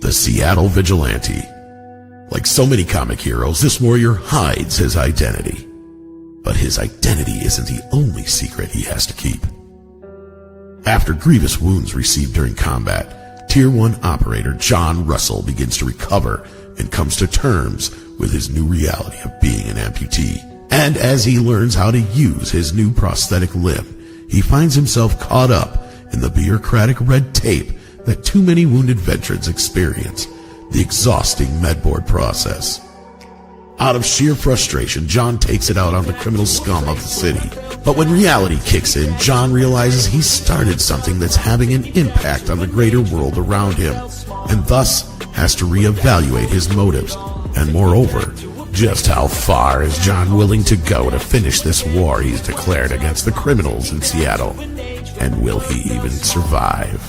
the Seattle Vigilante. Like so many comic heroes, this warrior hides his identity. But his identity isn't the only secret he has to keep. After grievous wounds received during combat, Tier 1 operator John Russell begins to recover and comes to terms with his new reality of being an amputee. And as he learns how to use his new prosthetic limb, he finds himself caught up in the bureaucratic red tape that too many wounded veterans experience, the exhausting medboard process. Out of sheer frustration, John takes it out on the criminal scum of the city. But when reality kicks in, John realizes he started something that's having an impact on the greater world around him, and thus has to reevaluate his motives. And moreover, just how far is John willing to go to finish this war he's declared against the criminals in Seattle? And will he even survive?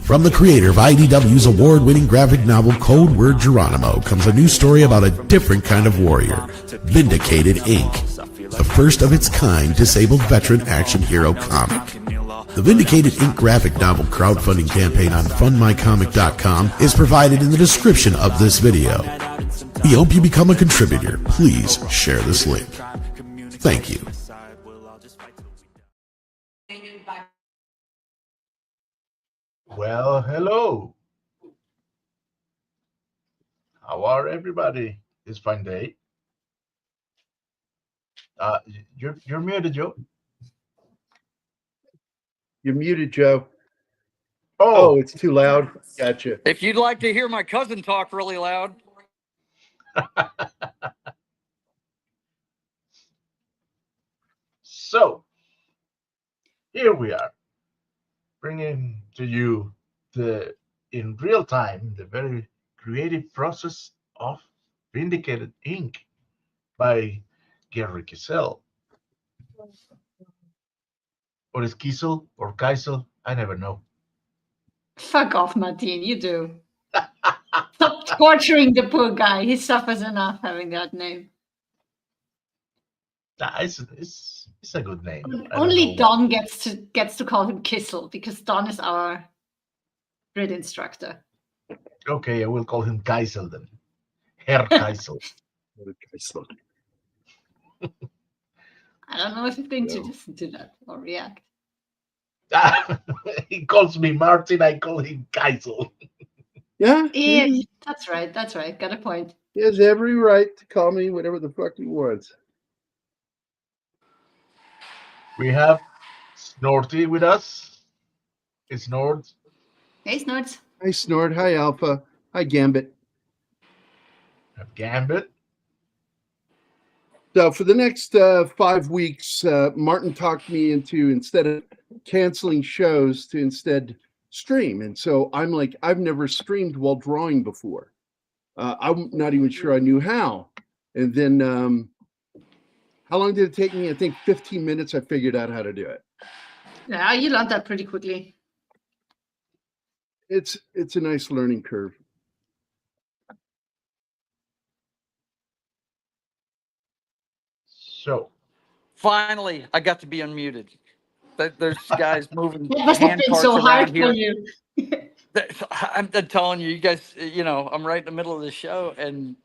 From the creator of IDW's award-winning graphic novel Code Word Geronimo comes a new story about a different kind of warrior, Vindicated Inc., the first of its kind disabled veteran action hero comic. The Vindicated Inc. graphic novel crowdfunding campaign on fundmycomic.com is provided in the description of this video. We hope you become a contributor. Please share this link. Thank you. Well, hello. How are everybody this fine day? You're muted, Joe. You're muted, Joe. Oh, Oh, it's too loud. Gotcha. If you'd like to hear my cousin talk really loud. So, here we are, bringing to you in real time, the very creative process of Vindicated Inc. by Gerry Kissel. Or is Kiesel or Keisel? I never know. Fuck off, Martin, you do. Stop torturing the poor guy. He suffers enough having that name. It's a good name. Only Don gets to call him Kissel, because Don is our grid instructor. Okay, I will call him Keisel then. Herr Keisel. I don't know if he's going to listen to that or react. He calls me Martin, I call him Keisel. Yeah, That's right. That's right. Got a point. he has every right to call me whatever the fuck he wants. We have Snorty with us. It's Snort. Hey, Snorts. Hi, Snort. Hi, Alpha. Hi, Gambit. We have Gambit. So for the next 5 weeks, Martin talked me into, instead of canceling shows, to instead stream. And so I'm like, I've never streamed while drawing before. I'm not even sure I knew how. And then how long did it take me? I think 15 minutes. I figured out how to do it. Yeah, you learned that pretty quickly. It's a nice learning curve. So Finally, I got to be unmuted. There's guys moving It must have hand been carts so hard around here. for you. I'm telling you, you guys, I'm right in the middle of the show, and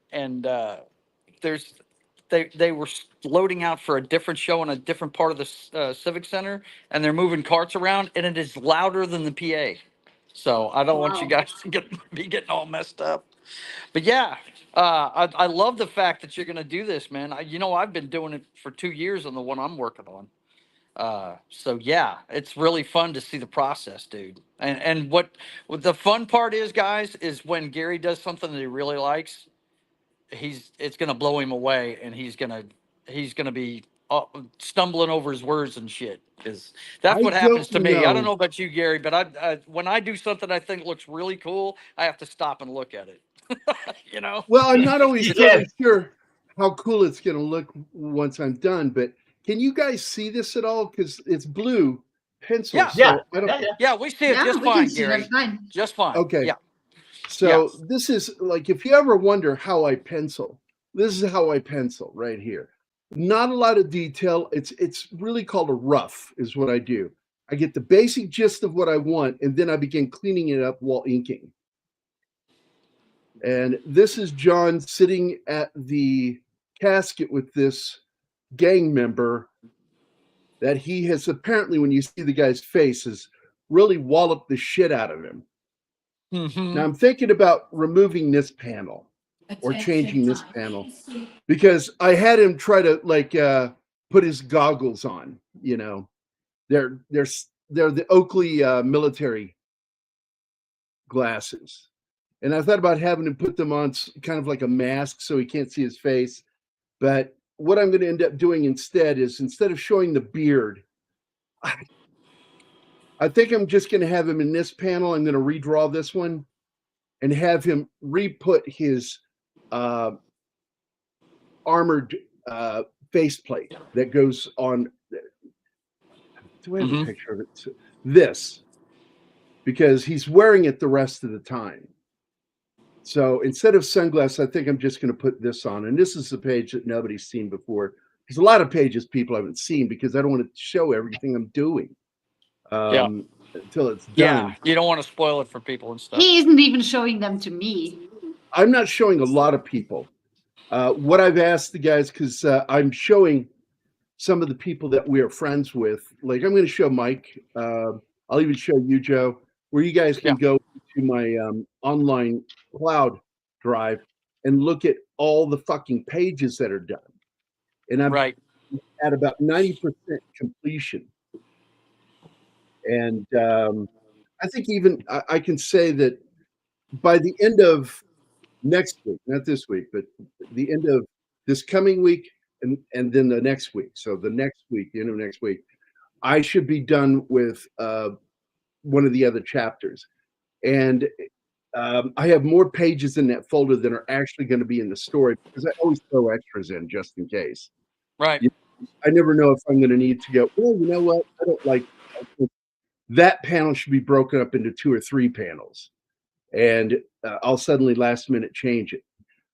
they were loading out for a different show in a different part of the Civic Center, and they're moving carts around, and it is louder than the PA. So I don't want you guys to be getting all messed up. But yeah, I love the fact that you're going to do this, man. I've been doing it for 2 years on the one I'm working on. So yeah, it's really fun to see the process, dude. And what the fun part is, guys, is when Gerry does something that he really likes, it's gonna blow him away, and he's gonna be stumbling over his words and shit. Because that's what happens to me. I don't know about you, Gerry, but I when I do something I think looks really cool, I have to stop and look at it. Well, I'm not always totally sure how cool it's going to look once I'm done, but can you guys see this at all? Because it's blue pencil. Yeah. So Yeah, we see it just fine, Gerry. Just fine. Okay. Yeah. So this is like, if you ever wonder how I pencil, this is how I pencil right here. Not a lot of detail. It's really called a rough is what I do. I get the basic gist of what I want, and then I begin cleaning it up while inking. And this is John sitting at the casket with this gang member that he has apparently, when you see the guy's face, has really walloped the shit out of him. Mm-hmm. Now I'm thinking about removing this panel or changing this panel because I had him try to like put his goggles on. You know, they're the Oakley military glasses, and I thought about having him put them on kind of like a mask so he can't see his face. But what I'm going to end up doing instead is, instead of showing the beard, I think I'm just going to have him in this panel. I'm going to redraw this one and have him re-put his armored faceplate that goes on. Do I have a picture of it? This, because he's wearing it the rest of the time. So instead of sunglasses, I think I'm just going to put this on. And this is the page that nobody's seen before. There's a lot of pages people haven't seen because I don't want to show everything I'm doing until it's done. Yeah, you don't want to spoil it for people and stuff. He isn't even showing them to me. I'm not showing a lot of people. What I've asked the guys, because I'm showing some of the people that we are friends with. Like, I'm going to show Mike. I'll even show you, Joe, where you guys can go to my online cloud drive and look at all the fucking pages that are done. And I'm at about 90% completion. And I think even I can say that by the end of next week, not this week, but the end of this coming week and then the next week. So the next week, the end of next week, I should be done with one of the other chapters. And I have more pages in that folder than are actually going to be in the story, because I always throw extras in just in case. Right. I never know if I'm going to need to go, well, you know what? I don't like that panel should be broken up into 2 or 3 panels. And I'll suddenly last minute change it.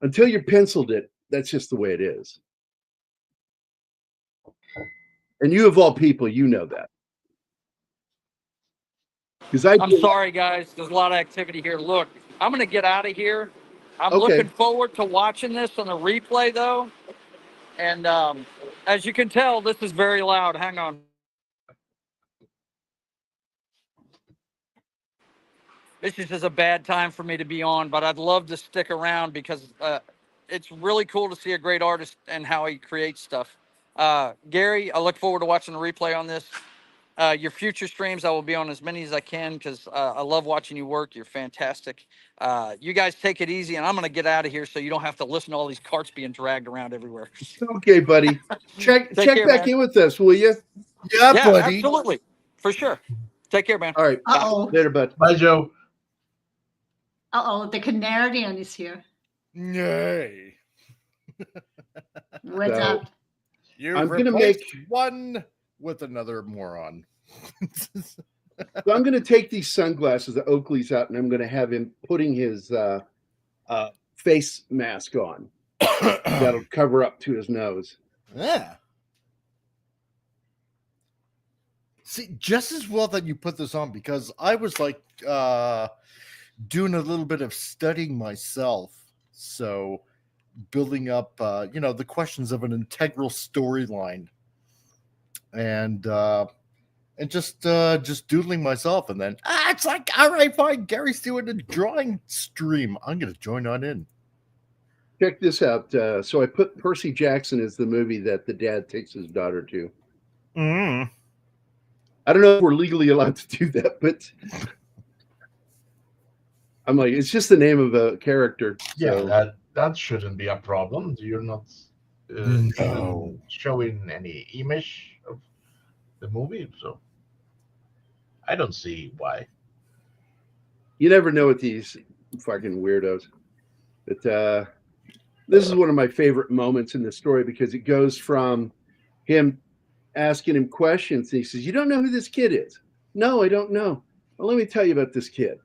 Until you penciled it, that's just the way it is. And you, of all people, you know that. I'm sorry, guys. There's a lot of activity here. Look, I'm going to get out of here. I'm looking forward to watching this on the replay, though. And as you can tell, this is very loud. Hang on. This is just a bad time for me to be on, but I'd love to stick around because it's really cool to see a great artist and how he creates stuff. Gerry, I look forward to watching the replay on this. Your future streams, I will be on as many as I can because I love watching you work. You're fantastic. You guys take it easy, and I'm going to get out of here so you don't have to listen to all these carts being dragged around everywhere. Okay, buddy. Check back in with us, will you? Yeah, buddy. Absolutely. For sure. Take care, man. All right. Uh-oh. Later, bud. Bye, Joe. Uh-oh, the Canadian is here. Yay. What's up? I'm going to make one with another moron. So I'm going to take these sunglasses that Oakley's out, and I'm going to have him putting his face mask on. That'll cover up to his nose. Yeah. See, just as well that you put this on, because I was like doing a little bit of studying myself. So building up, the questions of an integral storyline. And just doodling myself, and then it's like, all right, fine. Gerry's doing a drawing stream. I'm gonna join on in. Check this out. So I put Percy Jackson as the movie that the dad takes his daughter to. I don't know if we're legally allowed to do that, but I'm like, it's just the name of a character. Yeah, so. that shouldn't be a problem. You're not showing any image of the movie, so I don't see why. You never know with these fucking weirdos. But this is one of my favorite moments in the story, because it goes from him asking him questions, and he says, "You don't know who this kid is?" "No, I don't know." "Well, let me tell you about this kid."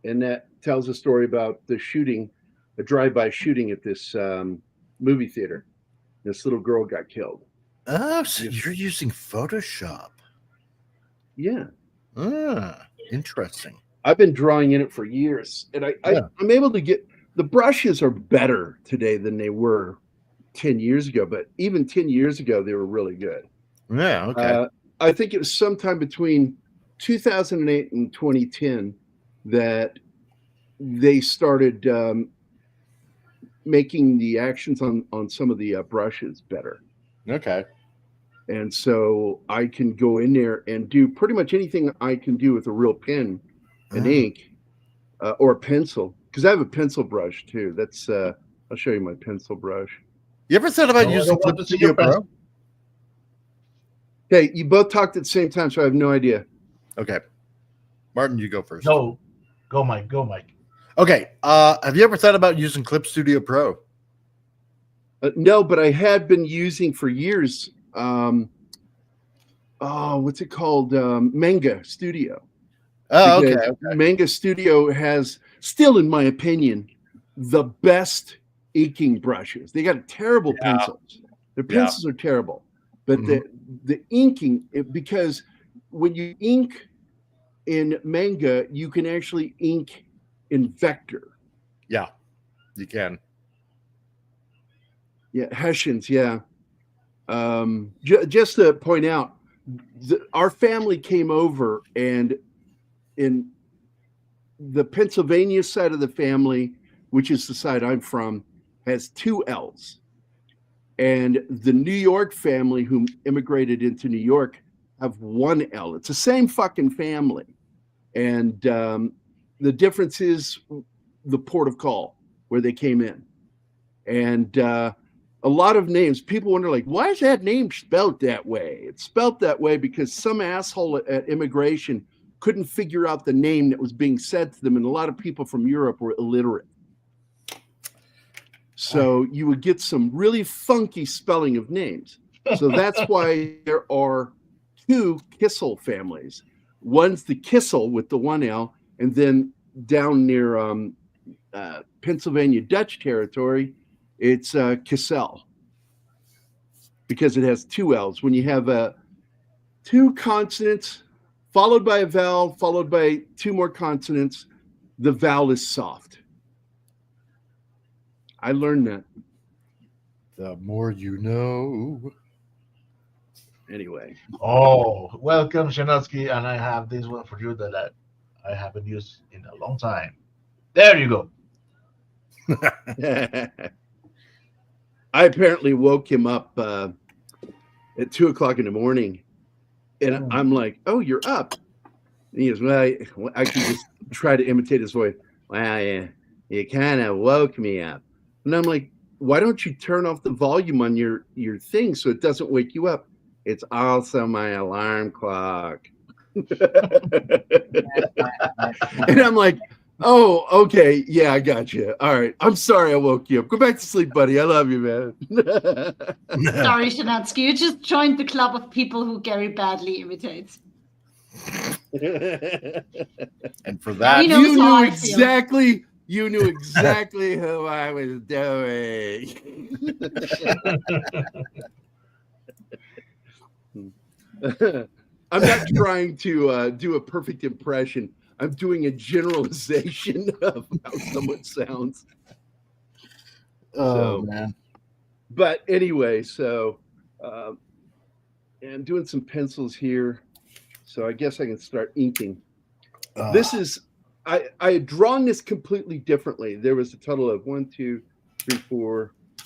And that tells a story about the shooting, a drive-by shooting at this movie theater. This little girl got killed. Oh, so you're using Photoshop. Yeah. Interesting. I've been drawing in it for years, and I'm able to get the brushes are better today than they were 10 years ago, but even 10 years ago, they were really good. Yeah. Okay. I think it was sometime between 2008 and 2010 that they started making the actions on some of the brushes better. Okay. And so I can go in there and do pretty much anything I can do with a real pen and ink or a pencil, because I have a pencil brush too. That's I'll show you my pencil brush. You ever thought about No, I using don't want Clip to see Studio your pencil. Pro? Okay, you both talked at the same time, so I have no idea. Okay. Martin, you go first. No, go Mike. Go Mike. Okay. Have you ever thought about using Clip Studio Pro? No, but I had been using for years. What's it called? Manga Studio. Oh, Because okay. Manga Studio has, still in my opinion, the best inking brushes. They got terrible pencils. Their pencils are terrible, but the inking, because when you ink in Manga, you can actually ink in vector. Yeah, you can. Yeah, Hessians. Yeah. Just to point out, our family came over, and in the Pennsylvania side of the family, which is the side I'm from, has 2 L's. And the New York family, who immigrated into New York, have 1 L. It's the same fucking family. And the difference is the port of call where they came in. And a lot of names, people wonder, like, why is that name spelled that way? It's spelled that way because some asshole at immigration couldn't figure out the name that was being said to them, and a lot of people from Europe were illiterate. So you would get some really funky spelling of names. So that's why there are 2 Kissel families. One's the Kissel with the 1 L, and then down near Pennsylvania Dutch territory, it's Kissel, because it has 2 L's. When you have 2 consonants followed by a vowel, followed by 2 more consonants, the vowel is soft. I learned that. The more you know. Anyway. Oh, welcome, Shanotsky, and I have this one for you that I haven't used in a long time. There you go. I apparently woke him up at 2 o'clock in the morning, and I'm like, "Oh, you're up." And he goes, "Well, I can just try to imitate his voice." "Well, yeah, you kind of woke me up." And I'm like, "Why don't you turn off the volume on your thing so it doesn't wake you up?" "It's also my alarm clock." And I'm like, "Oh, okay. Yeah, I got you. All right. I'm sorry I woke you up. Go back to sleep, buddy. I love you, man." Sorry, Shanatsky. You just joined the club of people who Gerry badly imitates. And for that, You know you how knew I feel. exactly. You knew exactly who I was doing. I'm not trying to do a perfect impression. I'm doing a generalization of how someone sounds. oh man. But anyway, so and doing some pencils here. So I guess I can start inking. This is, I had drawn this completely differently. There was a total of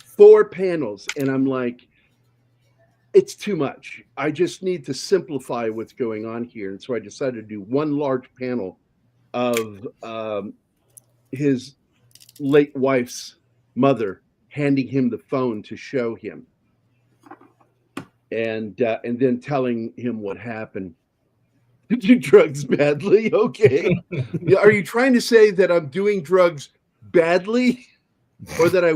4 panels, and I'm like, it's too much. I just need to simplify what's going on here. And so I decided to do 1 large panel of his late wife's mother handing him the phone to show him, and then telling him what happened. Do drugs badly? Okay. Are you trying to say that I'm doing drugs badly, or that I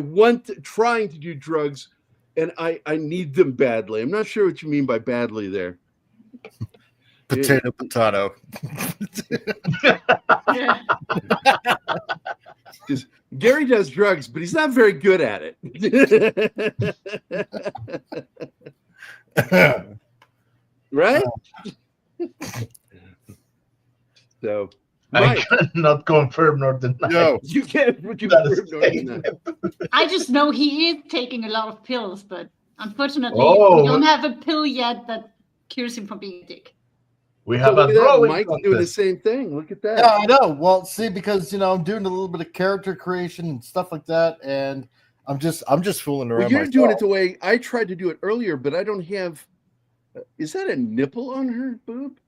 trying to do drugs and I need them badly? I'm not sure what you mean by badly there. Potato, potato. Yeah. Because Gerry does drugs, but he's not very good at it. Right? So Right. I cannot confirm nor deny. No. You can't put your that word nor deny. statement. I just know he is taking a lot of pills, but unfortunately, Oh, we don't well- have a pill yet that cures him from being a dick. We So have look a at that. drawing Mike's doing the contest. same thing. Look at that. Yeah, I know. Well, see, because I'm doing a little bit of character creation and stuff like that, and I'm just fooling around. Well, you're myself. doing it the way I tried to do it earlier, but I don't have. Is that a nipple on her boob?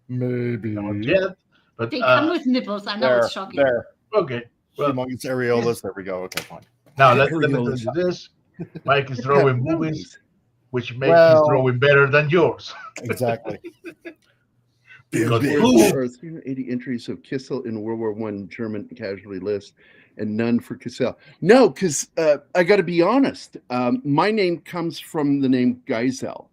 Maybe. Not yet, but They come with nipples. I know There, it's shocking. there. okay. Well, Humongous areolas. There we go. Okay, fine. now let me tell Areolas. you this: Mike is Look drawing at movies, those. which makes Well- his drawing better than yours. Exactly. Because There boom, are 380 entries of Kissel in World War I German casualty list, and none for Kissel. No, because I got to be honest. My name comes from the name Geisel.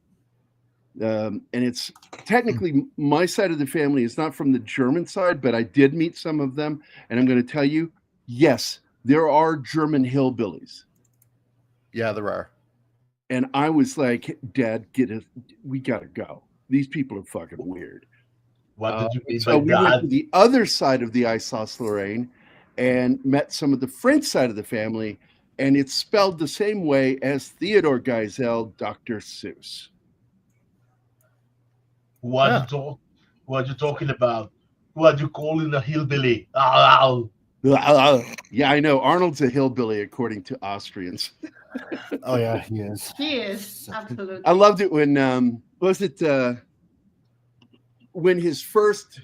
And it's technically my side of the family is not from the German side, but I did meet some of them. And I'm going to tell you, yes, there are German hillbillies. Yeah, there are. And I was like, Dad, we got to go. These people are fucking weird. what did you mean So by we went to that? the other side of the Alsace-Lorraine and met some of the French side of the family, and it's spelled the same way as Theodore Geisel, Dr. Seuss. What you talking about? What you calling a hillbilly? Ow, ow. Yeah, I know. Arnold's a hillbilly, according to Austrians. Oh yeah, he is. He is, absolutely. I loved it when when his first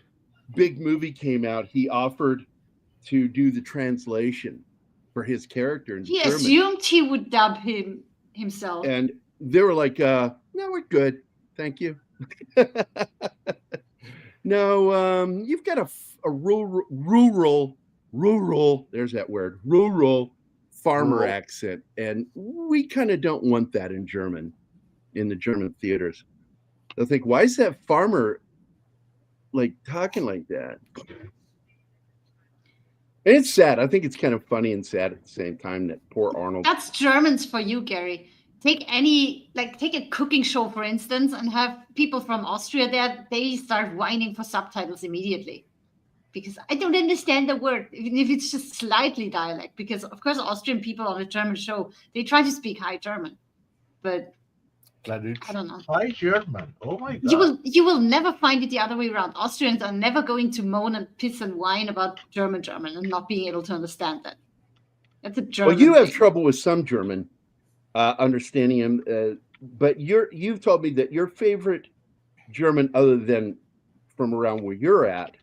big movie came out, he offered to do the translation for his character in He German. assumed he would dub himself. And they were like, no, we're good. Thank you. No, you've got a rural, there's that word, rural farmer Rural. accent. And we kind of don't want that in German, in the German theaters. They'll think, why is that farmer like talking like that? And it's sad. I think it's kind of funny and sad at the same time that poor Arnold. That's Germans for you, Gerry. Take a cooking show, for instance, and have people from Austria there, they start whining for subtitles immediately. Because I don't understand the word, even if it's just slightly dialect. Because, of course, Austrian people on a German show, they try to speak high German. But I don't know. Hi, German. Oh my God. You will never find it the other way around. Austrians are never going to moan and piss and whine about German and not being able to understand that. That's a German. Well, you have thing. trouble with some German understanding him, but you've told me that your favorite German, other than from around where you're at,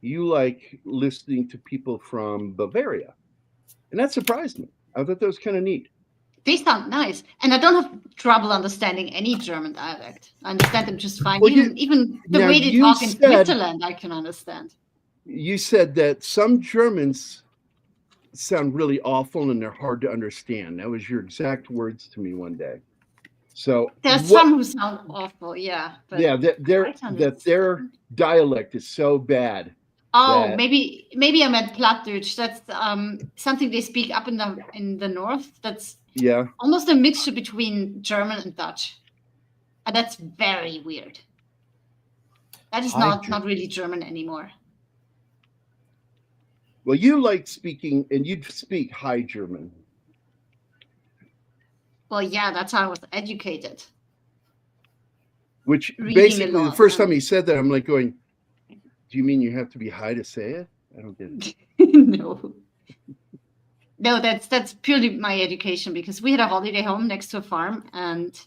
you like listening to people from Bavaria, and that surprised me. I thought that was kind of neat. They sound nice, and I don't have trouble understanding any German dialect. I understand them just fine. Well, even the now way they you talk in said- Switzerland, I can understand. You said that some Germans sound really awful and they're hard to understand. That was your exact words to me one day. So There's what- some who sound awful, yeah. But yeah, that their dialect is so bad. oh, that- maybe I meant Plattdeutsch. That's something they speak up in the north. That's Yeah, almost a mixture between German and Dutch. And that's very weird. That is not really German anymore. well, you like speaking, and you speak High German. Well, yeah, that's how I was educated. Which Reading a basically, the lot, first time he said that, I'm like going, "Do you mean you have to be high to say it?" I don't get it. No, that's purely my education, because we had a holiday home next to a farm and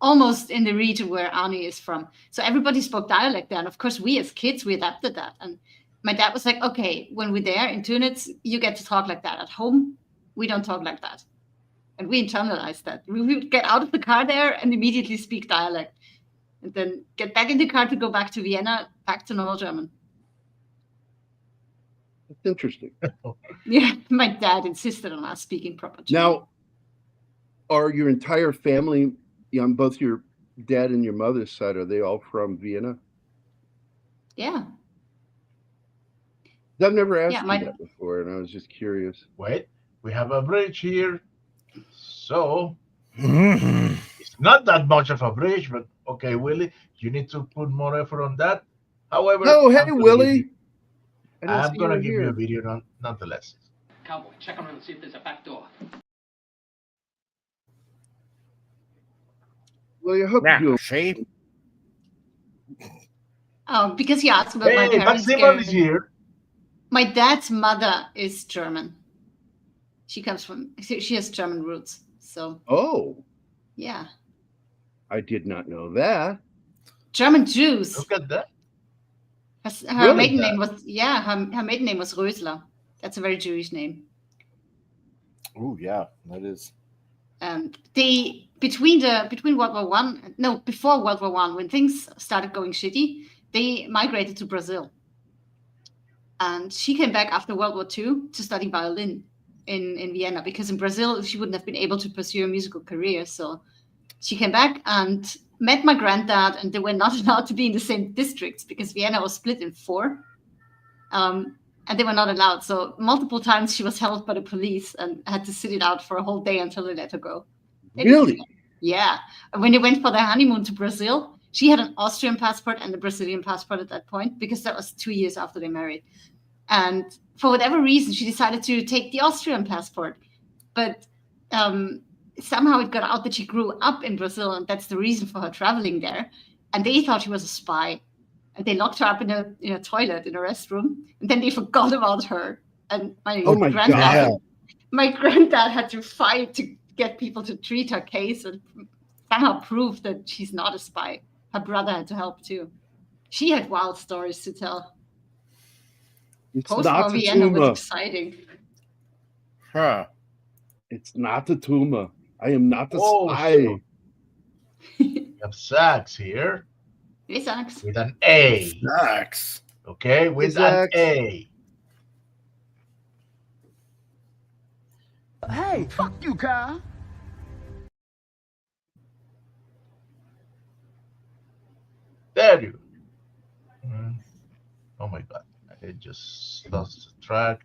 almost in the region where Arnie is from. So everybody spoke dialect there. And of course, we as kids, we adapted that. And my dad was like, okay, when we're there in Tunitz, you get to talk like that. At home, we don't talk like that. And we internalized that. We would get out of the car there and immediately speak dialect. And then get back in the car to go back to Vienna, back to normal German. It's interesting. Yeah, my dad insisted on us speaking proper German. Now, are your entire family, on both your dad and your mother's side, are they all from Vienna? Yeah. I've never asked Yeah, you my- that before, and I was just curious. Wait, we have a bridge here. So Mhm. it's not that much of a bridge, but okay, Willie, you need to put more effort on that. However, Oh, hey, I'm gonna Willie. give I don't I'm see gonna her give you a here. video nonetheless. Cowboy, check around and see if there's a back door. Well, I hope you do. She. Oh, because you asked about my Hey, parents. Maximum is Gerry. here. My dad's mother is German. She has German roots. So Oh, yeah, I did not know that. German Jews. Look at that. Her Really? maiden name was her maiden name was Rösler. That's a very Jewish name. Oh yeah, that is. And they before World War One, when things started going shitty, they migrated to Brazil. And she came back after World War II to study violin in Vienna, because in Brazil she wouldn't have been able to pursue a musical career. So she came back and met my granddad, and they were not allowed to be in the same districts because Vienna was split in 4. And they were not allowed. So multiple times she was held by the police and had to sit it out for a whole day until they let her go. Really? Yeah. And when they went for their honeymoon to Brazil, she had an Austrian passport and a Brazilian passport at that point, because that was 2 years after they married. And for whatever reason, she decided to take the Austrian passport. But somehow it got out that she grew up in Brazil, and that's the reason for her traveling there. And they thought she was a spy. And they locked her up in a toilet in a restroom, and then they forgot about her. And my granddad had to fight to get people to treat her case and somehow prove that she's not a spy. Her brother had to help too. She had wild stories to tell. It's Post-war not a Vienna was tumor. exciting. Huh. It's not a tumor. I am not a Oh, spy. so we have Sax here Yes, Alex. with an A. Snacks. Okay, with Sax. an A. Hey, fuck you, Kyle. There you go. Oh my god, I just lost track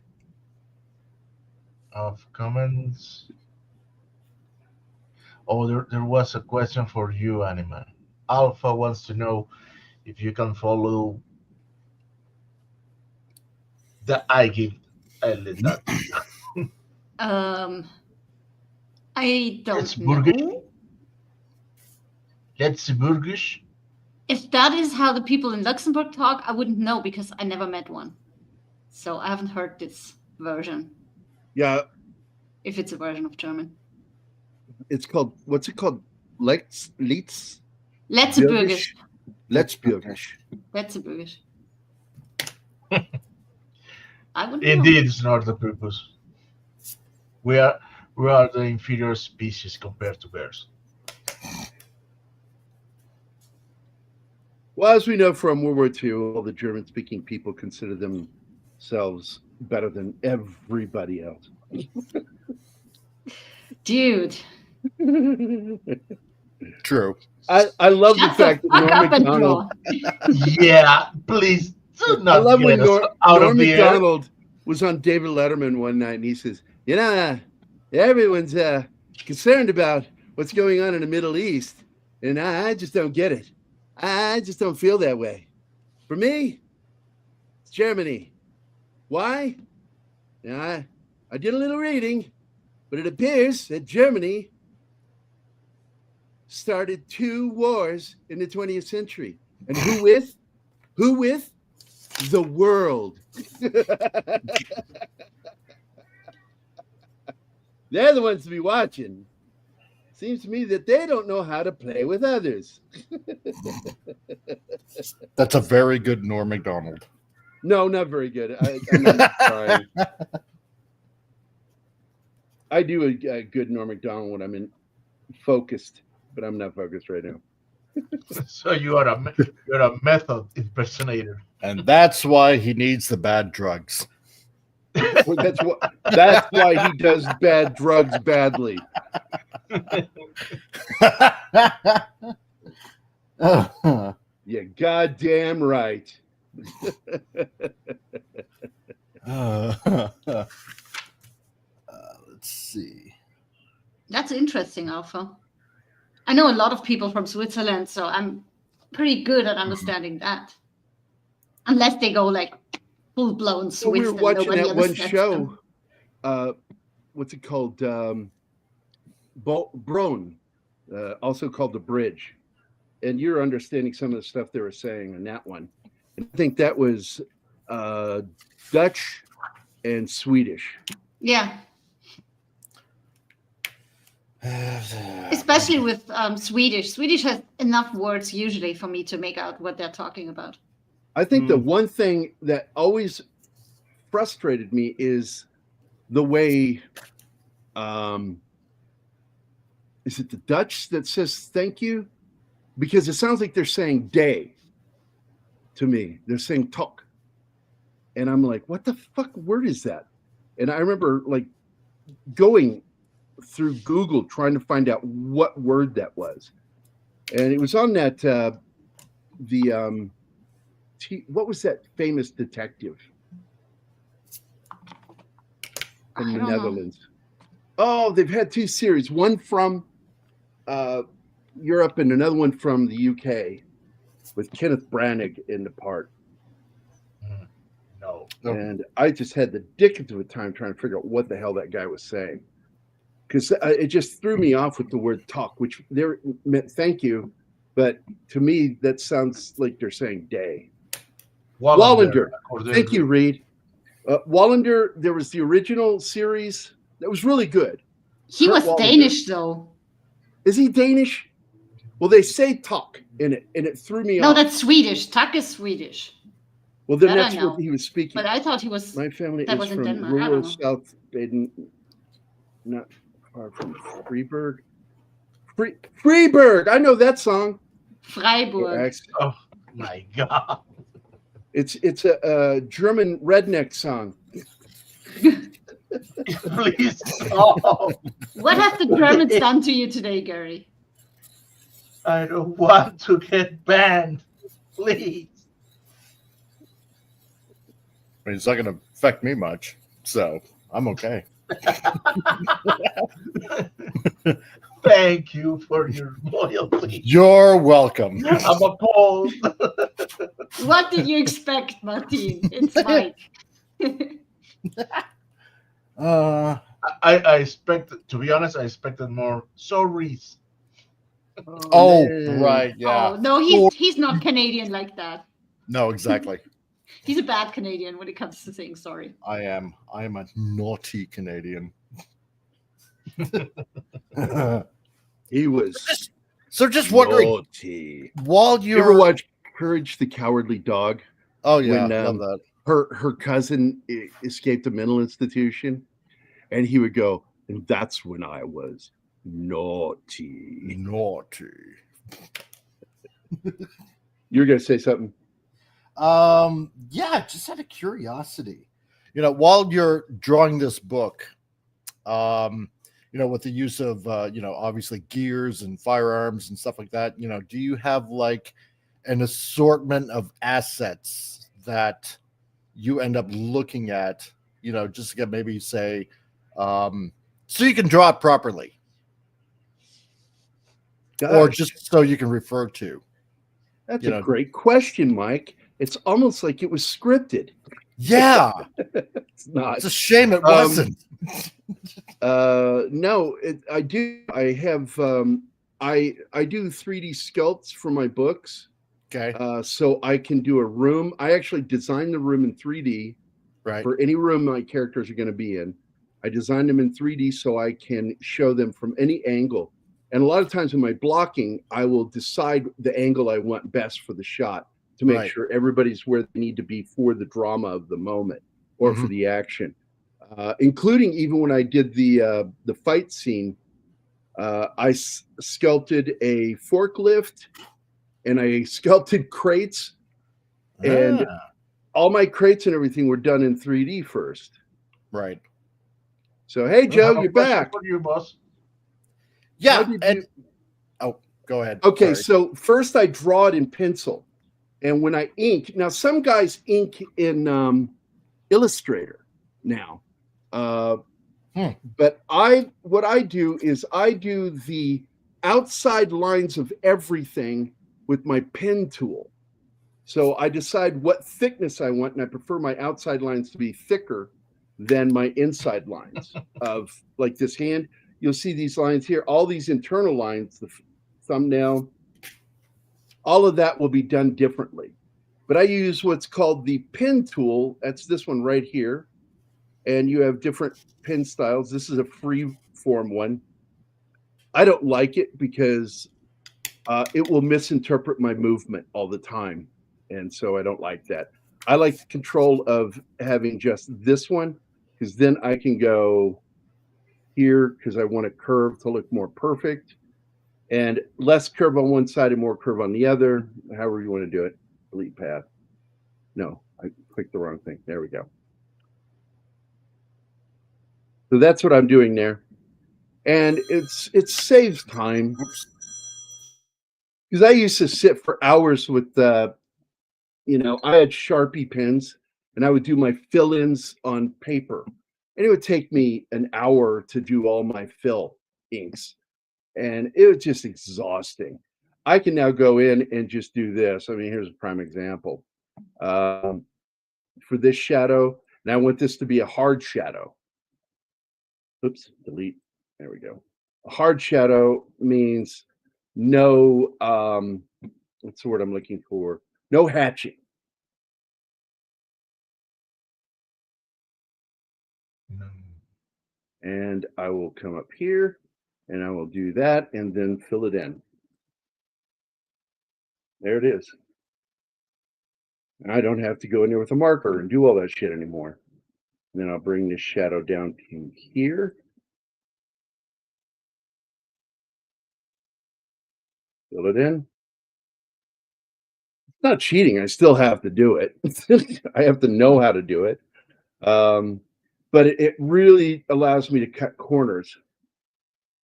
of comments. Oh, there was a question for you, Anima. Alpha wants to know if you can follow the I give. I let that. I don't It's know. Burgish. Let's Burgish. If that is how the people in Luxembourg talk, I wouldn't know, because I never met one. So I haven't heard this version, Yeah, if it's a version of German. it's called, what's it called? Let's Letzteburgisch. Letzburgisch. Letzteburgisch. I wouldn't Indeed, it's not the purpose. We are the inferior species compared to bears. Well, as we know from World War II, all the German-speaking people consider themselves better than everybody else. Dude. True. I love the Shut the fact that fuck Norm up and Macdonald. draw. Yeah, please do I not love get when us out Norm of the air. Macdonald was on David Letterman one night, and he says, "You know, everyone's concerned about what's going on in the Middle East, and I just don't get it. I just don't feel that way. For me, it's Germany. Why? I did a little reading, but it appears that Germany started 2 wars in the 20th century. And who with? Who with? The world." They're the ones to be watching. Seems to me that they don't know how to play with others. That's a very good Norm Macdonald. No, not very good. I'm not sorry. I do a good Norm Macdonald when I'm focused, but I'm not focused right now. So you're a method impersonator. And that's why he needs the bad drugs. Well, that's why he does bad drugs badly. You're goddamn right. Let's see. That's interesting, Alpha. I know a lot of people from Switzerland, so I'm pretty good at understanding that. Unless they go like full-blown Well, Swiss. we were and watching nobody that one understands show. them. What's it called? Brone, also called The Bridge. And you're understanding some of the stuff they were saying in that one. I think that was Dutch and Swedish. Yeah. Especially with Swedish. Swedish has enough words usually for me to make out what they're talking about. I think the one thing that always frustrated me is the way, is it the Dutch that says thank you? Because it sounds like they're saying day to me. They're saying talk. And I'm like, what the fuck word is that? And I remember like going through Google trying to find out what word that was. And it was on that, what was that famous detective from the Netherlands? Oh, they've had 2 series, one from Europe and another one from the UK with Kenneth Branagh in the part. No. And I just had the dickens of a time trying to figure out what the hell that guy was saying. Because it just threw me off with the word talk, which there meant thank you. But to me, that sounds like they're saying day. Wallander. Thank you, Reed. Wallander, there was the original series that was really good. He Kurt was Wallander. Danish, though. Is he Danish? Well, they say talk in it, and it threw me No, off. that's Swedish. Tak is Swedish. Well, then That I that's know. what he was speaking. But I thought he was. My family that is was in from Denmark. I rural don't South Baden, not far from Freiburg. Freiburg! I know that song. Freiburg. Oh my God. It's a German redneck song. Please stop. What have the Germans done to you today, Gerry? I don't want to get banned. Please. I mean, it's not going to affect me much, so I'm okay. Thank you for your loyalty. You're welcome. I'm appalled. What did you expect, Martin? It's Mike. I expected, to be honest, I expected more sorries. Oh, man. right, yeah. Oh, no, he's not Canadian like that. No, exactly. He's a bad Canadian when it comes to saying sorry. I am a naughty Canadian. He was So just wondering, naughty. while You you're ever watch Courage the Cowardly Dog? oh yeah, when, love that. Her cousin escaped a mental institution, and he would go, and that's when I was naughty. Naughty. You're gonna say something? Yeah, just out of curiosity, while you're drawing this book, with the use of obviously gears and firearms and stuff like that, do you have like an assortment of assets that you end up looking at, just to maybe say, so you can draw it properly, or Gosh, just so you can refer to? that's a great question, Mike. It's almost like it was scripted. Yeah, It's not. it's a shame it wasn't. No, I do. I have. I do 3D sculpts for my books. Okay, So I can do a room. I actually design the room in 3D right. for any room my characters are going to be in. I design them in 3D so I can show them from any angle. And a lot of times in my blocking, I will decide the angle I want best for the shot to make Right. sure everybody's where they need to be for the drama of the moment or for the action. Including even when I did the fight scene, I sculpted a forklift and I sculpted crates, and all my crates and everything were done in 3D first. Right. So, hey, Joe, you're back. For you, boss. Yeah. How did And, you- go ahead. Okay, Sorry. so first I draw it in pencil, and when I ink, now some guys ink in Illustrator now, but what I do is I do the outside lines of everything with my pen tool. So I decide what thickness I want, and I prefer my outside lines to be thicker than my inside lines of like this hand. You'll see these lines here, all these internal lines, the thumbnail, all of that will be done differently. But I use what's called the pin tool. That's this one right here. And you have different pin styles. This is a free form one. I don't like it because it will misinterpret my movement all the time. And so I don't like that. I like the control of having just this one because then I can go here because I want a curve to look more perfect and less curve on one side and more curve on the other, however you want to do it. Delete path. No, I clicked the wrong thing. There we go. So that's what I'm doing there. And it saves time. Because I used to sit for hours with I had Sharpie pens and I would do my fill-ins on paper. And it would take me an hour to do all my fill inks. And it was just exhausting. I can now go in and just do this. I mean, here's a prime example. For this shadow, and I want this to be a hard shadow. Oops, delete. There we go. A hard shadow means no, what's the word I'm looking for? No hatching. And I will come up here and I will do that and then fill it in. There it is. I don't have to go in there with a marker and do all that shit anymore. And then I'll bring this shadow down to here. Fill it in. It's not cheating. I still have to do it. I have to know how to do it. But it really allows me to cut corners.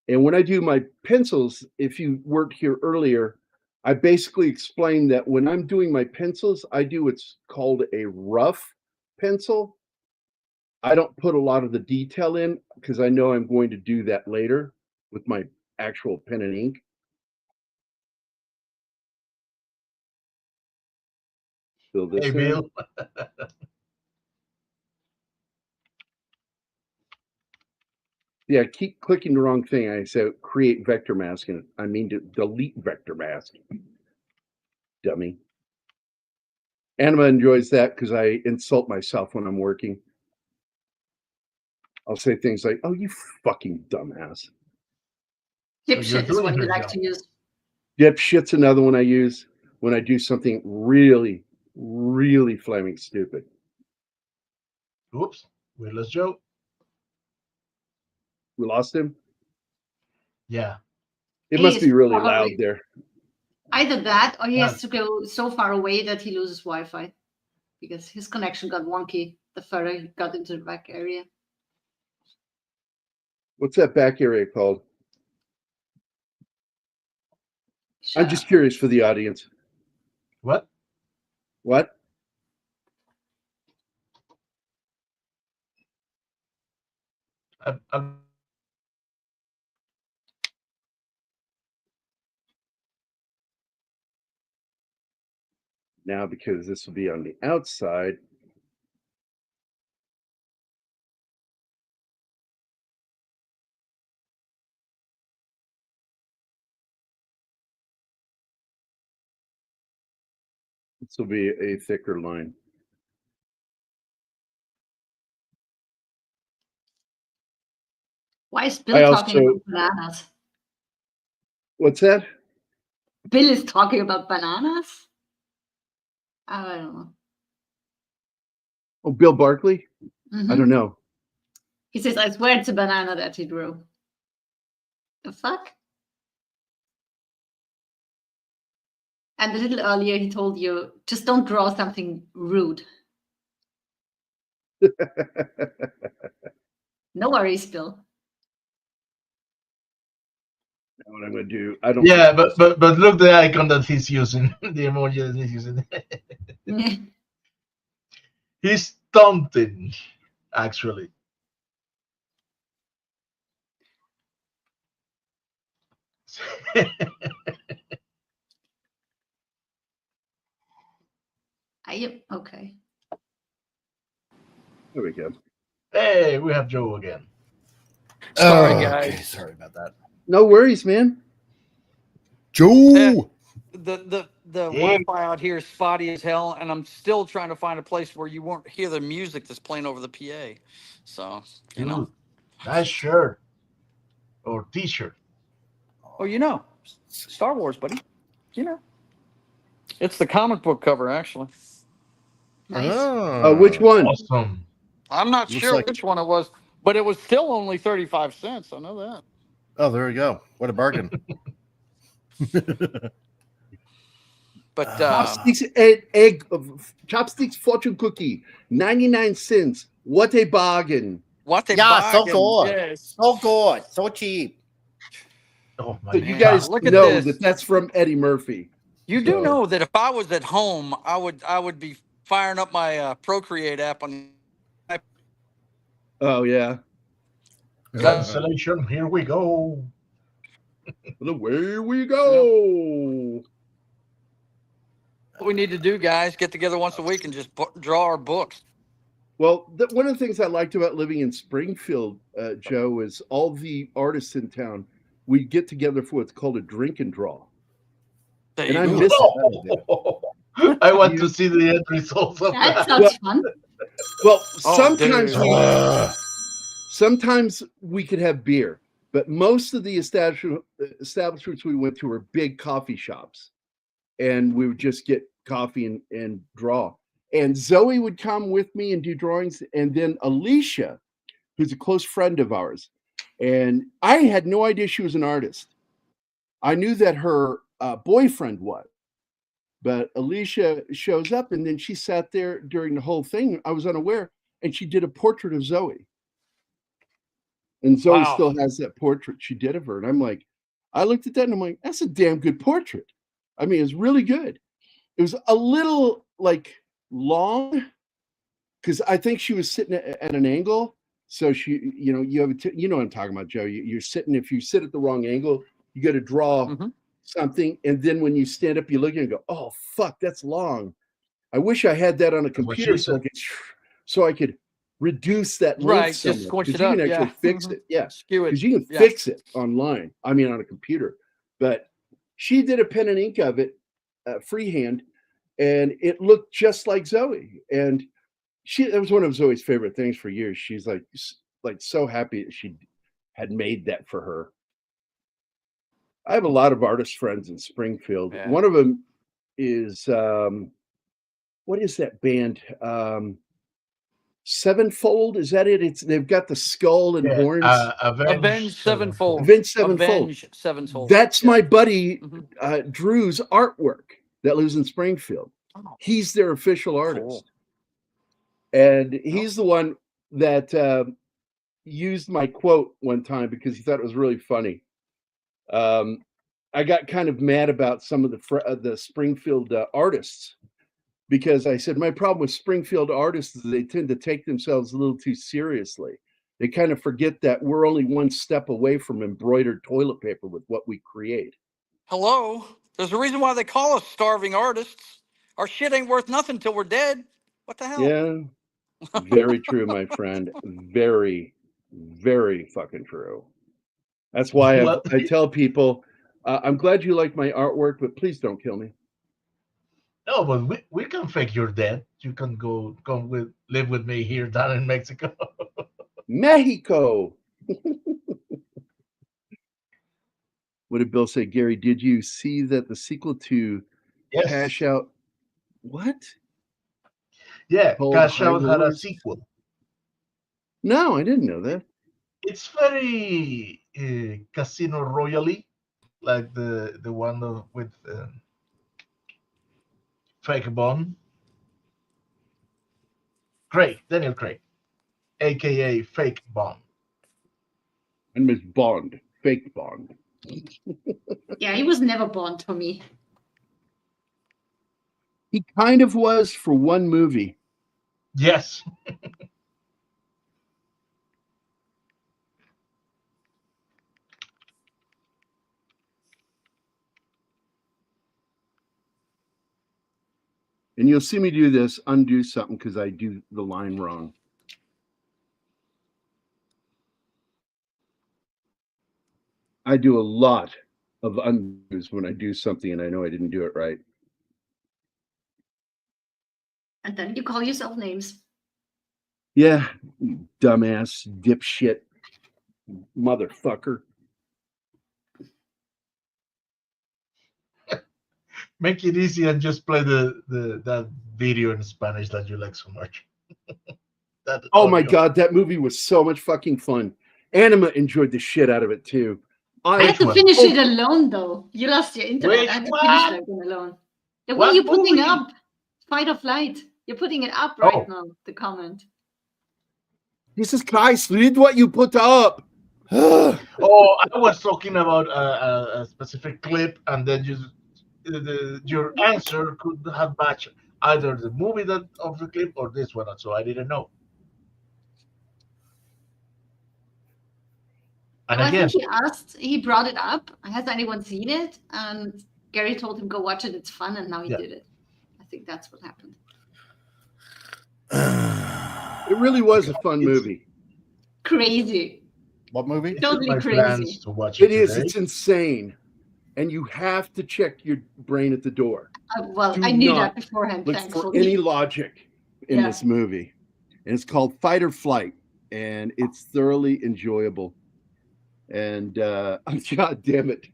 And when I do my pencils, if you weren't here earlier, I basically explained that when I'm doing my pencils, I do what's called a rough pencil. I don't put a lot of the detail in because I know I'm going to do that later with my actual pen and ink. Fill this Hey, in. Bill. Yeah, I keep clicking the wrong thing. I say create vector mask, and I mean to delete vector mask. Dummy. Anima enjoys that because I insult myself when I'm working. I'll say things like, "Oh, you fucking dumbass." So you're Dipshit is doing what we her like job. to use. Dipshit's another one I use when I do something really, really flaming stupid. Oops, we lost Joe. We lost him. Yeah. It He must be is really loud probably there. either that or he Yeah. has to go so far away that he loses Wi-Fi because his connection got wonky the further he got into the back area. What's that back area called? Shut I'm just up. curious for the audience. What? What? I, Now, because this will be on the outside, this will be a thicker line. Why is I Bill talking also, about bananas? what's that? Bill is talking about bananas? I don't know. Oh, Bill Barkley? I don't know. He says, I swear it's a banana that he drew. The fuck? And a little earlier, he told you, just don't draw something rude. No worries, Bill. What I'm going to do, I don't. yeah, but look the icon that he's using, the emoji that he's using. He's taunting, actually. Okay. There we go. Hey, we have Joe again. Sorry, Oh, guys. Okay, sorry about that. No worries, man. Joe. The Yeah. Wi-Fi out here is spotty as hell, and I'm still trying to find a place where you won't hear the music that's playing over the PA. So you know. Dude, nice shirt or T-shirt. Oh, you know, Star Wars, buddy. You know, it's the comic book cover actually. Nice. Which one? Awesome. I'm not Looks sure like- which one it was, but it was still only 35 cents. I know that. Oh, there you go. What a bargain. But Chopsticks chopsticks fortune cookie, 99 cents. What a bargain. what they Yeah, so bargain. good. Yes. So good. So cheap. Oh my So you Man, guys look at know this. that that's from Eddie Murphy. You do So- know that if I was at home, I would be firing up my Procreate app on. Oh yeah. Cancellation. Here we go. The way we go. What we need to do, guys, get together once a week and just draw our books. Well, one of the things I liked about living in Springfield, Joe, is all the artists in town. We get together for what's called a drink and draw. There And you I go. miss it. I want to see the end results of That that. sounds fun. Well, Oh, sometimes dude. sometimes we could have beer, but most of the establishments we went to were big coffee shops, and we would just get coffee and draw. And Zoe would come with me and do drawings, and then Alicia, who's a close friend of ours, and I had no idea she was an artist. I knew that her boyfriend was, but Alicia shows up, and then she sat there during the whole thing. I was unaware, and she did a portrait of Zoe. And Zoe Wow. still has that portrait she did of her. And I'm like, I looked at that and I'm like, that's a damn good portrait. I mean, it's really good. It was a little like long because I think she was sitting at an angle. So she, you have you know what I'm talking about, Joe. You're sitting, if you sit at the wrong angle, you got to draw Mhm. something. And then when you stand up, you look and go, oh, fuck, that's long. I wish I had that on a That's what computer she so I could reduce that length Right, so just much, squish 'cause it you can up, actually yeah. fix Mhm. it. Yeah, Skew it. because you can Yeah. fix it online. I mean, on a computer. But she did a pen and ink of it freehand, and it looked just like Zoe. And it was one of Zoe's favorite things for years. She's like so happy that she had made that for her. I have a lot of artist friends in Springfield. Yeah. One of them is what is that band? Sevenfold, is that it? They've got the skull and horns. Avenge Sevenfold. Avenge Sevenfold. Avenge Sevenfold. That's Yeah. my buddy Mhm. Drew's artwork that lives in Springfield. Oh, He's their official artist, cool. and he's the one that used my quote one time because he thought it was really funny. I got kind of mad about some of the Springfield artists because I said my problem with Springfield artists is they tend to take themselves a little too seriously. They kind of forget that we're only one step away from embroidered toilet paper with what we create. Hello. There's a reason why they call us starving artists. Our shit ain't worth nothing till we're dead. What the hell? Yeah, very true, my friend. Very, very fucking true. That's why Well, I tell people, I'm glad you like my artwork, but please don't kill me. no, but we can fake you're dead. You can live with me here down in Mexico. Mexico. What did Bill say? Gary, did you see that the sequel to Yes. Cash Out? What? Yeah, Called Cash High Out had a Rollers? sequel. No, I didn't know that. It's very Casino Royale, like the one with Fake Bond. Daniel Craig, aka Fake Bond. And Miss Bond, fake Bond. Yeah, he was never Bond for me. He kind of was for one movie. Yes. And you'll see me do this, undo something because I do the line wrong. I do a lot of undos when I do something and I know I didn't do it right. And then you call yourself names. Yeah, you dumbass, dipshit, motherfucker. Make it easy and just play that video in Spanish that you like so much. Oh my audio. God, that movie was so much fucking fun. Anima enjoyed the shit out of it too. I had to one? finish it alone, though. You lost your internet. Which I had to one? finish that one alone. The What one you're putting movie? up, Fight or Flight. You're putting it up right Oh. now, the comment. Jesus Christ, read what you put up. Oh, I was talking about a specific clip, and then your answer could have matched either the movie of the clip or this one, so I didn't know. And Well, again, I think he brought it up. Has anyone seen it? And Gerry told him, go watch it. It's fun. And now he did it. I think that's what happened. It really was a fun movie. Crazy. What movie? Totally my crazy. plans to watch it It is. today. It's insane. And you have to check your brain at the door. Well, Do I knew not that beforehand, Look thankfully. for any logic in Yeah. this movie. And it's called Fight or Flight. And it's thoroughly enjoyable. And God damn it.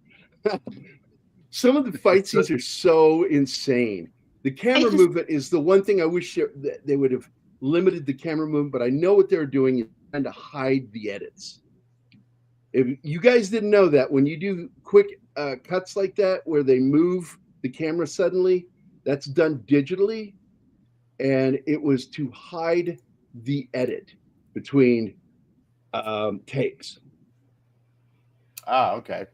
Some of the fight scenes are so insane. The camera movement is the one thing I wish that they would have limited the camera movement, but I know what they're doing is trying to hide the edits. If you guys didn't know that, when you do quick cuts like that, where they move the camera suddenly, that's done digitally. And it was to hide the edit between takes. Ah, okay.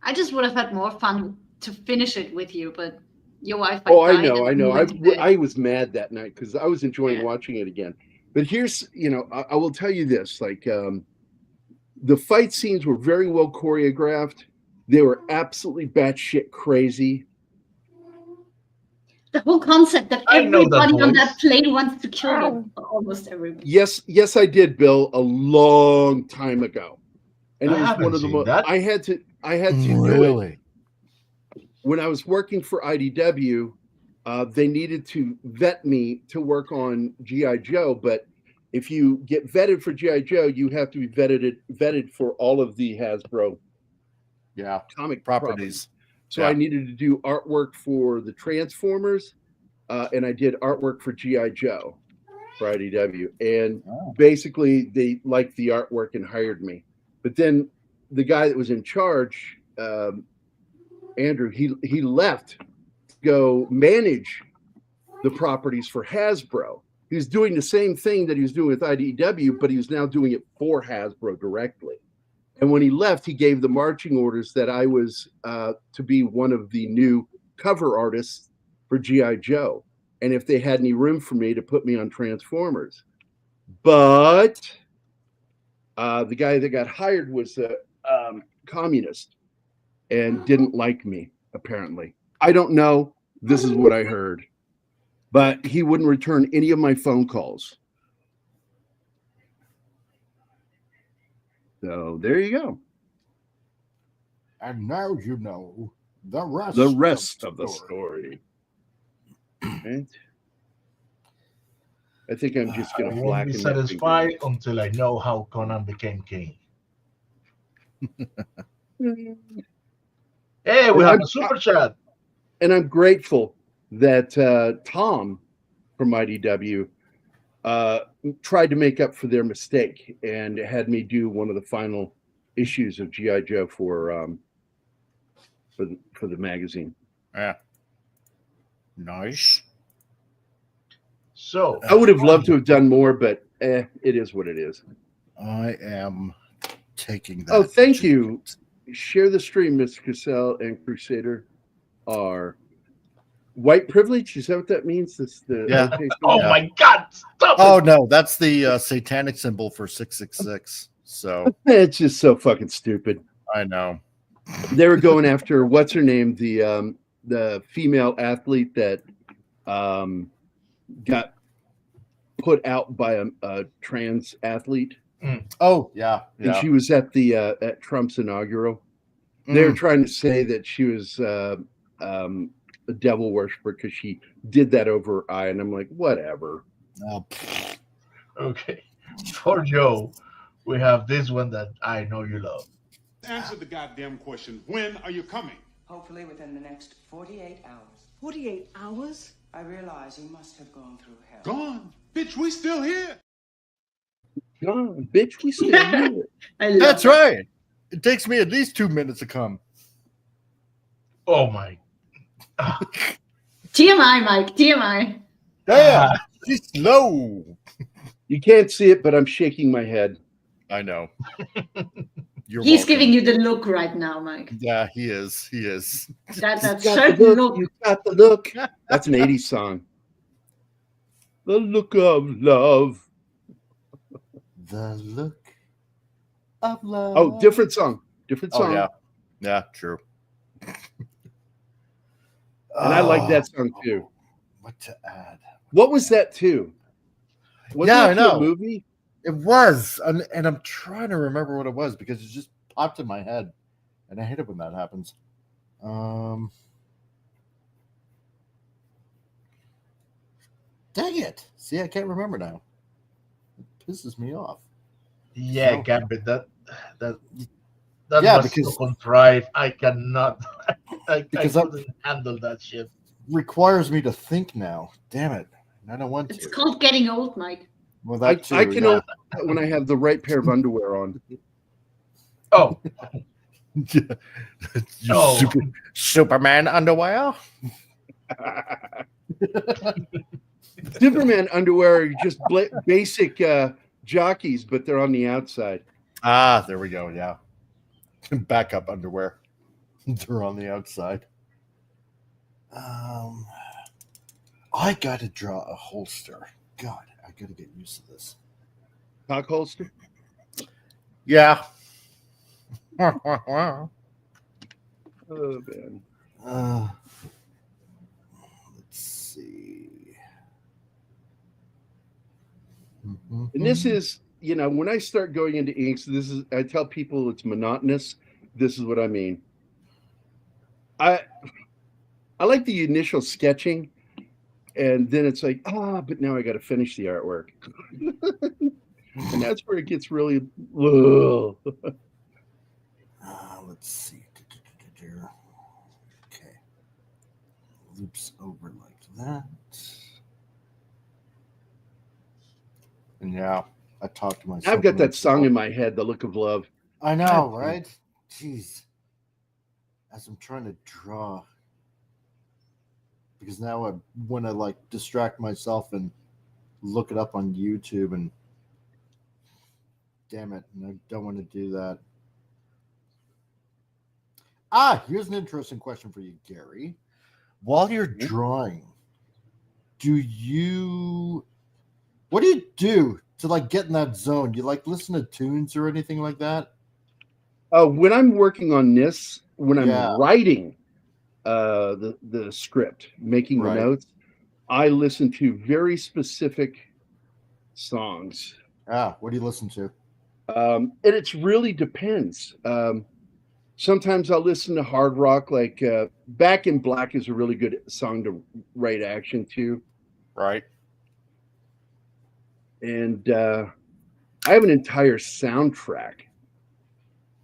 I just would have had more fun to finish it with you, but your wife. Oh, I know. I was mad that night because I was enjoying watching it again. But here's, I will tell you this: like, the fight scenes were very well choreographed. They were absolutely batshit crazy. The whole concept that I know that everybody on voice. that plane wants to kill you. Almost everybody. Yes, I did, Bill, a long time ago, and I it was haven't one of the seen most. that. I had to do it when I was working for IDW. They needed to vet me to work on G.I. Joe, but if you get vetted for G.I. Joe, you have to be vetted for all of the Hasbro comic properties. So I needed to do artwork for the Transformers, and I did artwork for G.I. Joe for IDW. And basically, they liked the artwork and hired me. But then the guy that was in charge, Andrew, he left to go manage the properties for Hasbro. He was doing the same thing that he was doing with IDW, but he was now doing it for Hasbro directly. And when he left, he gave the marching orders that I was to be one of the new cover artists for G.I. Joe. And if they had any room for me to put me on Transformers. But the guy that got hired was a communist and didn't like me, apparently. I don't know. This is what I heard. But he wouldn't return any of my phone calls. So there you go. And now you know the rest of the story. Right? I think I'm just going to I won't be blacken that satisfied finger. until I know how Conan became king. Hey, we have a super chat. And I'm grateful that Tom from IDW tried to make up for their mistake and had me do one of the final issues of G.I. Joe for the magazine. Yeah. Nice. So I would have loved to have done more, but it is what it is. I am taking that. Oh, thank you. Share the stream, Mr. Cassell and Crusader are white privilege. Is that what that means? Oh my God! Stop Oh it. no, that's the satanic symbol for 666. So It's just so fucking stupid. I know. They were going after what's her name, the female athlete that got put out by a trans athlete. Oh yeah, And yeah. she was at the at Trump's inaugural. They were trying to say that she was a devil worshiper because she did that over her eye, and I'm like, whatever. Oh, Okay. For Joe, we have this one that I know you love. Answer the goddamn question. When are you coming? Hopefully within the next 48 hours. 48 hours? I realize you must have gone through hell. Gone. Bitch, we still here. God, bitch, we still here. that's right. It takes me at least 2 minutes to come. Oh my. TMI, Mike. TMI. Damn, she's slow. You can't see it, but I'm shaking my head. I know. You're He's welcome. giving you the look right now, Mike. Yeah, he is. He is. That's You got certain the look. You got the look. That's an 80s song. The look of love. The look of love. Oh, different song. Different Oh song. yeah, yeah, true. And I like that song too. What to add? What was that too? Wasn't Yeah, that I to a know. movie? It was, and I'm trying to remember what it was because it just popped in my head, and I hate it when that happens. Dang it! See, I can't remember now. It pisses me off. Yeah, So- Gambit. That Yeah, was because- so contrived. I cannot. I Because I'm- couldn't handle that shit. Requires me to think now. Damn it! I don't want It's to. called getting old, Mike. Well, I that too. can yeah. only do that when I have the right pair of underwear on. Oh, You Oh. Superman underwear. Superman underwear are just basic jockeys, but they're on the outside. Ah, there we go. Yeah, backup underwear. They're on the outside. I got to draw a holster. God, I got to get used to this. Cock holster. Yeah. Oh man. Let's see. And this is, when I start going into inks, I tell people it's monotonous. This is what I mean. I like the initial sketching, and then it's like, but now I got to finish the artwork. And that's where it gets really, ugh. Let's see. Okay. Loops over like that. And yeah, I talked to myself. I've got that song in my head, The Look of Love. I know, right? Jeez. As I'm trying to draw. Because now I want to distract myself and look it up on YouTube, and damn it, and I don't want to do that. Here's an interesting question for you, Gary. While you're drawing, what do you do to get in that zone? You listen to tunes or anything like that? When I'm working on this, when I'm Yeah. writing the script, making the Right. notes, I listen to very specific songs. What do you listen to? And it really depends. Sometimes I'll listen to hard rock, like Back in Black is a really good song to write action to. Right. And I have an entire soundtrack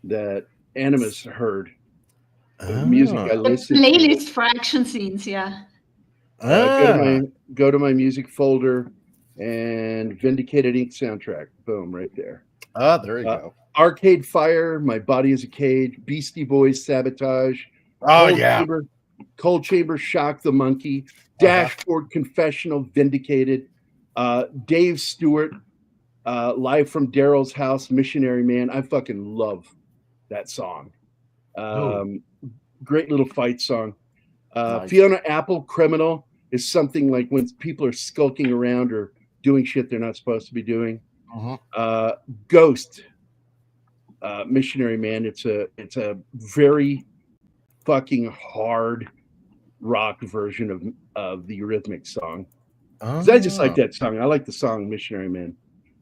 that Animus heard. The music I The listen to. playlist for action scenes, yeah. Go to my music folder and Vindicated Inc soundtrack. Boom, right there. There you go. Arcade Fire, My Body is a Cage, Beastie Boys, Sabotage. Cold Chamber, Shock the Monkey, Dashboard Confessional, Vindicated. Dave Stewart, Live from Daryl's House, Missionary Man. I fucking love that song. Great little fight song. Nice. Fiona Apple, Criminal, is something like when people are skulking around or doing shit they're not supposed to be doing. Ghost Missionary Man. It's a very fucking hard rock version of the Eurythmics song. Because I just like that song. I like the song Missionary Man.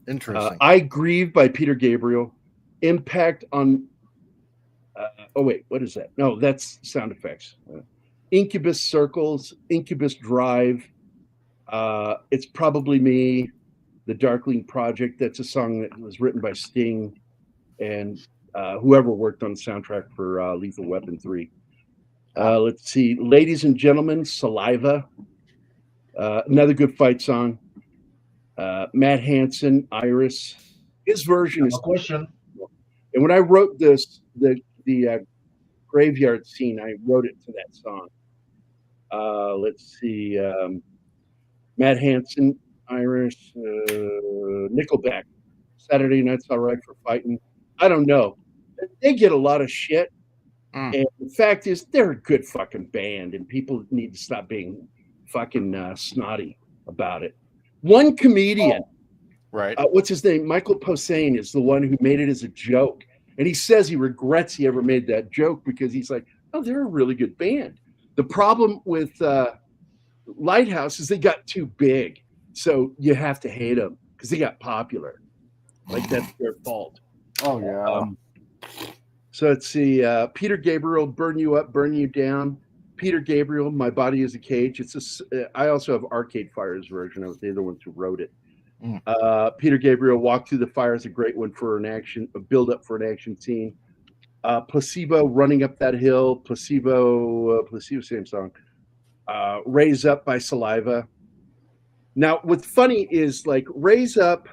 Interesting. I Grieve by Peter Gabriel. Impact on oh wait, what is that? No, that's sound effects. Incubus Circles, Incubus Drive. It's Probably Me, The Darkling Project. That's a song that was written by Sting and whoever worked on the soundtrack for Lethal Weapon 3. Let's see, Ladies and Gentlemen, Saliva. Another good fight song. Matt Hansen, Iris. His version is A question. And when I wrote this, the graveyard scene, I wrote it to that song. Let's see, Matt Hansen, Iris, Nickelback, Saturday Night's All Right for Fighting. I don't know. They get a lot of shit. And the fact is, they're a good fucking band, and people need to stop being fucking snotty about it. One comedian, right? What's his name? Michael Posehn is the one who made it as a joke. And he says he regrets he ever made that joke because he's like, oh, they're a really good band. The problem with Lighthouse is they got too big. So you have to hate them because they got popular. Like that's their fault. Oh, yeah. So let's see. Peter Gabriel, Burn You Up, Burn You Down. Peter Gabriel, My Body is a Cage. I also have Arcade Fire's version of it. They're the ones who wrote it. Peter Gabriel, Walk Through the Fire is a great one for a build up for an action scene. Placebo, Running Up That Hill. Placebo, same song. Raise Up by Saliva. Now, what's funny is like Raise Up,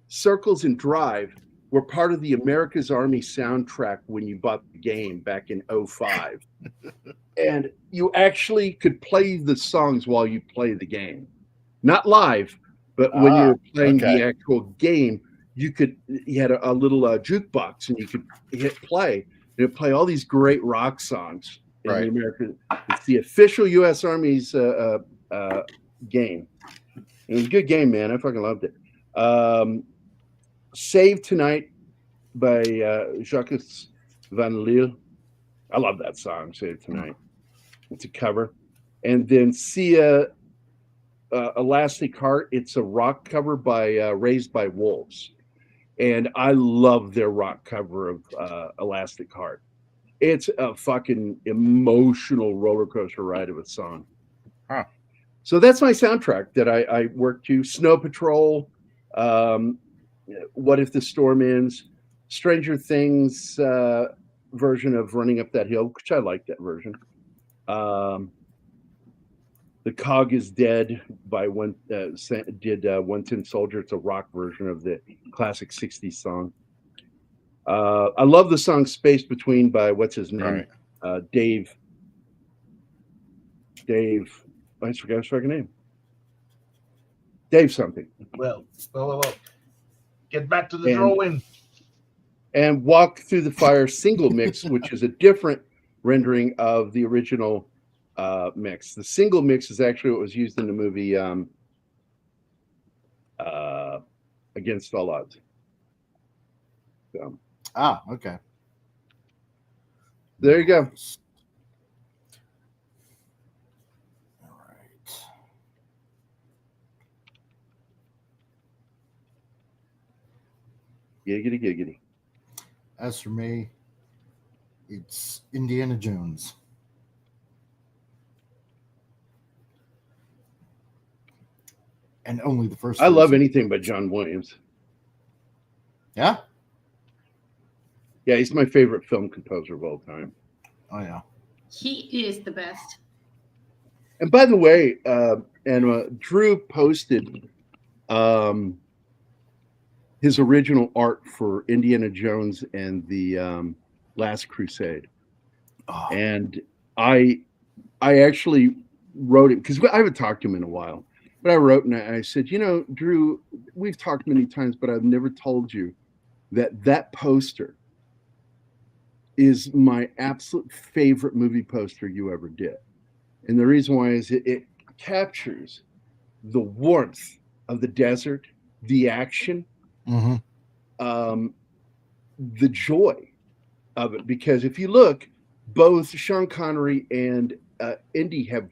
Circles, and Drive were part of the America's Army soundtrack when you bought the game back in 2005. And you actually could play the songs while you play the game. Not live, but when you were playing the actual game, you had a little jukebox and you could hit play. And it'd play all these great rock songs in the American. It's the official U.S. Army's game. It was a good game, man. I fucking loved it. Save Tonight by Jacques Van Lille. I love that song, Save Tonight. It's a cover. And then Sia, Elastic Heart. It's a rock cover by Raised by Wolves. And I love their rock cover of Elastic Heart. It's a fucking emotional roller coaster ride of a song. Huh. So that's my soundtrack that I work to. Snow Patrol, What If the Storm Ends, Stranger Things version of Running Up That Hill, which I like that version. The Cog is Dead by One Tin Soldier. It's a rock version of the classic 60s song. I love the song Space Between by what's his name? Dave. I forgot his fucking name. Dave something. Well. Get back to the drawing. And Walk Through the Fire single mix, which is a different rendering of the original mix. The single mix is actually what was used in the movie Against All Odds. So, okay. There you go. All right. Giggity. As for me, it's Indiana Jones. And only the first. I love anything by John Williams. Yeah? Yeah, he's my favorite film composer of all time. Oh, yeah. He is the best. And by the way, Drew posted his original art for Indiana Jones and the Last Crusade. Oh. And I actually wrote it because I haven't talked to him in a while. But I wrote and I said, Drew, we've talked many times, but I've never told you that poster is my absolute favorite movie poster you ever did. And the reason why is it captures the warmth of the desert, the action, the joy of it, because if you look, both Sean Connery and Indy have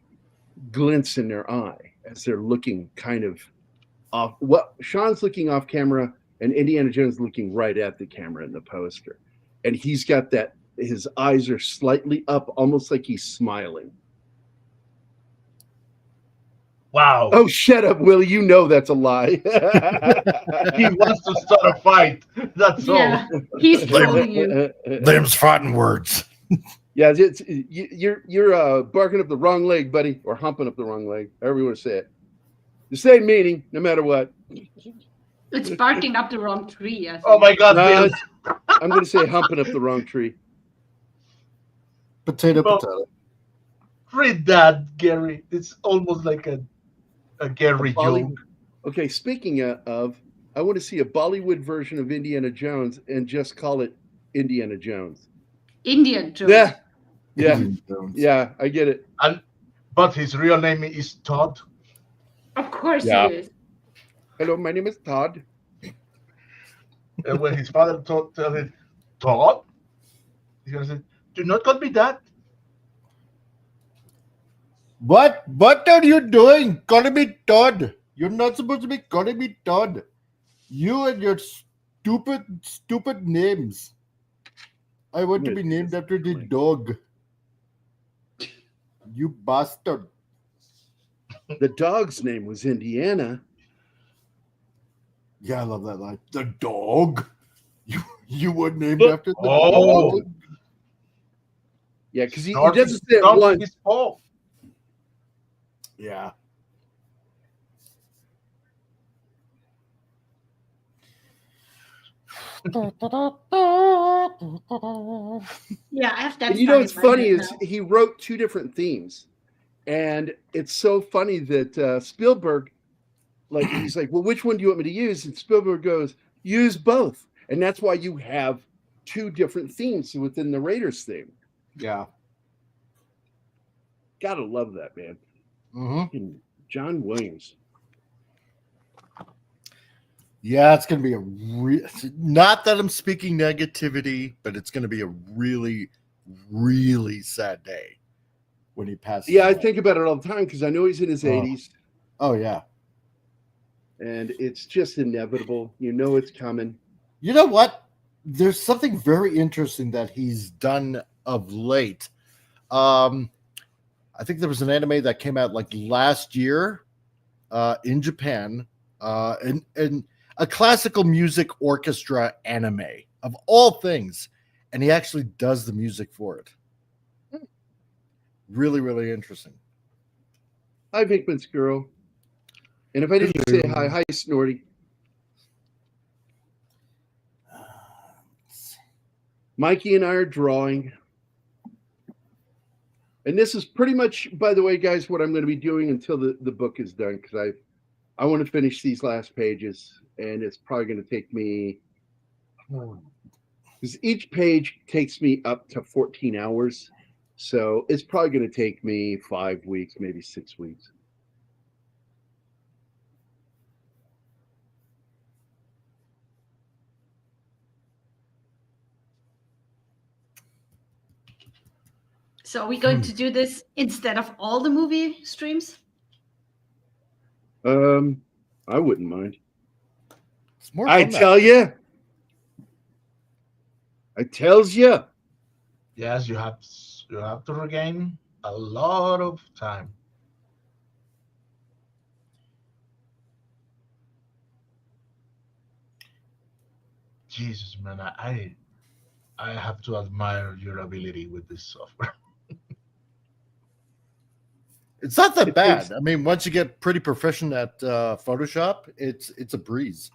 glints in their eye as they're looking kind of off. What Sean's looking off camera, and Indiana Jones looking right at the camera in the poster, and he's got that. His eyes are slightly up, almost like he's smiling. Wow. Oh, shut up, Willie! You know that's a lie. He wants to start a fight. That's Yeah, all. he's trolling you. Them's fighting words. Yeah, you're barking up the wrong leg, buddy, or humping up the wrong leg, however you want to say it. The same meaning, no matter what. It's barking up the wrong tree. I think. Oh my God, Bill. I'm going to say humping up the wrong tree. Potato, Well, potato. Read that, Gary. It's almost like a Gary joke. Okay, speaking of, I want to see a Bollywood version of Indiana Jones and just call it Indiana Jones. Indian Jones. Yeah, I get it. But his real name is Todd. Of course Yeah. it is. Hello, my name is Todd. And when his father told him, Todd, he's gonna say, "Do not call me that." What are you doing? Calling me Todd. You're not supposed to be calling me Todd. You and your stupid names. I want to be named after the dog. You bastard. The dog's name was Indiana. Yeah, I love that line. The dog. You were named after the Oh. dog. Yeah, because he Start doesn't say it start once. his paw. Yeah. Yeah, I have that. And you know what's started funny right is now. he wrote two different themes, and it's so funny that Spielberg, like, he's like, "Well, which one do you want me to use?" And Spielberg goes, "Use both," and that's why you have two different themes within the Raiders theme. Yeah. Gotta love that, man. Mm-hmm. And John Williams. Yeah, it's going to be not that I'm speaking negativity, but it's going to be a really, really sad day when he passes. Yeah, I away. think about it all the time because I know he's in his 80s, Oh, yeah. and it's just inevitable. You know it's coming. You know what? There's something very interesting that he's done of late. I think there was an anime that came out like last year in Japan, and a classical music orchestra anime of all things, and he actually does the music for it. Really, really interesting. Hi, Vinkman's girl. And if I didn't say hi, Snorty. Mikey and I are drawing. And this is pretty much, by the way, guys, what I'm going to be doing until the book is done, because I want to finish these last pages, and it's probably going to take me, because each page takes me up to 14 hours. So it's probably going to take me 5 weeks, maybe 6 weeks. So are we going to do this instead of all the movie streams? I wouldn't mind. It's more I fun tell you. I tells you. Yes, you have to regain a lot of time. Jesus, man, I have to admire your ability with this software. It's not that It bad. takes- I mean, once you get pretty proficient at Photoshop, it's a breeze.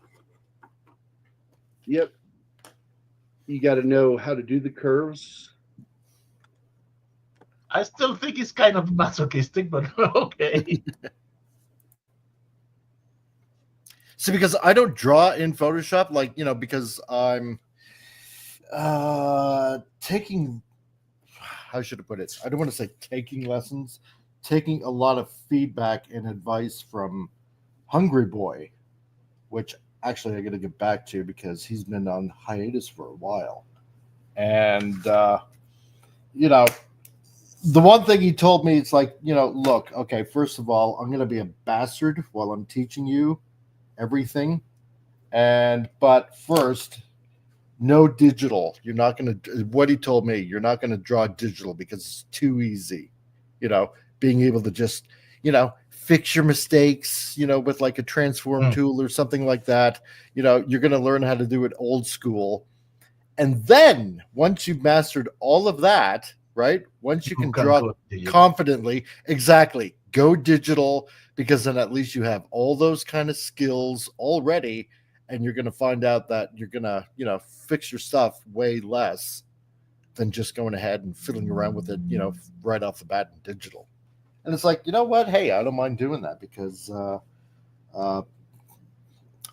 Yep. You got to know how to do the curves. I still think it's kind of masochistic, but okay. See, because I don't draw in Photoshop, like, because I'm taking, how should I put it? I don't want to say taking lessons, taking a lot of feedback and advice from Hungry Boy, which actually I got to get back to because he's been on hiatus for a while. And, you know, the one thing he told me, it's like, you know, look, okay, first of all, I'm going to be a bastard while I'm teaching you everything. But first, no digital. You're not going to, what he told me, you're not going to draw digital because it's too easy. You know, being able to just, you know, fix your mistakes, you know, with like a transform tool or something like that. You know, you're going to learn how to do it old school. And then once you've mastered all of that, right? Once you can draw confidently, exactly, go digital, because then at least you have all those kind of skills already, and you're going to find out that you're going to, you know, fix your stuff way less than just going ahead and fiddling around with it, you know, right off the bat in digital. And it's like, you know what? Hey, I don't mind doing that because I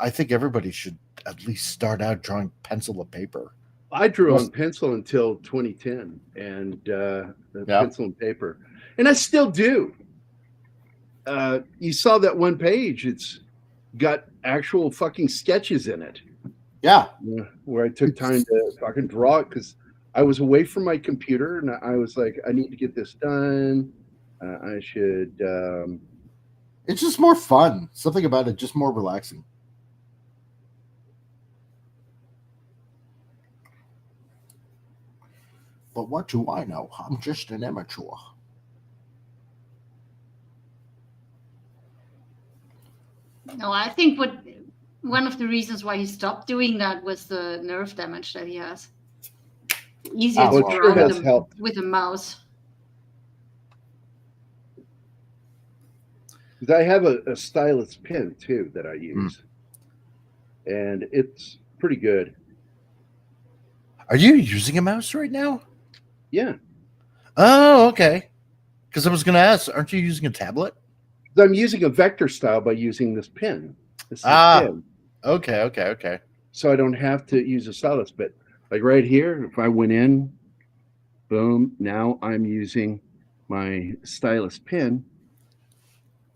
think everybody should at least start out drawing pencil and paper. I drew on pencil until 2010, and pencil and paper, and I still do. You saw that one page; it's got actual fucking sketches in it. Yeah, where I took time to fucking draw it because I was away from my computer, and I was like, I need to get this done. I should. It's just more fun. Something about it, just more relaxing. But what do I know? I'm just an amateur. No, I think one of the reasons why he stopped doing that was the nerve damage that he has. Easier to draw with a mouse. Because I have a stylus pen too that I use, and it's pretty good. Are you using a mouse right now? Yeah. Oh, okay. Because I was going to ask, aren't you using a tablet? I'm using a vector style by using this pen. Pen. Okay. So I don't have to use a stylus, but like right here, if I went in, boom, now I'm using my stylus pen,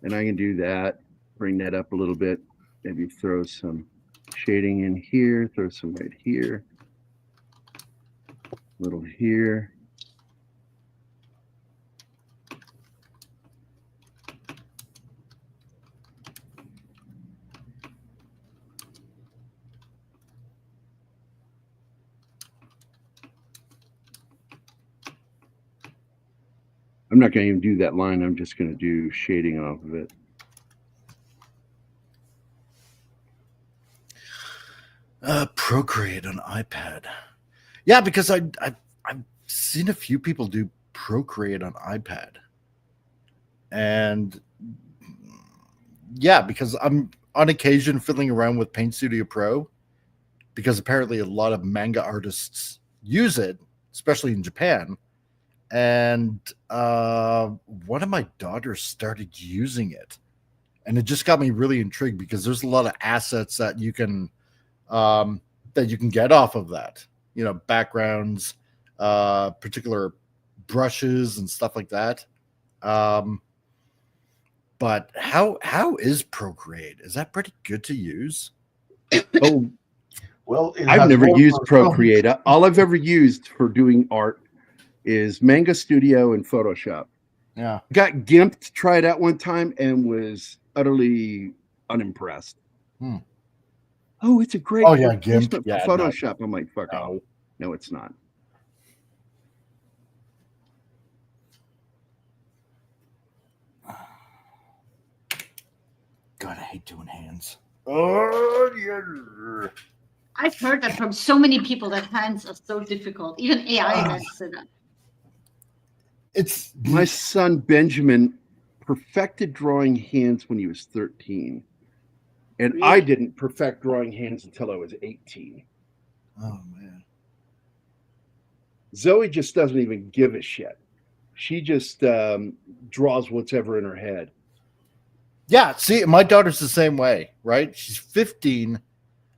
and I can do that, bring that up a little bit, maybe throw some shading in here, throw some right here, a little here. I'm not going to even do that line. I'm just going to do shading off of it. Procreate on iPad. Yeah, because I've seen a few people do Procreate on iPad. And yeah, because I'm on occasion fiddling around with Paint Studio Pro, because apparently a lot of manga artists use it, especially in Japan. And one of my daughters started using it, and it just got me really intrigued because there's a lot of assets that you can get off of that, you know, backgrounds, particular brushes and stuff like that. But how is Procreate? Is that pretty good to use? Oh, well, I've never used Procreate. All I've ever used for doing art is Manga Studio and Photoshop. Yeah. Got GIMP to try it out one time and was utterly unimpressed. Oh, it's a great GIMP. Yeah, Photoshop. I'm like, fuck, no, it's not. God, I hate doing hands. Oh, yeah. I've heard that from so many people that hands are so difficult. Even AI has said that. It's my son Benjamin perfected drawing hands when he was 13. And really? I didn't perfect drawing hands until I was 18. Oh, man. Zoe just doesn't even give a shit. She just draws whatever in her head. Yeah, see, my daughter's the same way, right? She's 15.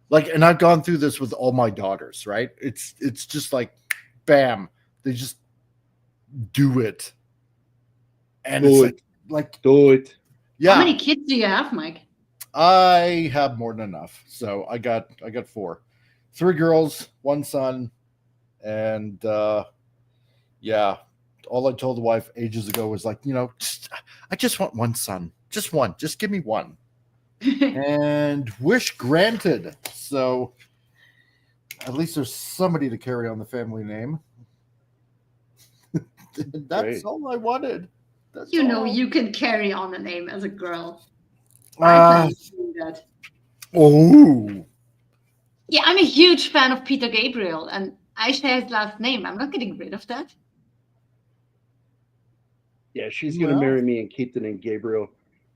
Like, and I've gone through this with all my daughters, right? It's just like, bam. They just do it. And do it's it. like do it. Yeah. How many kids do you have, Mike? I have more than enough. So I got 4. 3 girls, 1 son, and yeah, all I told the wife ages ago was like, I just want 1 son. Just one. Just give me 1. And wish granted. So at least there's somebody to carry on the family name. That's Great. all I wanted. That's You know, all. you can carry on a name as a girl. I plan to do that. Oh. Yeah, I'm a huge fan of Peter Gabriel, and I share his last name. I'm not getting rid of that. Yeah, she's gonna Well. marry me and keep the name Gabriel.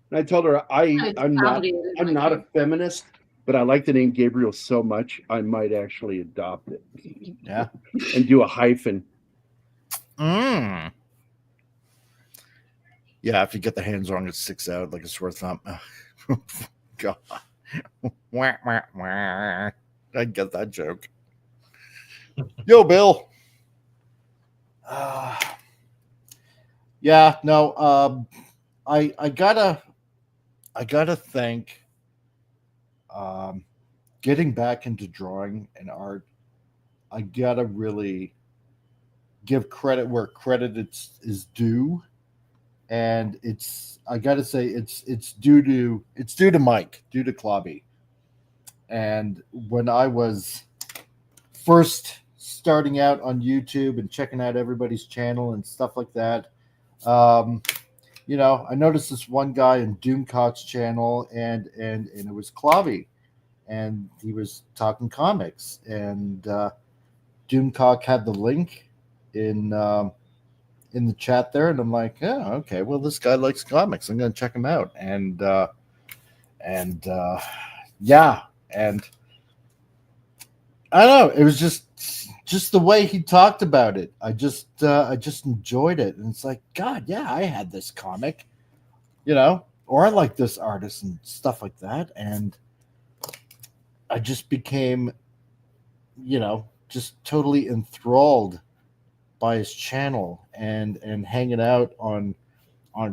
And I told her It's I'm not probably a feminist, but I like the name Gabriel so much I might actually adopt it. Yeah. And do a hyphen. Mm. Yeah, if you get the hands wrong, it sticks out like a sore thumb. God. Wah, wah, wah. I get that joke. Yo, Bill. Yeah, no, I gotta think getting back into drawing and art, I gotta really give credit where credit is due. And I gotta say it's due to Mike, due to Clobby. And when I was first starting out on YouTube and checking out everybody's channel and stuff like that, I noticed this one guy in Doomcock's channel, and it was Clobby, and he was talking comics, and Doomcock had the link in the chat there, and I'm like, yeah, okay, well, this guy likes comics. I'm gonna check him out, and yeah, and I don't know, it was just the way he talked about it. I just enjoyed it, and it's like, God, yeah, I had this comic, or I like this artist and stuff like that, and I just became, just totally enthralled by his channel and hanging out on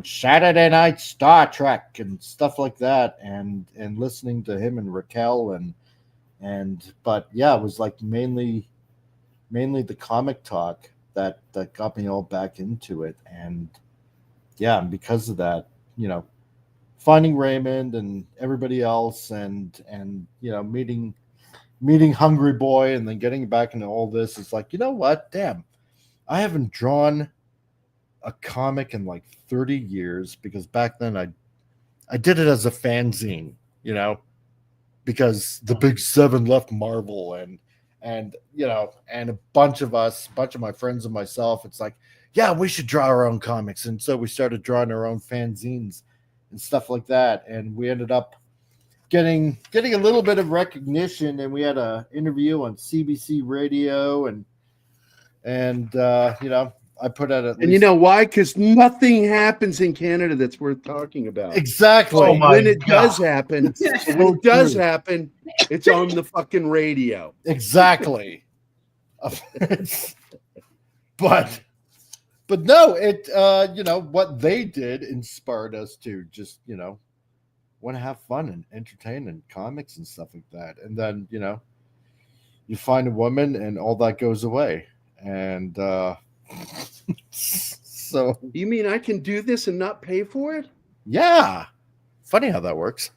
Saturday night Star Trek and stuff like that, and listening to him and Raquel but yeah, it was like mainly the comic talk that got me all back into it. And yeah, and because of that, finding Raymond and everybody else, and meeting Hungry Boy, and then getting back into all this, it's like, you know what, damn, I haven't drawn a comic in like 30 years, because back then I did it as a fanzine, because the Big 7 left Marvel, and and a bunch of my friends and myself, it's like, yeah, we should draw our own comics. And so we started drawing our own fanzines and stuff like that, and we ended up getting a little bit of recognition, and we had an interview on CBC radio, and I put out at least. And you know why? Because nothing happens in Canada that's worth talking about. Exactly. Oh my When it God. does happen, happen, it's on the fucking radio. Exactly. but no, it what they did inspired us to just want to have fun and entertain and comics and stuff like that. And then you find a woman and all that goes away. And so You mean I can do this and not pay for it? yeah, funny how that works.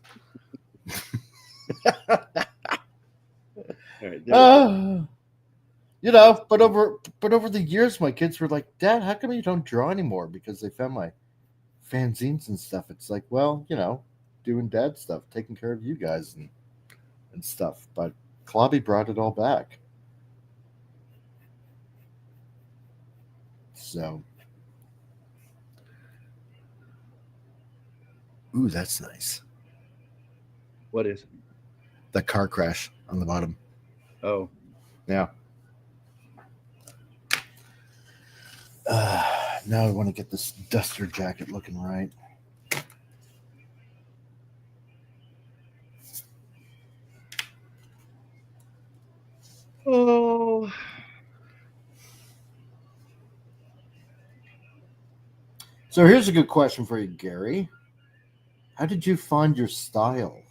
All right, but over the years, my kids were like, Dad, how come you don't draw anymore? Because they found my fanzines and stuff. It's like, well, doing dad stuff, taking care of you guys and stuff. But Clobby brought it all back. So, ooh, that's nice. What is it? That car crash on the bottom. Oh, Yeah. Now I want to get this duster jacket looking right. oh. So here's a good question for you, Gary. How did you find your style?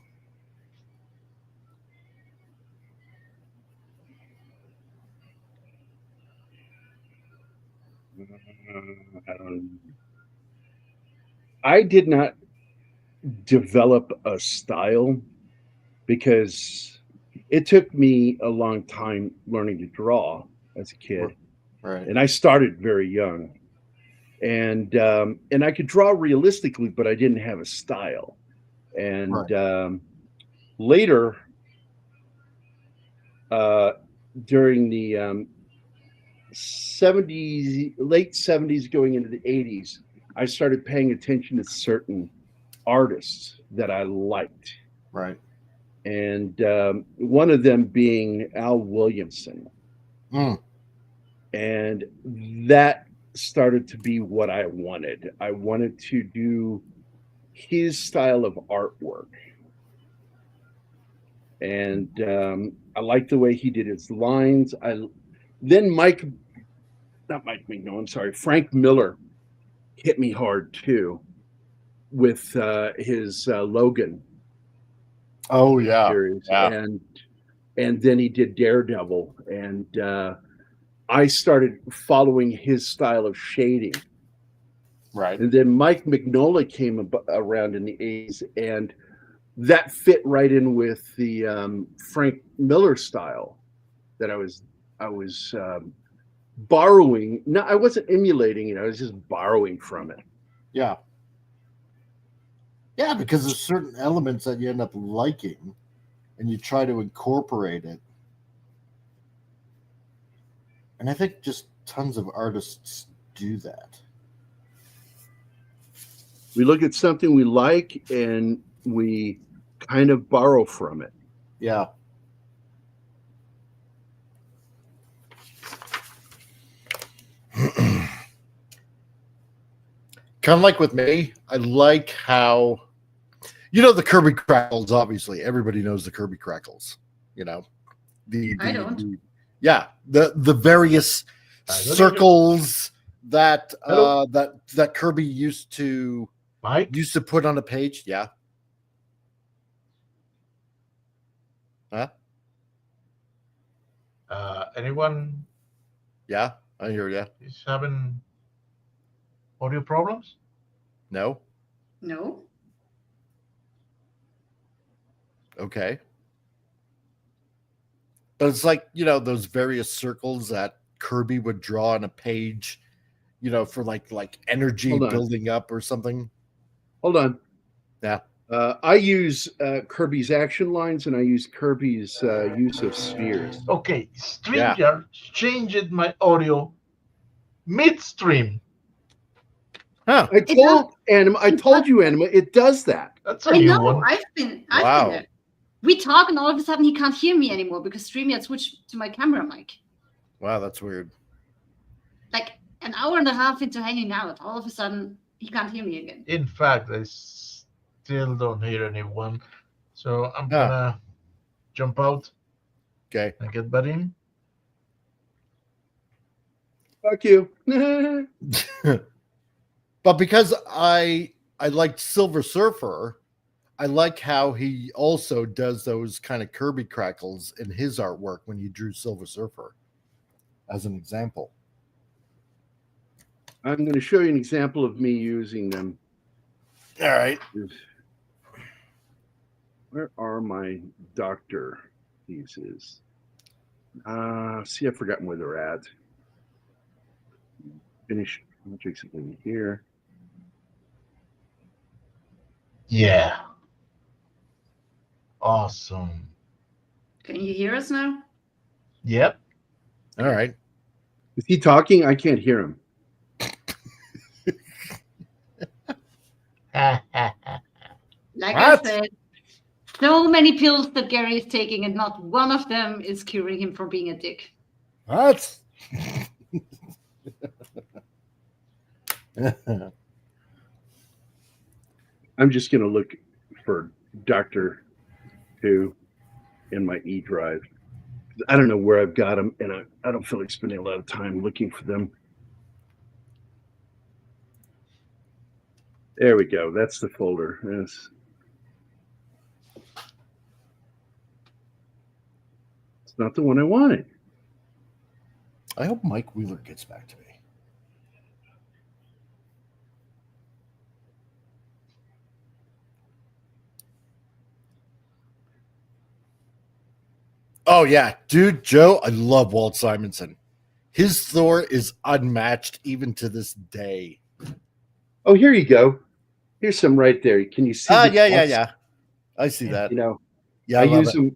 I did not develop a style because it took me a long time learning to draw as a kid, Right. and I started very young, and I could draw realistically, but I didn't have a style. And later, during the 70s, late 70s, going into the 80s, I started paying attention to certain artists that I liked. Right. And one of them being Al Williamson. Mm. And that started to be what I wanted. I wanted to do his style of artwork. And I liked the way he did his lines. Then Frank Miller hit me hard too with his Logan. Oh yeah. Series. Yeah. And then he did Daredevil, and I started following his style of shading. Right. And then Mike Mignola came around in the 80s, and that fit right in with the Frank Miller style that I was borrowing. No, I wasn't emulating it. I was just borrowing from it. Yeah. Yeah, because there's certain elements that you end up liking, and you try to incorporate it. And I think just tons of artists do that. We look at something we like and we kind of borrow from it. Yeah. Kind of like with me, I like how, the Kirby Crackles, obviously. Everybody knows the Kirby Crackles, I don't. The various circles that that Kirby used to put on a page. Yeah. Huh? Anyone? Yeah, I hear you. Is having audio problems? No. No. Okay. But it's like, those various circles that Kirby would draw on a page, for like energy building up or something. Hold on. Yeah. I use Kirby's action lines, and I use Kirby's use of spheres. Okay, StreamYard changed my audio midstream. Huh. I told you, Anima, it does that. That's a new one. I've been there. We talk, and all of a sudden he can't hear me anymore because StreamYard switched to my camera mic. Wow, that's weird. Like an hour and a half into hanging out, all of a sudden he can't hear me again. In fact, I still don't hear anyone. So I'm gonna jump out. Okay. And get back in. Fuck you. But because I liked Silver Surfer, I like how he also does those kind of Kirby crackles in his artwork when he drew Silver Surfer, as an example. I'm going to show you an example of me using them. All right. Where are my doctor pieces? See, I've forgotten where they're at. Finish objects in here. Yeah. Awesome. Can you hear us now? Yep. All right. Is he talking? I can't hear him. Like I said, so many pills that Gerry is taking, and not one of them is curing him from being a dick. What? I'm just going to look for Dr. Who in my E drive. I don't know where I've got them, and I don't feel like spending a lot of time looking for them. There we go. That's the folder. Yes. It's not the one I wanted. I hope Mike Wheeler gets back to me. Oh yeah, dude, Joe, I love Walt Simonson. His Thor is unmatched even to this day. Oh, here you go. Here's some right there. Can you see? Yeah. I see that. You know, Yeah, I I love use them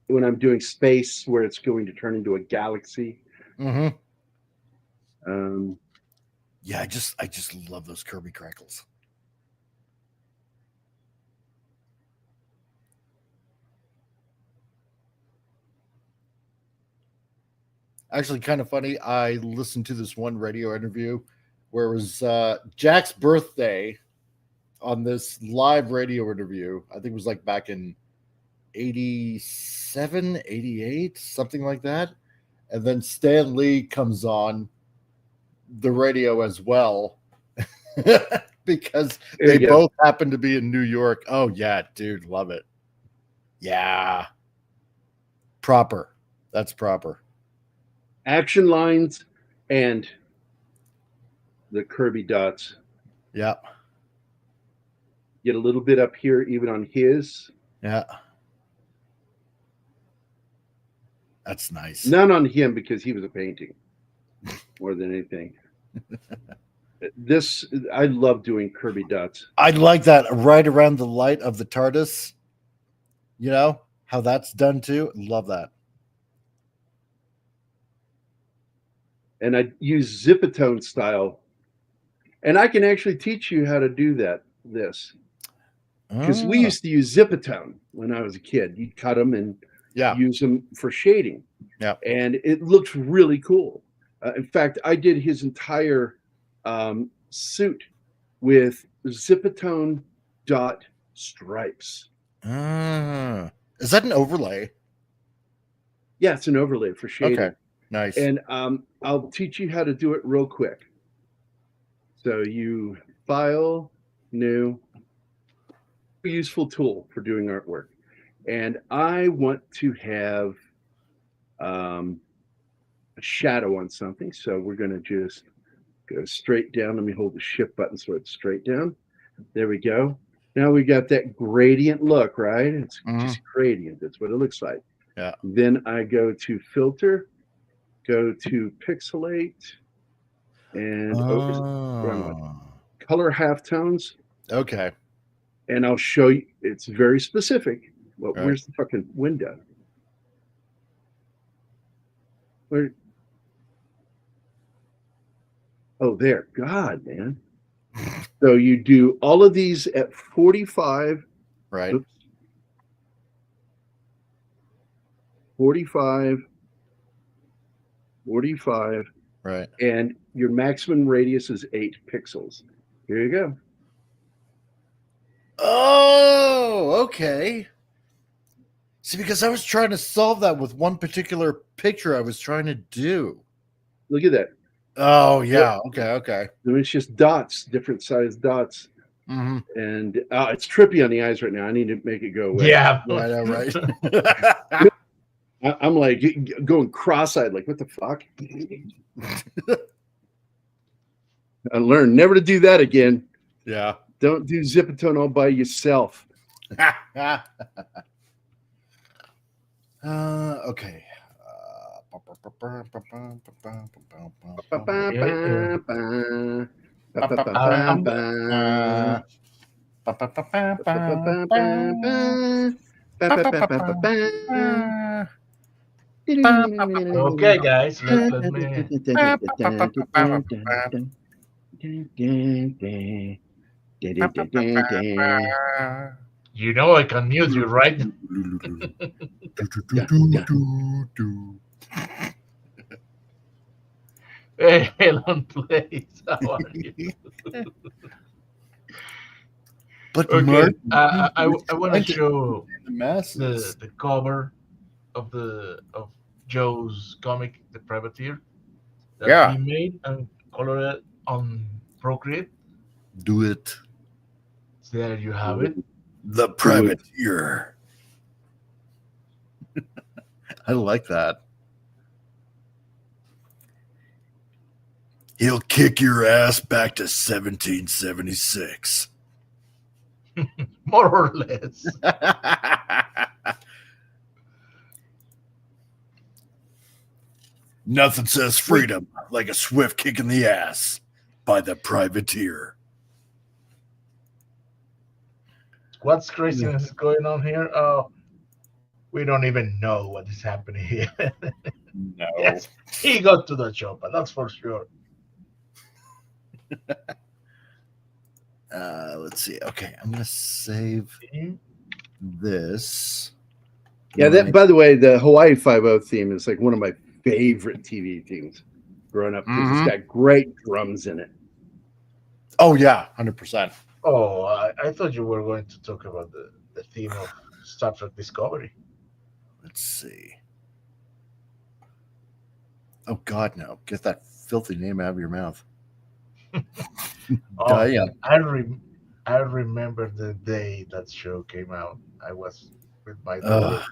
when I'm doing space where it's going to turn into a galaxy. it. Um, Yeah, I just love those Kirby crackles. Actually, kind of funny. I listened to this one radio interview where it was Jack's birthday on this live radio interview. I think it was like back in 87, 88, something like that. And then Stan Lee comes on the radio as well because There they you go. both happen to be in New York. Oh, yeah, dude, love it. Yeah. Proper. That's proper. action lines and the Kirby dots. Yeah. Get a little bit up here, even on his. Yeah. That's nice. None on him because he was a painting more than anything. This I love doing Kirby dots. I like that right around the light of the TARDIS. You know how that's done too. Love that. And I use Zipatone style. And I can actually teach you how to do this. Because we used to use Zipatone when I was a kid. You'd cut them and use them for shading. Yeah. And it looks really cool. In fact, I did his entire suit with Zipatone dot stripes. Is that an overlay? Yeah, it's an overlay for shading. Okay, nice. And I'll teach you how to do it real quick. So you file, new, useful tool for doing artwork. And I want to have a shadow on something. So we're going to just go straight down. Let me hold the shift button so it's straight down. There we go. Now we got that gradient look, right? It's just gradient. That's what it looks like. Yeah. Then I go to filter, go to pixelate, and color halftones. Okay. And I'll show you. It's very specific. Well, where's the fucking window? Where? Oh, there. God, man. So you do all of these at 45. Right. Oops. 45. 45. Right. And your maximum radius is 8 pixels. Here you go. Oh, okay. See, because I was trying to solve that with one particular picture I was trying to do. Look at that. Oh, yeah. Okay. It's just dots, different size dots. Mm-hmm. And it's trippy on the eyes right now. I need to make it go away. Yeah. I know, right? I'm like going cross-eyed, like, what the fuck? I learned never to do that again. Yeah. Don't do Zipatone all by yourself. Okay. Okay, guys. Let me. You know I can mute you, right? Hey, Helen Place. How are you? But okay, I want to show masses. the cover of Joe's comic, The Privateer, that he made and colored on Procreate. Do it. There you have it. The Privateer. I like that. He'll kick your ass back to 1776. More or less. Nothing says freedom like a swift kick in the ass by the privateer. What's craziness is going on here? We don't even know what is happening here. No. Yes, he got to the chopper, that's for sure. Let's see. Okay, I'm gonna save this. Yeah, that. By the way, the Hawaii Five-0 theme is like one of my favorite TV themes growing up because it's got great drums in it. Oh yeah, 100%. Oh, I thought you were going to talk about the theme of Star Trek Discovery. Let's see. Oh God, no! Get that filthy name out of your mouth. Oh, Diane. I remember the day that show came out. I was with my daughter.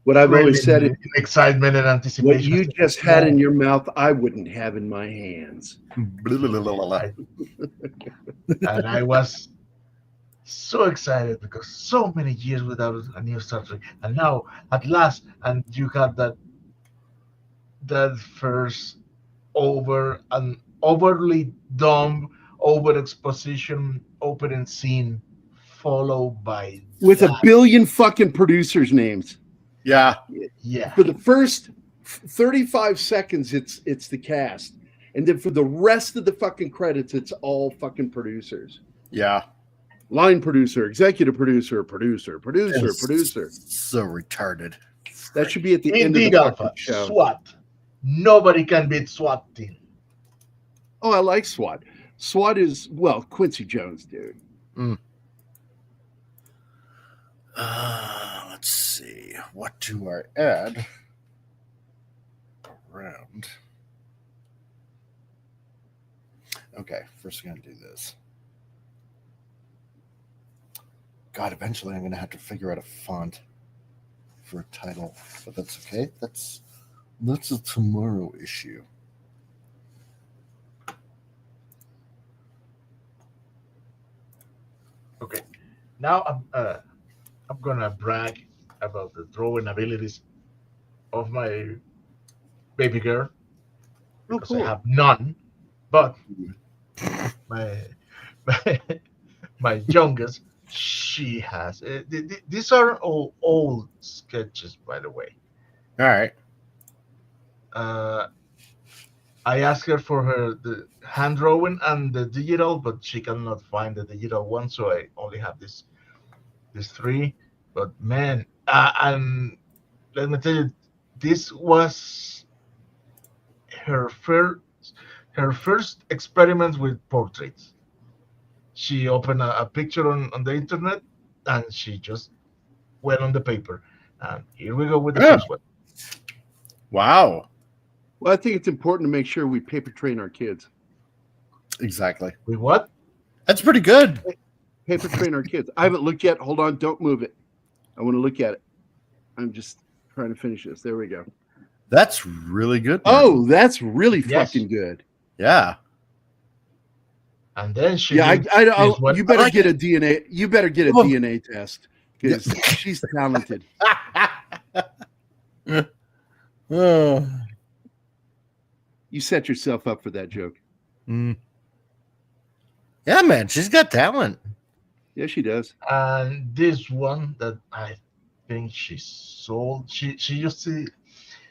What I've always said is, in excitement and anticipation. what you just had in your mouth, I wouldn't have in my hands. And I was so excited because so many years without a new Star Trek, and now at last, and you got that first overly dumb over exposition opening scene, followed by with a billion fucking producers' names. Yeah. For the first 35 seconds, it's the cast, and then for the rest of the fucking credits, it's all fucking producers. Yeah. Line producer, executive producer, producer. So retarded. That should be at the end of the fucking show. SWAT. Nobody can beat SWAT team. Oh, I like SWAT. SWAT is, well, Quincy Jones, dude. Let's see. What do I add around? Okay, first I'm going to do this. God, eventually I'm going to have to figure out a font for a title, but that's okay. That's a tomorrow issue. Okay, now I'm gonna brag about the drawing abilities of my baby girl because I have none, but my youngest, she has. These are all old sketches, by the way. All right. I asked her for the hand drawing and the digital, but she cannot find the digital one, so I only have these three. But man, and let me tell you, this was her first experiment with portraits. She opened a picture on the internet, and she just went on the paper. And here we go with the first one. Wow. Well, I think it's important to make sure we paper train our kids. Exactly. With what? That's pretty good. Paper train our kids. I haven't looked yet. Hold on. Don't move it. I want to look at it. I'm just trying to finish this. There we go. That's really good. Oh, that's really fucking good. Yeah. And then she. Yeah, you better get a DNA. You better get a DNA test because she's talented. You set yourself up for that joke. Yeah, man, she's got talent. Yeah, she does. And this one that I think she sold. She used to.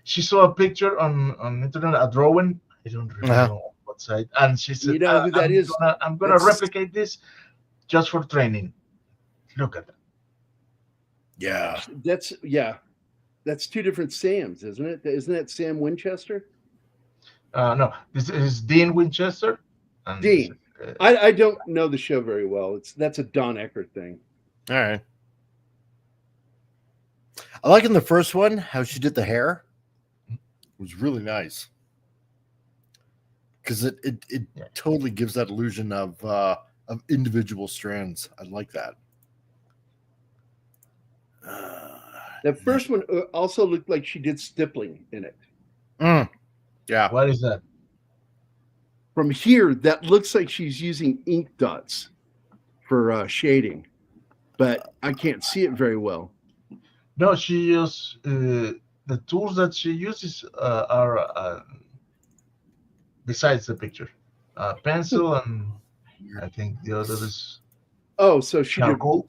She saw a picture on internet, a drawing. I don't really know what site, and she said, "You know who that is? I'm gonna replicate this just for training. Look at that." Yeah, that's two different Sams, isn't it? Isn't that Sam Winchester? No, this is Dean Winchester. And Dean. I don't know the show very well. That's a Don Eckert thing. All right. I like in the first one how she did the hair. It was really nice because it totally gives that illusion of individual strands. I like that. That first one also looked like she did stippling in it. Yeah. What is that? From here, that looks like she's using ink dots for shading, but I can't see it very well. No, she used the tools that she uses are besides the picture, pencil, and I think the other is Oh, so she did charcoal.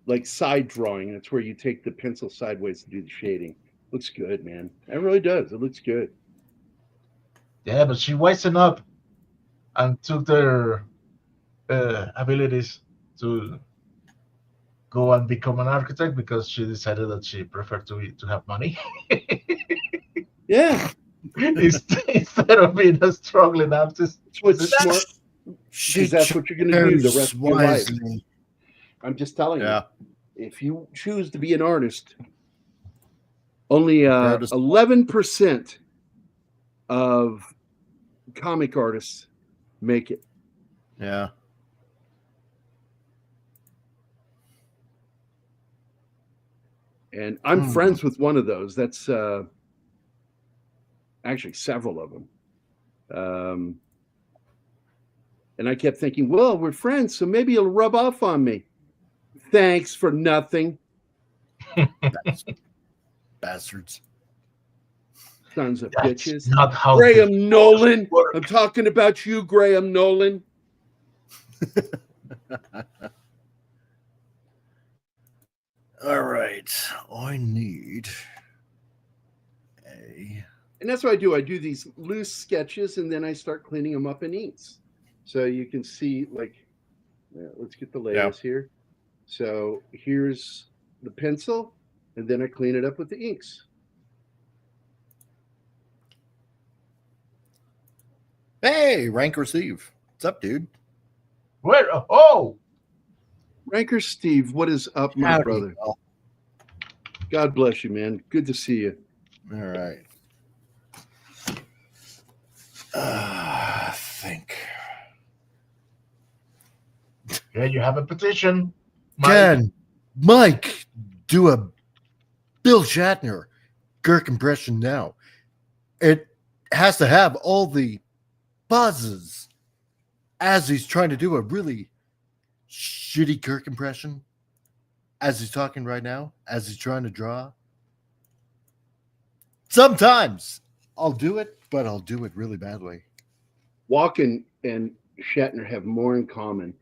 like side drawing. That's where you take the pencil sideways to do the shading. Looks good, man. It really does. It looks good. Yeah, but she wised up and took their abilities to go and become an architect because she decided that she preferred to have money Yeah, instead of being a struggling artist. that's what's smart She because that's what you're going to do the rest of your life. wisely. I'm just telling Yeah. you. If you choose to be an artist, only Proud as- 11% of comic artists make it. Yeah. And I'm friends with one of those. That's actually several of them. And I kept thinking, well, we're friends, so maybe you'll rub off on me. Thanks for nothing. Bastards. Sons of That's bitches. not how Graham Nolan. work. I'm talking about you, Graham Nolan. All right. I need a. And that's what I do. I do these loose sketches and then I start cleaning them up in inks. So you can see, like, let's get the layers here. So here's the pencil, and then I clean it up with the inks. Hey, rank receive. What's up, dude? Where? Oh, Ranker Steve, what is up, my Howdy, brother? pal. God bless you, man. Good to see you. All right. Think. yeah, you have a petition. Can Mike do a Bill Shatner Girk impression now? It has to have all the pauses as he's trying to do a really shitty Kirk impression, as he's talking right now, as he's trying to draw. Sometimes I'll do it, but I'll do it really badly. Walken and Shatner have more in common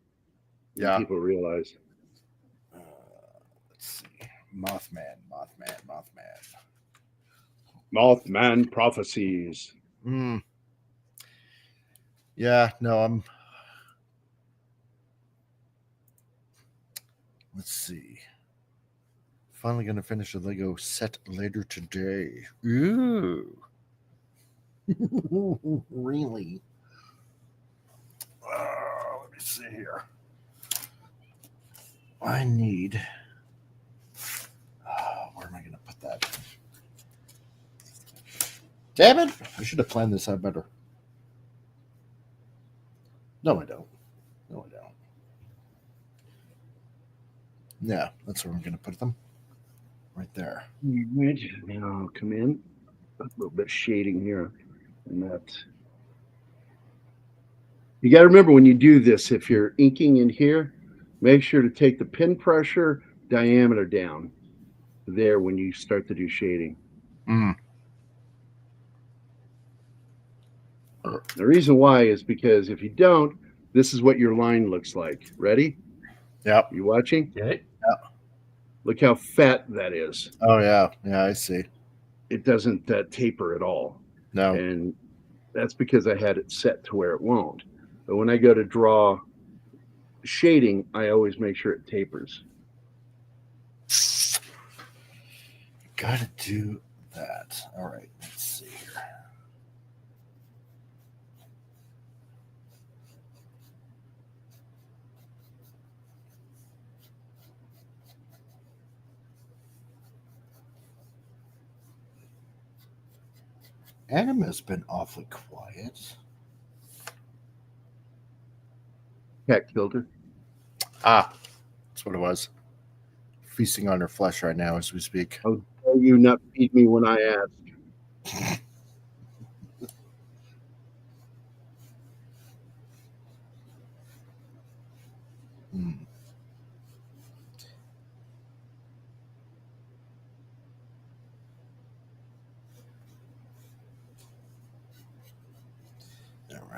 than Yeah. people realize. Let's see. Mothman. Mothman prophecies. Yeah, no, I'm. Let's see. Finally going to finish a Lego set later today. Ooh. Really? Let me see here. I need. Where am I going to put that? Damn it! I should have planned this out better. No, I don't. Yeah, that's where I'm going to put them. Right there. Now come in. A little bit of shading here. And that. You got to remember when you do this, if you're inking in here, make sure to take the pin pressure diameter down there when you start to do shading. The reason why is because if you don't, this is what your line looks like. Ready? Yep. You watching? Okay. Look how fat that is. Oh, yeah. Yeah, I see. It doesn't taper at all. No. And that's because I had it set to where it won't. But when I go to draw shading, I always make sure it tapers. Gotta do that. All right. Let's see here. Anima's been awfully quiet. Cat killed her. Ah, that's what it was. Feasting on her flesh right now as we speak. How dare you not feed me when I ask?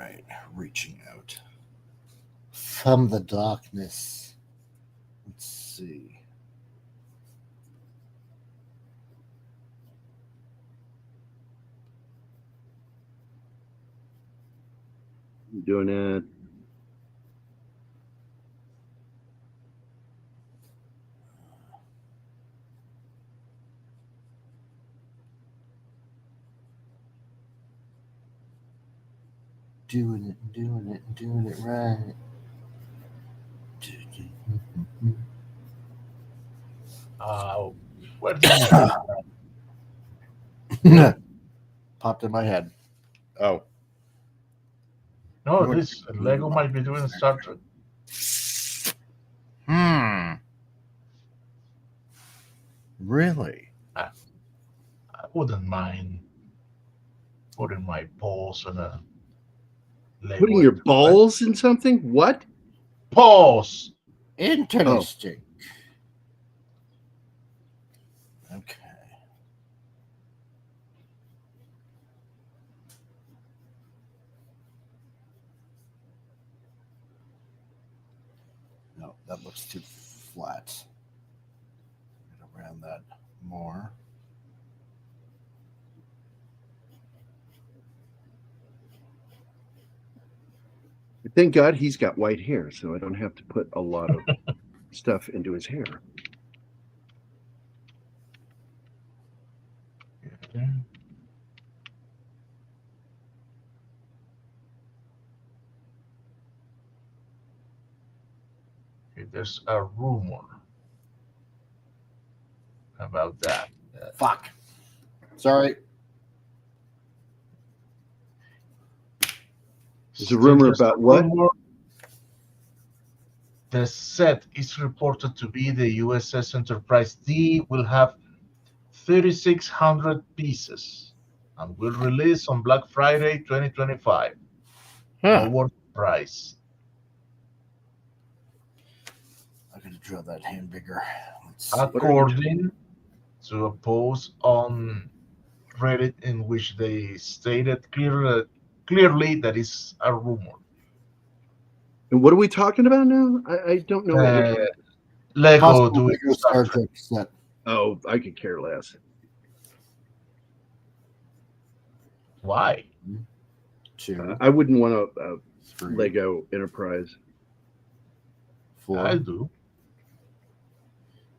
right, reaching out from the darkness. Let's see. Doing it. Doing it right. Where did you get that? Popped in my head. Oh. No, this Lego might be doing Star Trek. Really? I wouldn't mind putting my balls on a Lego. Putting your balls in something? What? Balls. Interesting. Okay. No, that looks too flat. Around that more. Thank God he's got white hair, so I don't have to put a lot of stuff into his hair. Okay. There's a rumor about that. Fuck. Sorry. There's a rumor about what? The set is reported to be the USS Enterprise D will have 3,600 pieces and will release on Black Friday 2025. Lower price. I gotta draw that hand bigger. According to a post on Reddit in which they stated clearly that is a rumor. And what are we talking about now? I don't know. Lego doing Star Trek set. Oh, I could care less. Why? I wouldn't want a Lego Enterprise. 4. I do.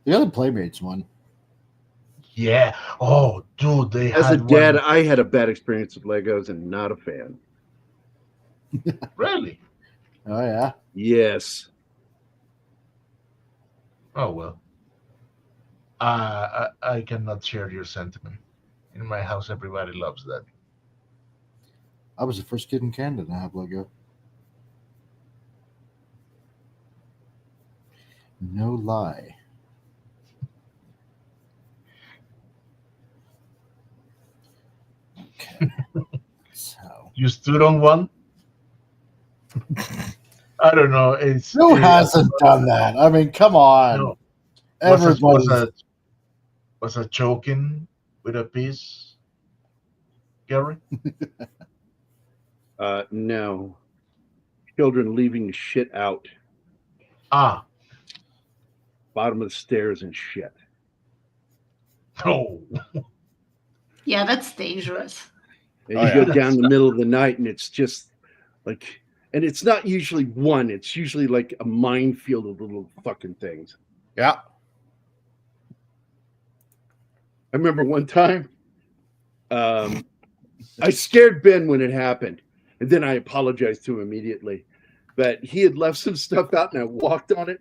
The other Playmates one. Yeah. Oh, dude, they As a had dad, one. I had a bad experience with Legos and not a fan. Really? Oh, yeah? Yes. Oh, well. I cannot share your sentiment. In my house, everybody loves that. I was the first kid in Canada to have Lego. No lie. Okay. So. You stood on one? I don't know. Who hasn't done that? I mean, come on. No. Everybody Was a choking with a piece, Gerry? No. Children leaving shit out. Ah. Bottom of the stairs and shit. Oh. Yeah, that's dangerous. And you go down the middle of the night and it's just like, and it's not usually one, it's usually like a minefield of little fucking things. Yeah. I remember one time, I scared Ben when it happened, and then I apologized to him immediately. But he had left some stuff out, and I walked on it,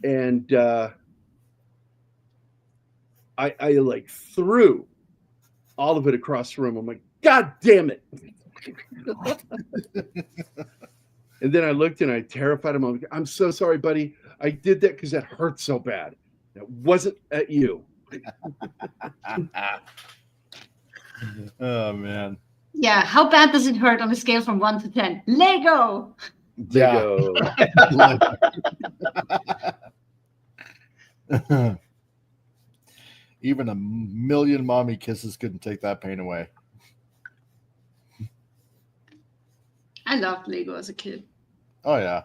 and I like threw all of it across the room. I'm like, God damn it! And then I looked and I terrified him. I'm like, I'm so sorry, buddy. I did that because that hurt so bad. It wasn't at you. Oh man. Yeah, how bad does it hurt on a scale from 1 to 10? Lego. Lego. Even a million mommy kisses couldn't take that pain away. I loved Lego as a kid. Oh yeah.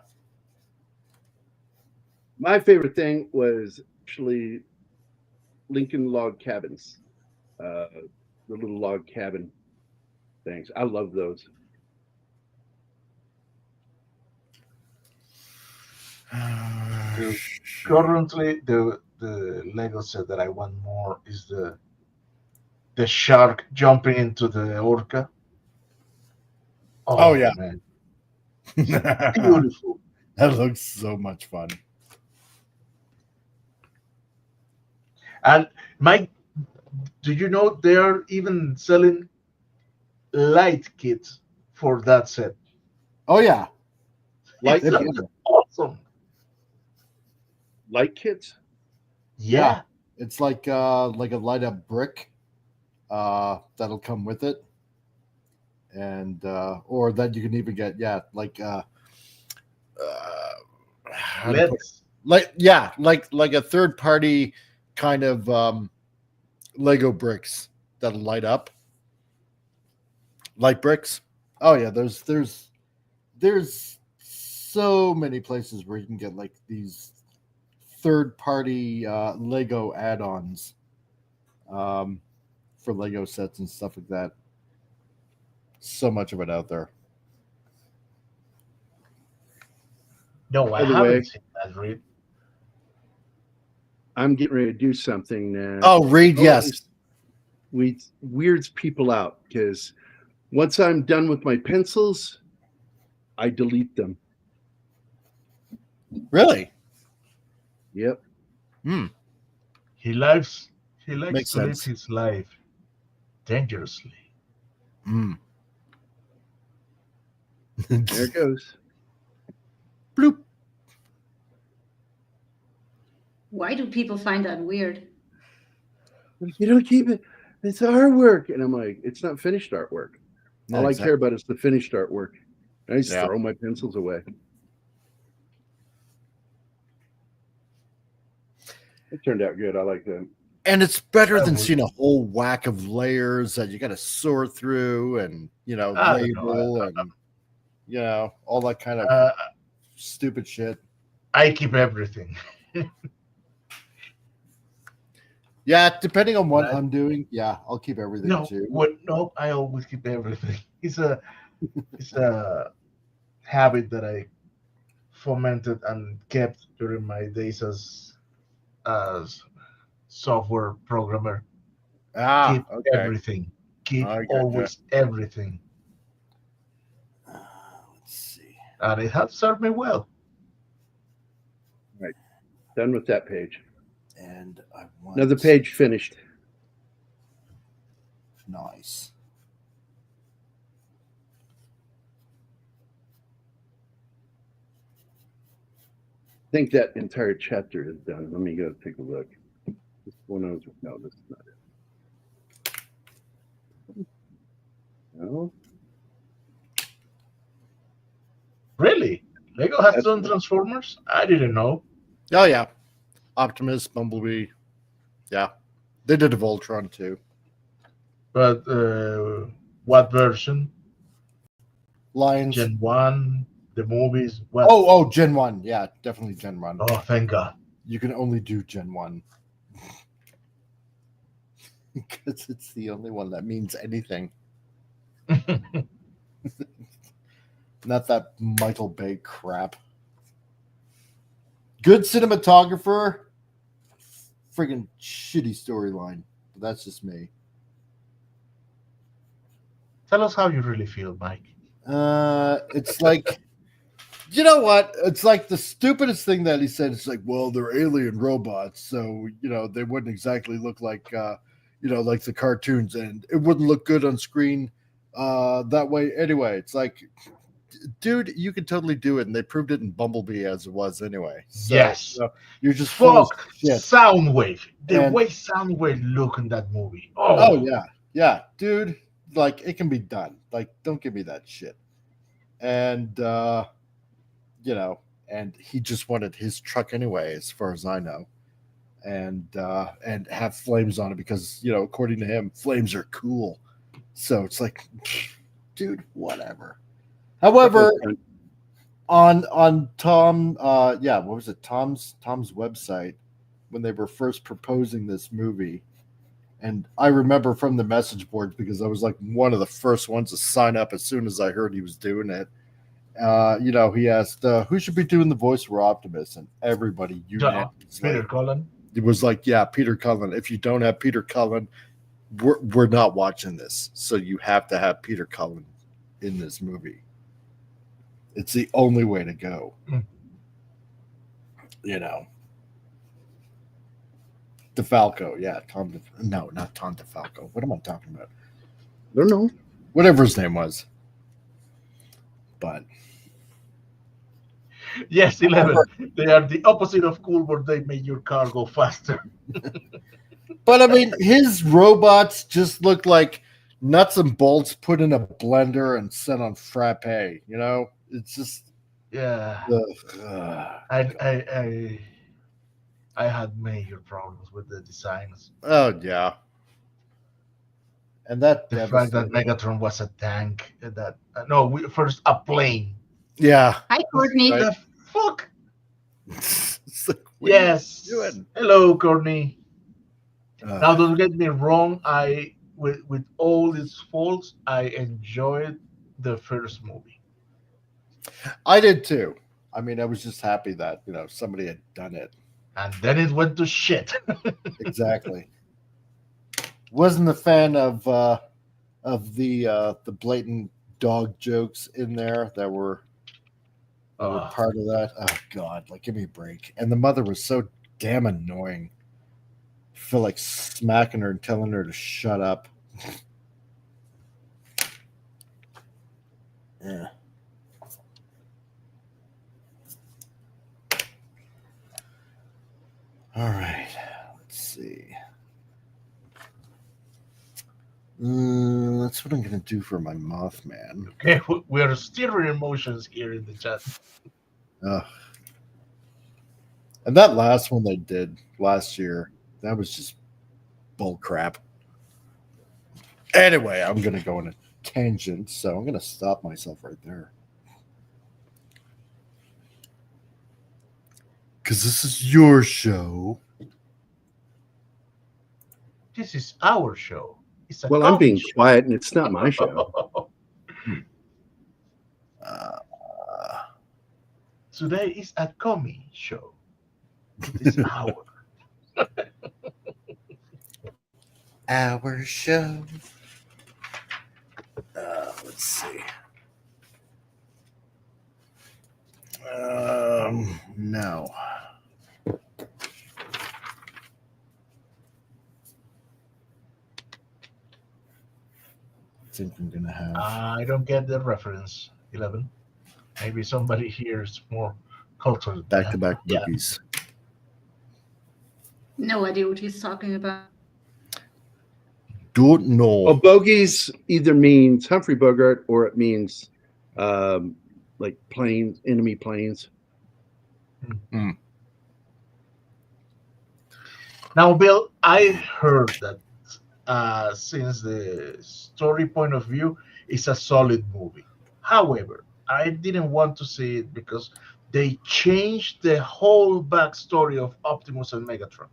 My favorite thing was actually Lincoln log cabins, the little log cabin things. I love those. Currently, the Lego set that I want more is the shark jumping into the orca. Oh, yeah. Man, That beautiful. looks so much fun. And Mike, do you know they are even selling light kits for that set? Oh yeah. Light It's kits? awesome. Light kits? Yeah. It's like a light up brick that'll come with it. And or that you can even get, like how to put it? Let's like a third party kind of Lego bricks that'll light up. Light bricks. Oh yeah, there's so many places where you can get like these third party Lego add-ons for Lego sets and stuff like that. So much of it out there. no, I By the haven't way- seen that, Reed. I'm getting ready to do something now. Oh, Reed, yes. Weirds people out because once I'm done with my pencils, I delete them. Really? Yep. He likes Makes to live sense. his life dangerously. There it goes. Bloop. Why do people find that weird? You don't keep it. It's artwork. And I'm like, it's not finished artwork. No, All I exactly. care about is the finished artwork. I just Yeah. throw my pencils away. It turned out good. I like that. And it's better than would- seeing a whole whack of layers that you got to sort through and, I don't know. label and, all that kind of Uh, stupid shit. I keep everything. Yeah, depending on what Right. I'm doing, I'll keep everything No, too. no, I always keep everything. It's a habit that I fomented and kept during my days as software programmer. Keep Okay. everything. Keep I gotcha. always everything, Let's see. and it has served me well. Done with that page. And I want Another page finished. Nice. I think that entire chapter is done. Let me go take a look. This one I was, no, this is not it. No. Really, Lego has That's done cool. Transformers. I didn't know. Oh yeah. Optimus, Bumblebee. Yeah. They did a Voltron too. But what version? Lions. Gen 1, the movies. What? Oh, Gen 1. Yeah, definitely Gen 1. Oh, thank God. You can only do Gen 1. Because it's the only one that means anything. Not that Michael Bay crap. Good cinematographer. Friggin' shitty storyline. But that's just me. Tell us how you really feel, Mike. It's like, you know what? It's like the stupidest thing that he said. It's like, well, they're alien robots, so they wouldn't exactly look like, like the cartoons, and it wouldn't look good on screen that way anyway. It's like, dude, you can totally do it, and they proved it in Bumblebee as it was anyway. So, Yes. you're just full of Fuck shit. Soundwave. The And- way Soundwave look in that movie. Oh yeah, dude. Like it can be done. Like don't give me that shit. And and he just wanted his truck anyway, as far as I know, and have flames on it because according to him, flames are cool. So it's like, dude, whatever. However, on Tom, what was it? Tom's website when they were first proposing this movie, and I remember from the message boards because I was like one of the first ones to sign up as soon as I heard he was doing it. He asked who should be doing the voice for Optimus, and everybody unanimously Peter Cullen. it was like, yeah, Peter Cullen. If you don't have Peter Cullen, we're not watching this. So you have to have Peter Cullen in this movie. It's the only way to go. DeFalco, yeah, not Tom DeFalco. What am I talking about? I don't know. Whatever his name was. But Yes, 11. They are the opposite of cool, where they make your car go faster. But I mean, his robots just look like nuts and bolts put in a blender and set on frappe. It's just I had major problems with the designs. Oh yeah, and that The fact that Megatron was a tank. First a plane. Yeah. Hi, Courtney. What the fuck? It's like, Yes. Hello, Courtney. Uh, Now, don't get me wrong. With all its faults, I enjoyed the first movie. I did too. I mean, I was just happy that somebody had done it. And then it went to shit. Exactly. Wasn't a fan of the blatant dog jokes in there that were part of that. Oh God, like give me a break. And the mother was so damn annoying. I feel like smacking her and telling her to shut up. Yeah. All right. Let's see. That's what I'm going to do for my Mothman. Okay, we are stirring emotions here in the chat. And that last one they did last year, that was just bull crap. Anyway, I'm going to go on a tangent, so I'm going to stop myself right there. Because this is your show. This is our show. Well, I'm being quiet, and it's not my show. Today is a commie show. It's our show. Let's see. No. I think I'm gonna have. I don't get the reference. 11. Maybe somebody here is more cultural. Back-to-back movies. No idea what he's talking about. Don't know. Well, bogies either means Humphrey Bogart or it means like planes, enemy planes. Now, Bill, I heard that since the story point of view, it's a solid movie. However, I didn't want to see it because they changed the whole backstory of Optimus and Megatron.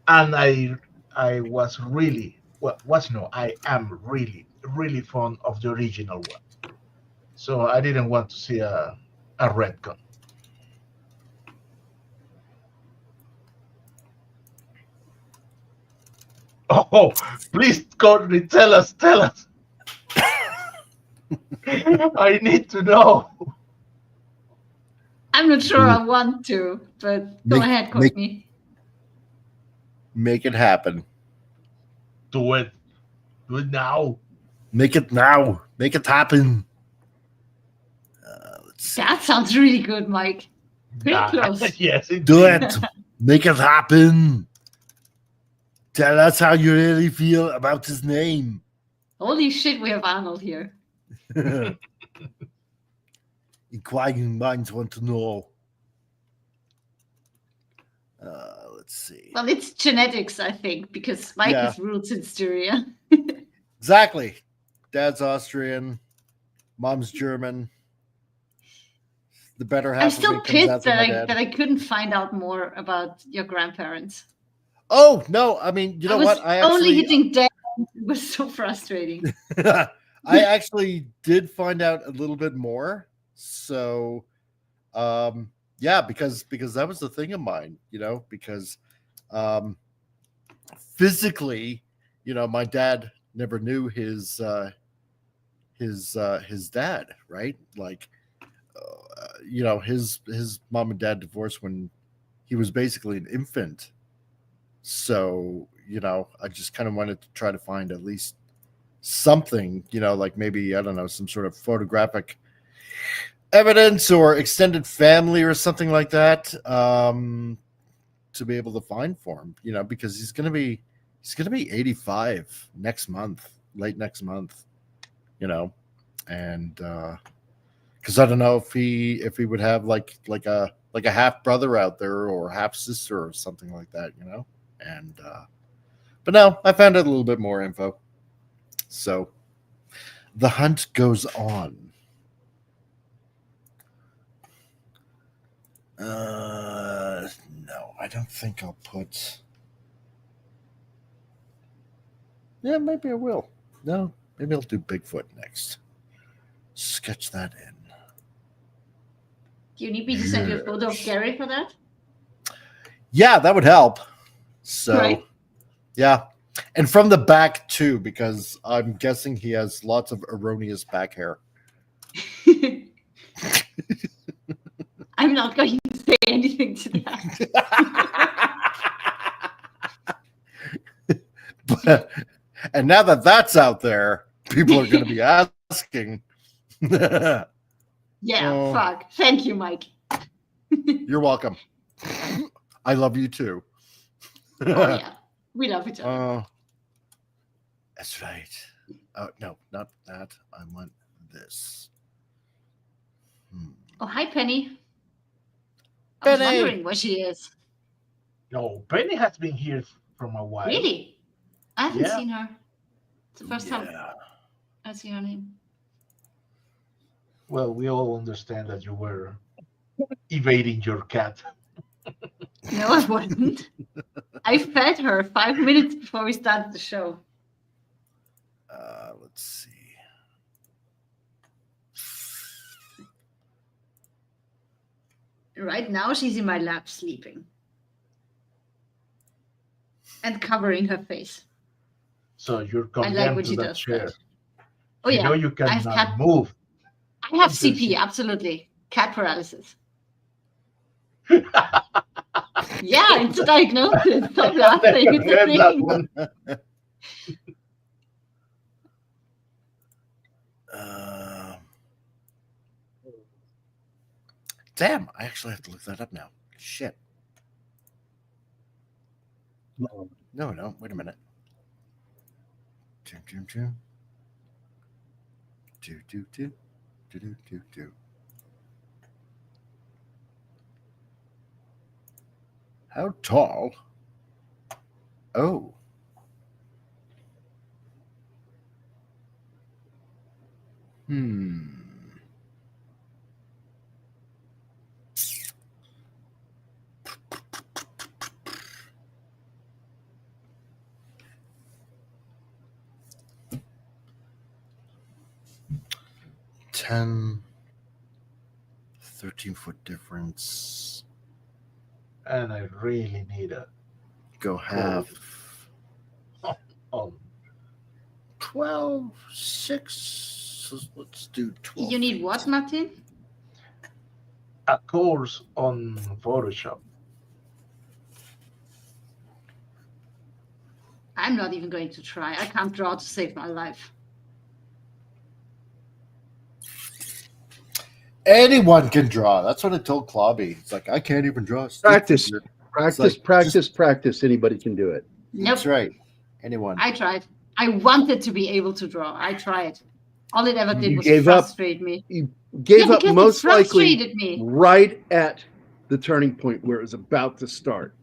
And I was really, I am really, really fond of the original one. So I didn't want to see a retcon. Oh, please, Courtney, tell us. I need to know. I'm not sure I want to, but go ahead, Courtney. Make it happen. Do it. Do it now. Make it now. Make it happen. That sounds really good, Mike. Pretty close. Yes, do it. Make it happen. Tell us how you really feel about his name. Holy shit, we have Arnold here. Inquiring minds want to know. Let's see. Well, it's genetics, I think, because Mike has roots in Styria. Exactly. Dad's Austrian. Mom's German. The better half I'm of still me comes pissed out through my dad. that I couldn't find out more about your grandparents. Oh no! I mean, you know was what? I only actually, hitting dead. It was so frustrating. I actually did find out a little bit more. So, yeah, because that was the thing of mine, because physically, my dad never knew his dad, right? Like, his mom and dad divorced when he was basically an infant. So, I just kind of wanted to try to find at least something, like maybe, I don't know, some sort of photographic evidence or extended family or something like that, to be able to find for him, because he's going to be 85 next month, late next month, and because I don't know if he would have like a half brother out there or half sister or something like that, and but no, I found out a little bit more info, so the hunt goes on. No, I don't think I'll put. Yeah, maybe I will. No, maybe I'll do Bigfoot next. Sketch that in. Do you need me to send you a photo of Gerry for that? Yeah, that would help. So, Right. Yeah. And from the back, too, because I'm guessing he has lots of erroneous back hair. I'm not going to say anything to that. And now that that's out there, people are going to be asking. Yeah, fuck. Thank you, Mike. You're welcome. I love you too. Oh, yeah. We love each other. That's right. Oh, no, not that. I want this. Oh, hi, Penny. I was wondering where she is. No, Penny has been here from a while. Really? I haven't Yeah. seen her. It's the first time I see her name. Well, we all understand that you were evading your cat. No, I wasn't. I fed her 5 minutes before we started the show. Let's see. Right now, she's in my lap sleeping. And covering her face. So you're I like condemned when to she that does chair. that. Oh, yeah. You cannot move. I have CP, absolutely. Cat paralysis. Yeah, it's a diagnosis. Stop laughing. It's a thing. Damn, I actually have to look that up now. Shit. No, wait a minute. Do. How tall? Oh. $10, 13-foot difference. And I really need a go half. 12, 6. Let's do 12. You need what, Martin? A course on Photoshop. I'm not even going to try. I can't draw to save my life. Anyone can draw. That's what I told Clawby. It's like, I can't even draw. Practice. Like, Practice. Anybody can do it. Nope. That's right. Anyone. I tried. I wanted to be able to draw. I tried. All it ever did You was gave up. frustrate me. You gave up because most it likely frustrated me. right at the turning point where it was about to start.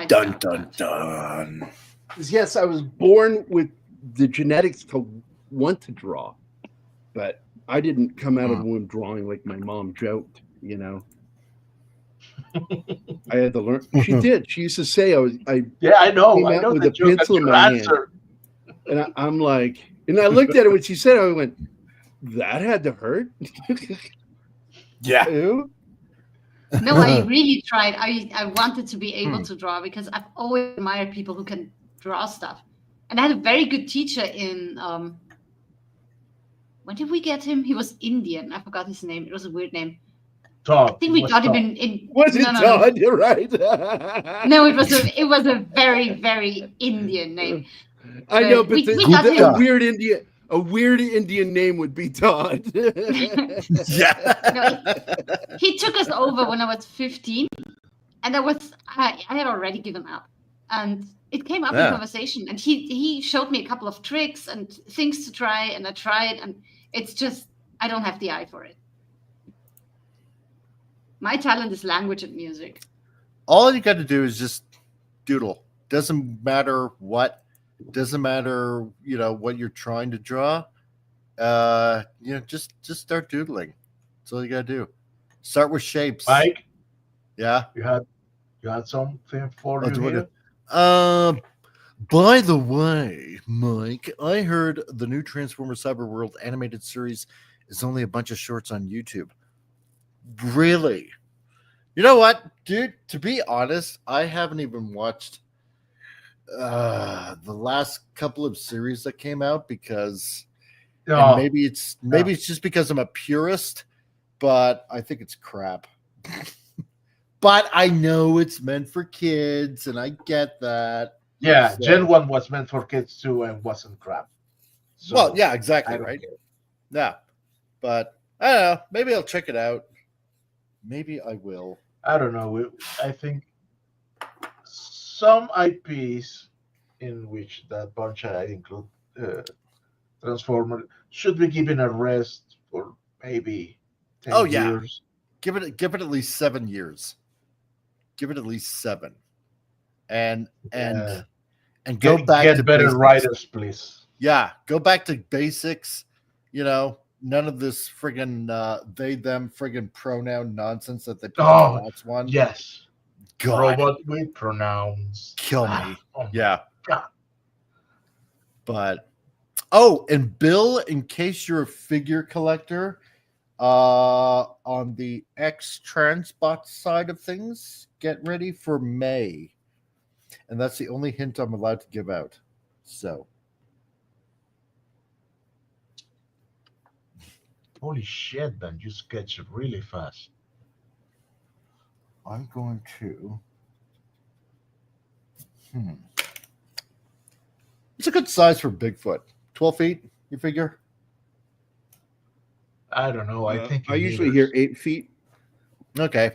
Dun. Yes, I was born with the genetics to want to draw, but I didn't come out of the womb drawing like my mom joked, you know. I had to learn. She did. She used to say I Yeah, I know. came I out know with the a joke. pencil in Your my hand. answer. And I'm like, and I looked at her when she said it, I went, that had to hurt? Yeah. Ew. No, I really tried. I wanted to be able to draw because I've always admired people who can draw stuff. And I had a very good teacher in when did we get him? He was Indian. I forgot his name. It was a weird name. Todd. I think we got him in Was it Todd? You're right. No, it was a very, very Indian name. I know, but we got him. a weird Indian name would be Todd. Yeah. No, he took us over when I was 15, and I had already given up, and it came up in conversation, and he showed me a couple of tricks and things to try, and I tried, and it's just I don't have the eye for it. My talent is language and music. All you got to do is just doodle. Doesn't matter what. Doesn't matter, what you're trying to draw. Just start doodling. That's all you gotta do. Start with shapes. Mike, Yeah. you had something for you here? By the way, Mike, I heard the new Transformers Cyberworld animated series is only a bunch of shorts on YouTube. Really? You know what, dude? To be honest, I haven't even watched the last couple of series that came out because and maybe it's just because I'm a purist, but I think it's crap. But I know it's meant for kids, and I get that. Yeah, So- Gen 1 was meant for kids too and wasn't crap. So, well, yeah, exactly, I don't right? care. Yeah. But I don't know. Maybe I'll check it out. Maybe I will. I don't know. I think some IPs in which that bunch I include Transformer should be given a rest for maybe 10 years. Give it at least 7 years. Give it at least 7. And go back to better basics. writers, please. Yeah, go back to basics. None of this friggin' they them friggin' pronoun nonsense that they put in the last one. Yes. God. Robot with pronouns. Kill me. Oh, Yeah. God. But and Bill, in case you're a figure collector, on the X Transbot side of things, get ready for May. And that's the only hint I'm allowed to give out. So Holy shit, man. You sketch really fast. I'm going to It's a good size for Bigfoot. 12 feet, you figure? I don't know. I think I usually hear 8 feet. Okay.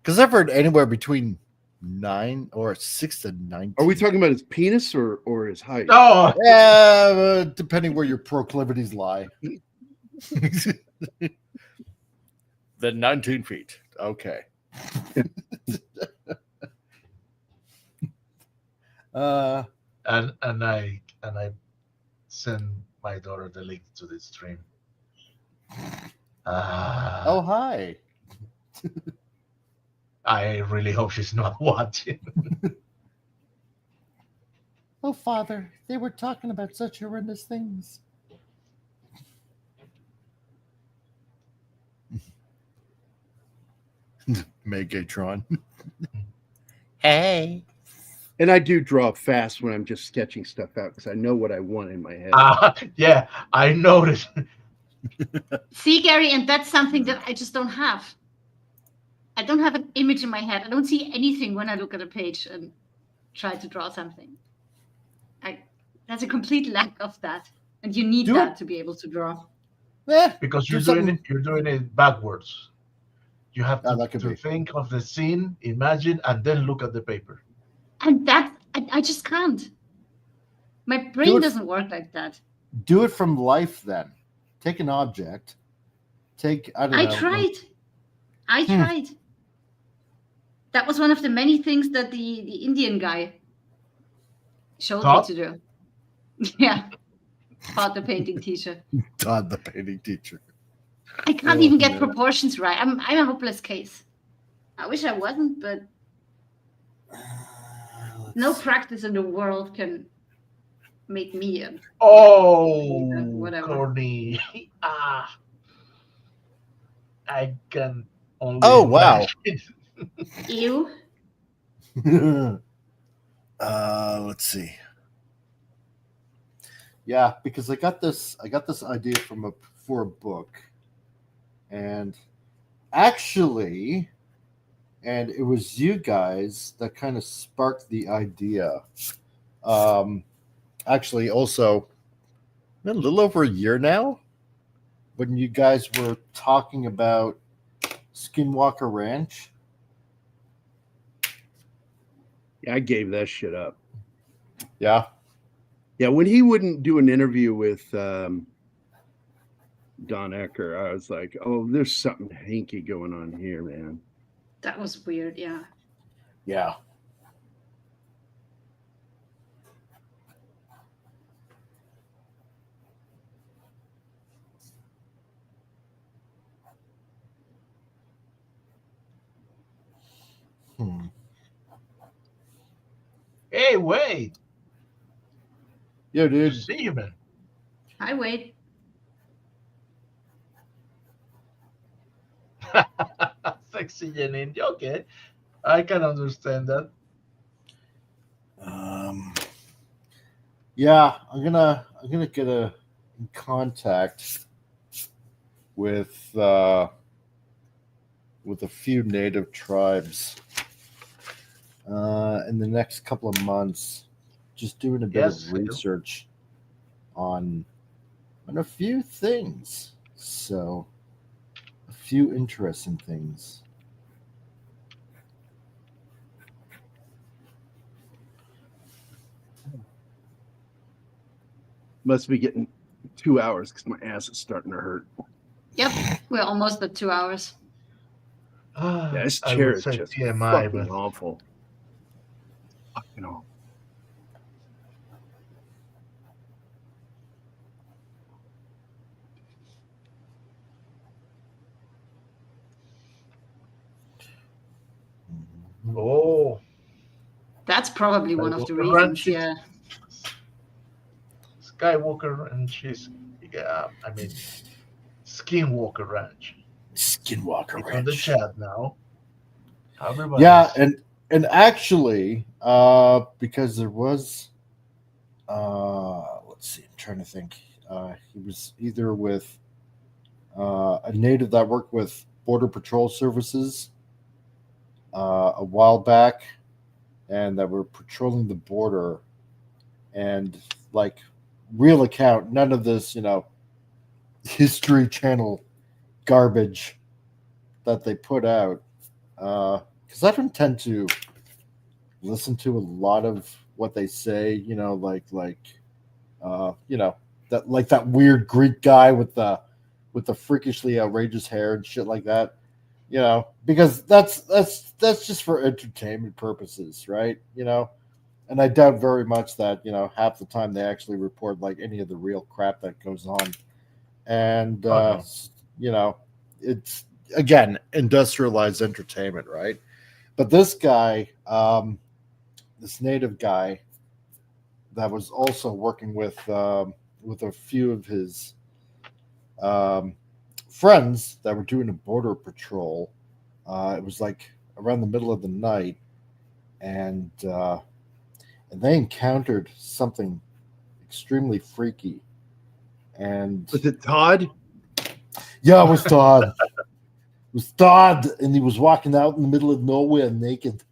Because I've heard anywhere between 9 or 6 to 9. Are we talking about his penis or his height? Oh, Yeah, depending where your proclivities lie. Then 19 feet. Okay. and I send my daughter the link to the stream. Oh, hi. I really hope she's not watching. Oh, Father, they were talking about such horrendous things. Megatron. Hey. And I do draw fast when I'm just sketching stuff out because I know what I want in my head. Yeah, I noticed. See, Gerry, and that's something that I just don't have. I don't have an image in my head. I don't see anything when I look at a page and try to draw something. That's a complete lack of that, and you need that to be able to draw. Because you're doing it backwards. You have to think of the scene, imagine, and then look at the paper. And that I just can't. My brain doesn't work like that. Do it from life then. Take an object. I tried. I tried. That was one of the many things that the Indian guy showed me to do. Yeah. Todd the painting teacher. Todd the painting teacher. I can't Oh, even get man. proportions right. I'm a hopeless case. I wish I wasn't, but no practice in the world can make me a whatever. Corny. I can only. Oh, wow. imagine. Ew. Let's see. Yeah, because I got this idea for a book, and actually, and it was you guys that kind of sparked the idea. Actually, also a little over a year now, when you guys were talking about Skinwalker Ranch. Yeah, I gave that shit up. Yeah. Yeah, when he wouldn't do an interview with Don Ecker, I was like, oh, there's something hanky going on here, man. That was weird, yeah. Yeah. Hey, wait. Yo, Good to dude. see you, man. Hi, Wade. Sexy Janine. Okay. I can understand that. Yeah, I'm gonna get in contact with a few native tribes in the next couple of months. Just doing a bit Yes, of research on a few things. So a few interesting things. Must be getting 2 hours because my ass is starting to hurt. Yep, we're almost at 2 hours. Yeah, this I chair would is say just TMI, fucking but awful. Fucking awful. oh, That's probably one of the Skywalker reasons, Ranch is- yeah. Skywalker and she's, I mean, Skinwalker Ranch. Skinwalker It's on the Ranch. chat now. Everybody. Yeah, and actually, because there was, let's see, I'm trying to think. He was either with a native that worked with Border Patrol Services a while back, and that were patrolling the border, and like real account, none of this, History Channel garbage that they put out. Because I don't tend to listen to a lot of what they say, that weird Greek guy with the freakishly outrageous hair and shit like that, because that's just for entertainment purposes, right? And I doubt very much that half the time they actually report like any of the real crap that goes on, and it's again industrialized entertainment, right? But this guy, this native guy that was also working with a few of his friends that were doing a border patrol. It was like around the middle of the night, and they encountered something extremely freaky. And Was it Todd? yeah, it was Todd. It was Todd, and he was walking out in the middle of nowhere naked.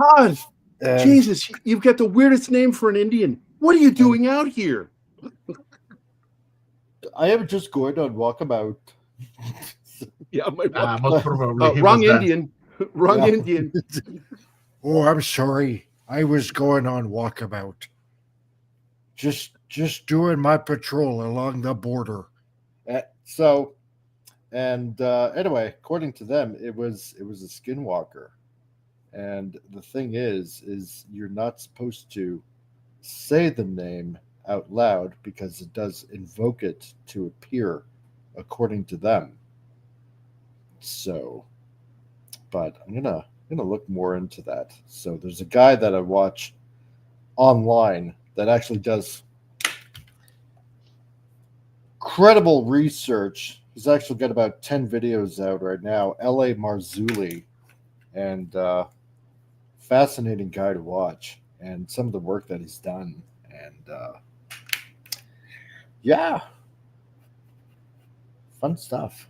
Todd! And Jesus, you've got the weirdest name for an Indian. What are you doing out here? I am just going on walkabout. Yeah, my most probably he wrong was Indian. Wrong Yeah. Indian. Oh, I'm sorry. I was going on walkabout. Just doing my patrol along the border. Anyway, according to them, it was a skinwalker. And the thing is you're not supposed to say the name out loud because it does invoke it to appear according to them. So, but I'm gonna look more into that. So there's a guy that I watch online that actually does credible research. He's actually got about 10 videos out right now. L.A. Marzulli, and fascinating guy to watch, and some of the work that he's done. And yeah, fun stuff.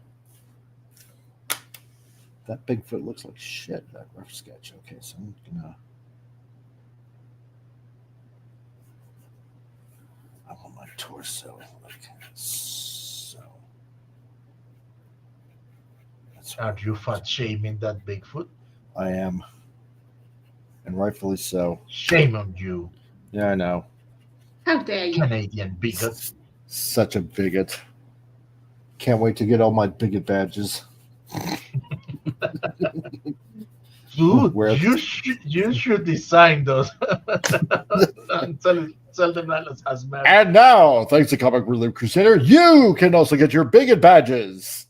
That Bigfoot looks like shit, that rough sketch. Okay, so I'm gonna... I want my torso like so. That's Are you fat shaming that Bigfoot? I am. And rightfully so. Shame on you, Yeah, I know. How dare you? Canadian bigot. Such a bigot. Can't wait to get all my bigot badges. Dude, Where- you should design those and sell them as merch. And now, thanks to Comic Relief Crusader, you can also get your bigot badges.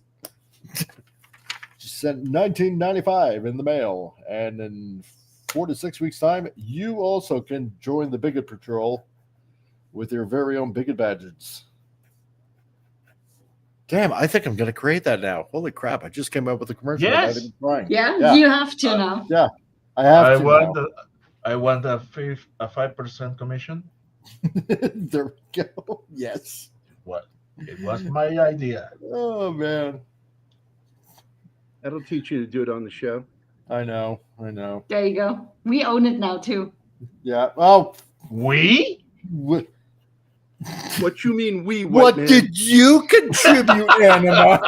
Just sent $19.95 in the mail, and in 4 to 6 weeks' time, you also can join the Bigot Patrol with your very own bigot badges. Damn, I think I'm going to create that now. Holy crap, I just came up with a commercial Yes. without even trying. Yeah, you have to now. Yeah, I have I to want now. I want a 5% commission. There we go. Yes. What? It was my idea. Oh, man. That'll teach you to do it on the show. I know. There you go. We own it now too. Yeah. Oh, We? what What you mean we? White man? did you contribute, Anima?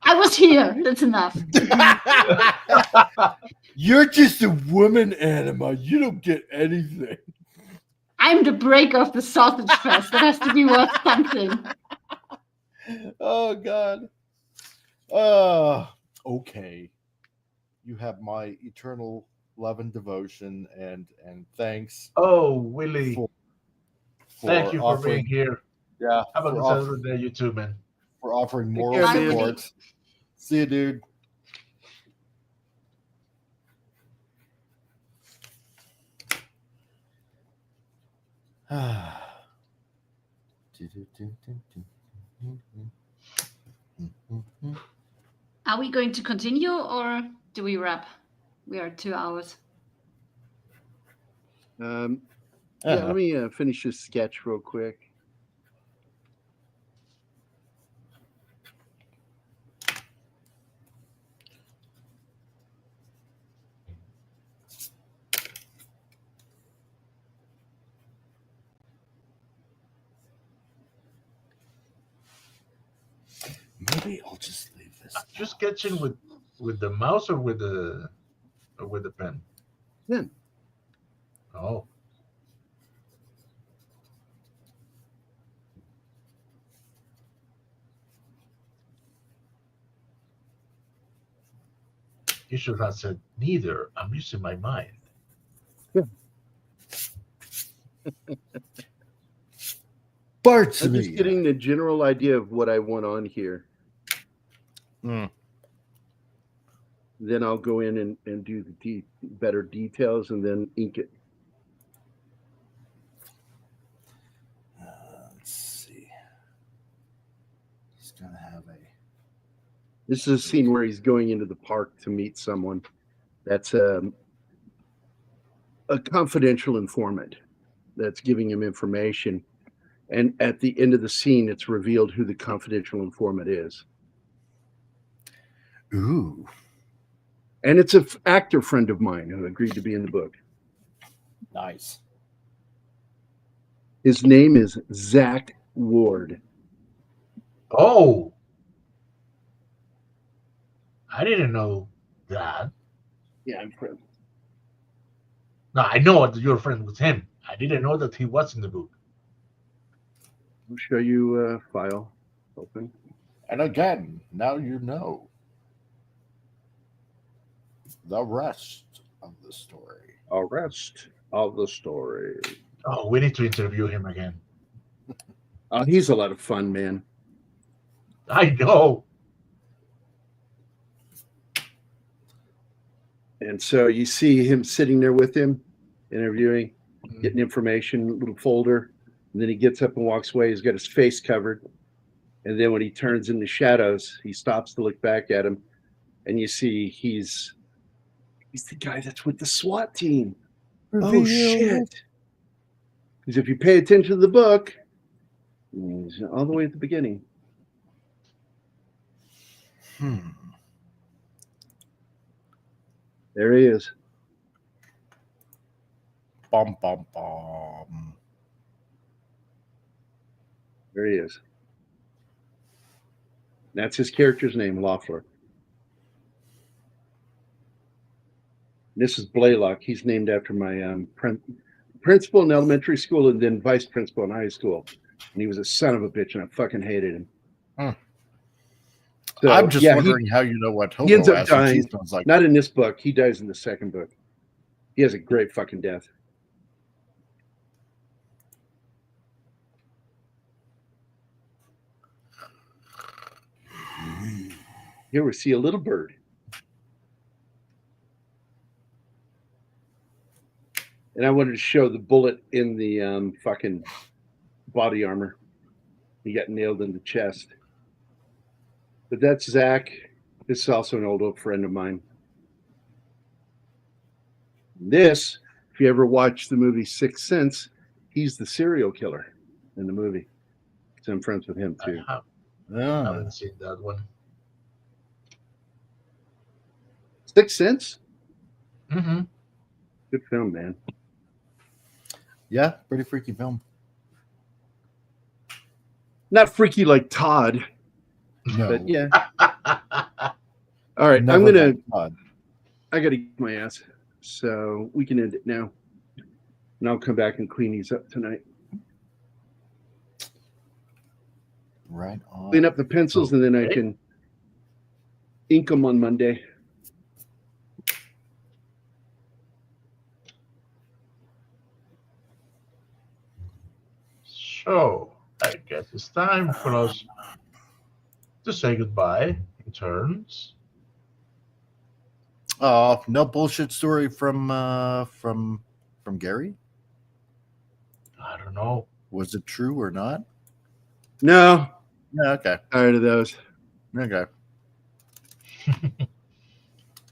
I was here. That's enough. You're just a woman, Anima. You don't get anything. I'm the breaker of the sausage fest. That has to be worth something. Oh, God. Okay. You have my eternal love and devotion, and thanks Oh, Willie. for Thank you for offering, being here. yeah, Have a for, good Saturday, you too, man. for offering Take moral care, man. support. See you, dude. Are we going to continue or do we wrap? We are 2 hours. Yeah, let me finish this sketch real quick. Maybe I'll just leave this. Just sketching with the mouse or with the pen? Pen. Oh. You should have said neither. I'm using my mind. Parts I'm of just me. getting the general idea of what I want on here. Mm. Then I'll go in and do the better details and then ink it. Let's see. He's gonna have a. This is a scene where he's going into the park to meet someone. That's a confidential informant that's giving him information. And at the end of the scene, it's revealed who the confidential informant is. Ooh. And it's an actor friend of mine who agreed to be in the book. Nice. His name is Zach Ward. Oh. I didn't know that. Yeah, I'm friend. No, I know that your friend was him. I didn't know that he was in the book. I'll show you a file. Open. And again, now you know the rest of the story. A rest of the story. Oh, we need to interview him again. He's a lot of fun, man. I know. And so you see him sitting there with him, interviewing, getting information, little folder. And then he gets up and walks away. He's got his face covered. And then when he turns in the shadows, he stops to look back at him. And you see he's the guy that's with the SWAT team. Oh, shit. Because if you pay attention to the book, he's all the way at the beginning. There he is. Bum, bum, bum. There he is. That's his character's name, Loeffler. This is Blaylock. He's named after my principal in elementary school and then vice principal in high school. And he was a son of a bitch, and I fucking hated him. So, I'm just wondering how you know what he ends hobo up acid dying. smells like. Not in this book. He dies in the second book. He has a great fucking death. Here we see a little bird. And I wanted to show the bullet in the fucking body armor. He got nailed in the chest. But that's Zach. This is also an old friend of mine. This, if you ever watch the movie Sixth Sense, he's the serial killer in the movie. So I'm friends with him too. I haven't seen that one. Sixth Sense? Mm-hmm. Good film, man. Yeah, pretty freaky film. Not freaky like Todd, No. but yeah. All right, Never I gotta get my ass. So we can end it now. And I'll come back and clean these up tonight. Right on. Clean up the pencils and then I can ink them on Monday. So I guess it's time for us to say goodbye in turns. No bullshit story from Gerry. I don't know. Was it true or not? No. Yeah, okay. Tired of those. Okay.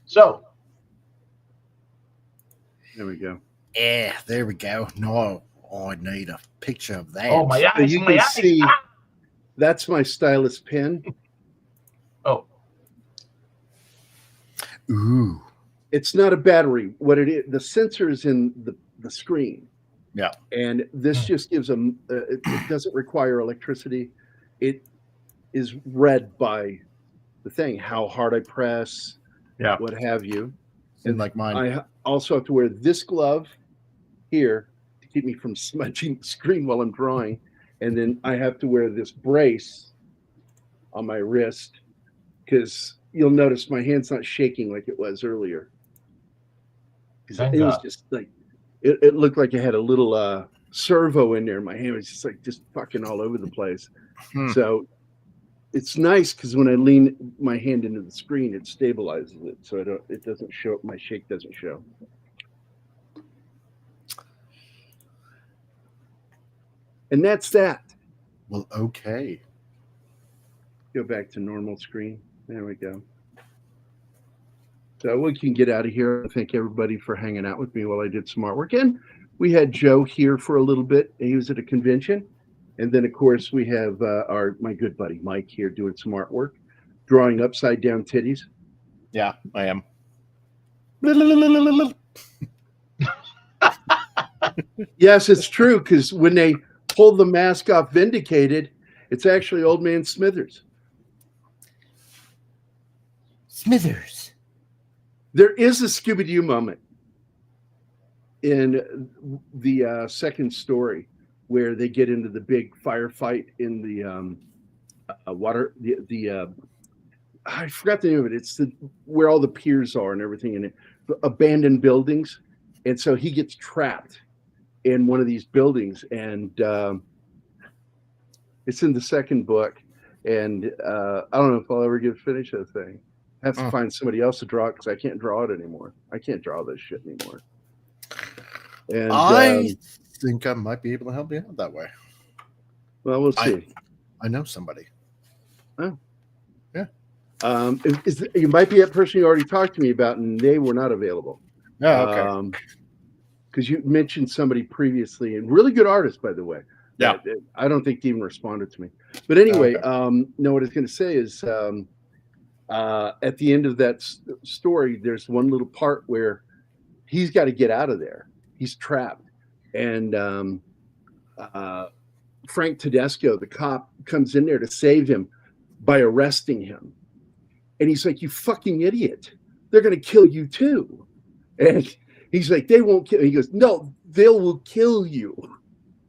So there we go. Yeah, there we go. No, I need a picture of that. Oh, my So eyes, you my can eyes. see that's my stylus pen. Oh, Ooh. It's not a battery. What it is, the sensor is in the screen. Yeah. And this just gives them, it doesn't require electricity. It is read by the thing, how hard I press, what have you. And like mine. I also have to wear this glove here to keep me from smudging the screen while I'm drawing. And then I have to wear this brace on my wrist because you'll notice my hand's not shaking like it was earlier. Thank It was God. just like, it looked like I had a little servo in there. My hand was just fucking all over the place. So it's nice because when I lean my hand into the screen, it stabilizes it. So it doesn't show, my shake doesn't show. And that's that. Well, okay. Go back to normal screen. There we go. So we can get out of here. Thank everybody for hanging out with me while I did some artwork. And we had Joe here for a little bit. He was at a convention. And then, of course, we have my good buddy Mike here doing some artwork, drawing upside down titties. Yeah, I am. Yes, it's true, because when they pull the mask off Vindicated, it's actually Old Man Smithers. Smithers. There is a Scooby-Doo moment in the second story where they get into the big firefight in the water. I forgot the name of it. It's where all the piers are and everything in it, the abandoned buildings, and so he gets trapped in one of these buildings, and it's in the second book. And I don't know if I'll ever get to finish that thing. I have to find somebody else to draw it because I can't draw it anymore. I can't draw this shit anymore. And I think I might be able to help you out that way. well, we'll see. I know somebody. Oh. Yeah. You might be that person you already talked to me about, and they were not available. Oh, okay. Because you mentioned somebody previously, and really good artist, by the way. Yeah. I don't think they even responded to me. But anyway, Okay. no, what I was going to say is at the end of that story, there's one little part where he's got to get out of there. He's trapped. And Frank Tedesco, the cop, comes in there to save him by arresting him. And he's like, you fucking idiot. They're going to kill you too. And he's like, they won't kill. He goes, no, they will kill you.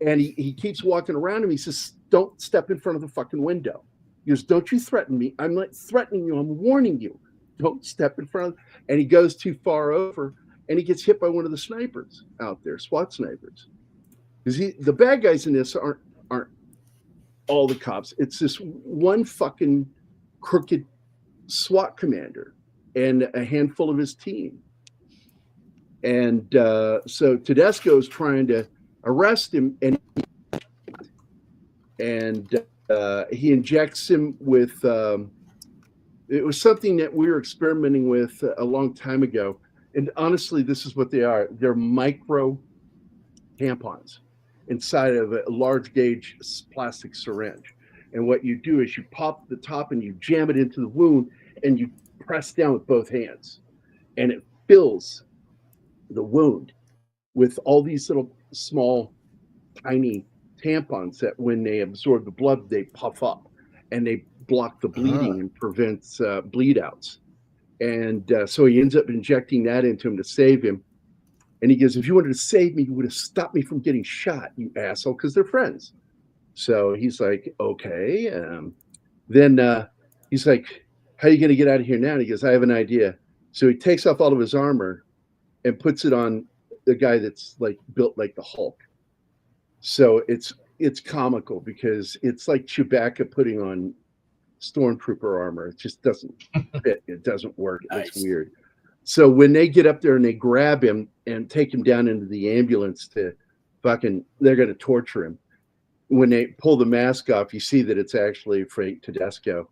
And he keeps walking around him. He says, don't step in front of the fucking window. He goes, don't you threaten me. I'm not threatening you. I'm warning you. Don't step in front of. And he goes too far over, and he gets hit by one of the snipers out there, SWAT snipers. Because the bad guys in this aren't all the cops. It's this one fucking crooked SWAT commander and a handful of his team. And so Tedesco's trying to arrest him, and he injects him with it was something that we were experimenting with a long time ago. And honestly, this is what they are. They're micro tampons inside of a large gauge plastic syringe. And what you do is you pop the top and you jam it into the wound and you press down with both hands. And it fills the wound with all these little small, tiny tampons that when they absorb the blood, they puff up and they block the bleeding and prevents bleed outs. And so he ends up injecting that into him to save him. And he goes, if you wanted to save me, you would have stopped me from getting shot, you asshole, because they're friends. So he's like, okay. Then he's like, how are you going to get out of here now? And he goes, I have an idea. So he takes off all of his armor and puts it on the guy that's like built like the Hulk. So it's comical because it's like Chewbacca putting on stormtrooper armor. It just doesn't fit. It doesn't work. Nice. It's weird. So when they get up there and they grab him and take him down into the ambulance to they're going to torture him. When they pull the mask off, you see that it's actually Frank Tedesco.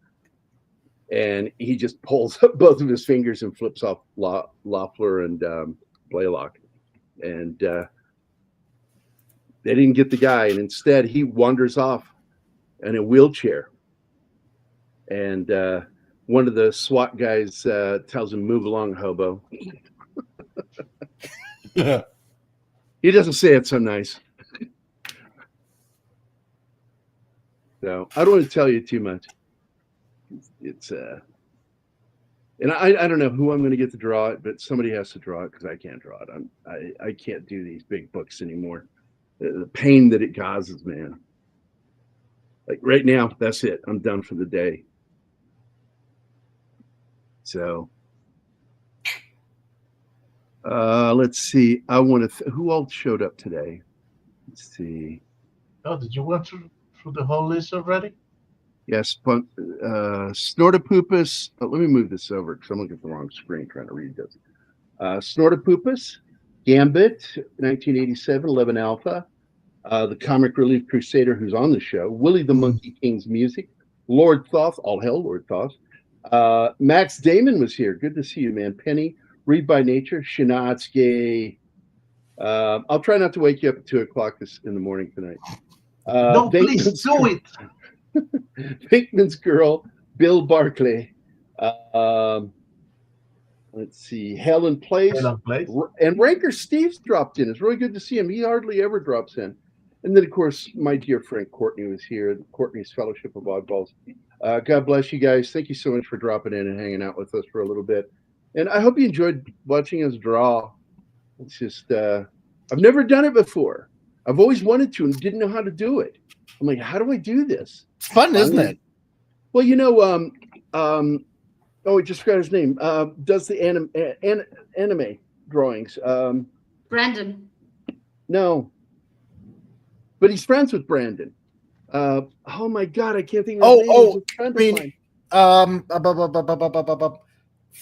And he just pulls up both of his fingers and flips off Loeffler and Blaylock. And they didn't get the guy. And instead, he wanders off in a wheelchair. And one of the SWAT guys tells him, move along, hobo. He doesn't say it so nice. So I don't want to tell you too much. It's and I don't know who I'm going to get to draw it, but somebody has to draw it because I can't draw it. I can't do these big books anymore. The pain that it causes, man. Like right now, that's it. I'm done for the day. So let's see. I want to. Who all showed up today? Let's see. Oh, did you went through the whole list already? Yes, Snortopoopus. Let me move this over because I'm looking at the wrong screen trying to read this. Snortopoopus, Gambit, 1987, 11 Alpha, the Comic Relief Crusader who's on the show, Willie the Monkey King's music, Lord Thoth, all hell, Lord Thoth. Max Damon was here. Good to see you, man. Penny, Read by Nature, Shinatsuke. I'll try not to wake you up at 2 o'clock in the morning tonight. No, please do it. Pinkman's Girl, Bill Barclay. Let's see, Helen Place. And Ranker Steve's dropped in. It's really good to see him. He hardly ever drops in. And then, of course, my dear friend Courtney was here, Courtney's Fellowship of Oddballs. God bless you guys. Thank you so much for dropping in and hanging out with us for a little bit. And I hope you enjoyed watching us draw. It's just, I've never done it before. I've always wanted to and didn't know how to do it. I'm like, how do I do this? It's fun, isn't it? Well, you know, I just forgot his name. Does the anime drawings? Brandon. No, but he's friends with Brandon. Oh my God, I can't think of his name. He's a friend of mine.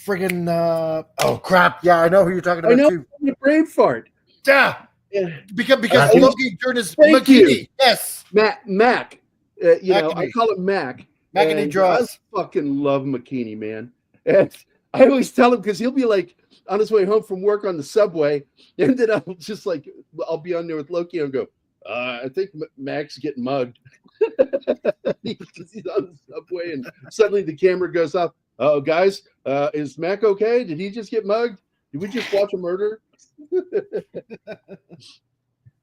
Friggin' oh crap! Yeah, I know who you're talking about too. The brain fart. Yeah, because Loki turned his Thank you. Yes, Mac. I McKinney. call him Mac. McKinney draws. I fucking love McKinney, man. And I always tell him because he'll be like on his way home from work on the subway, and then I'll just like I'll be on there with Loki and go, I think Mac's getting mugged. Because he's on the subway, and suddenly the camera goes off. Oh, guys, is Mac okay? Did he just get mugged? Did we just watch a murder?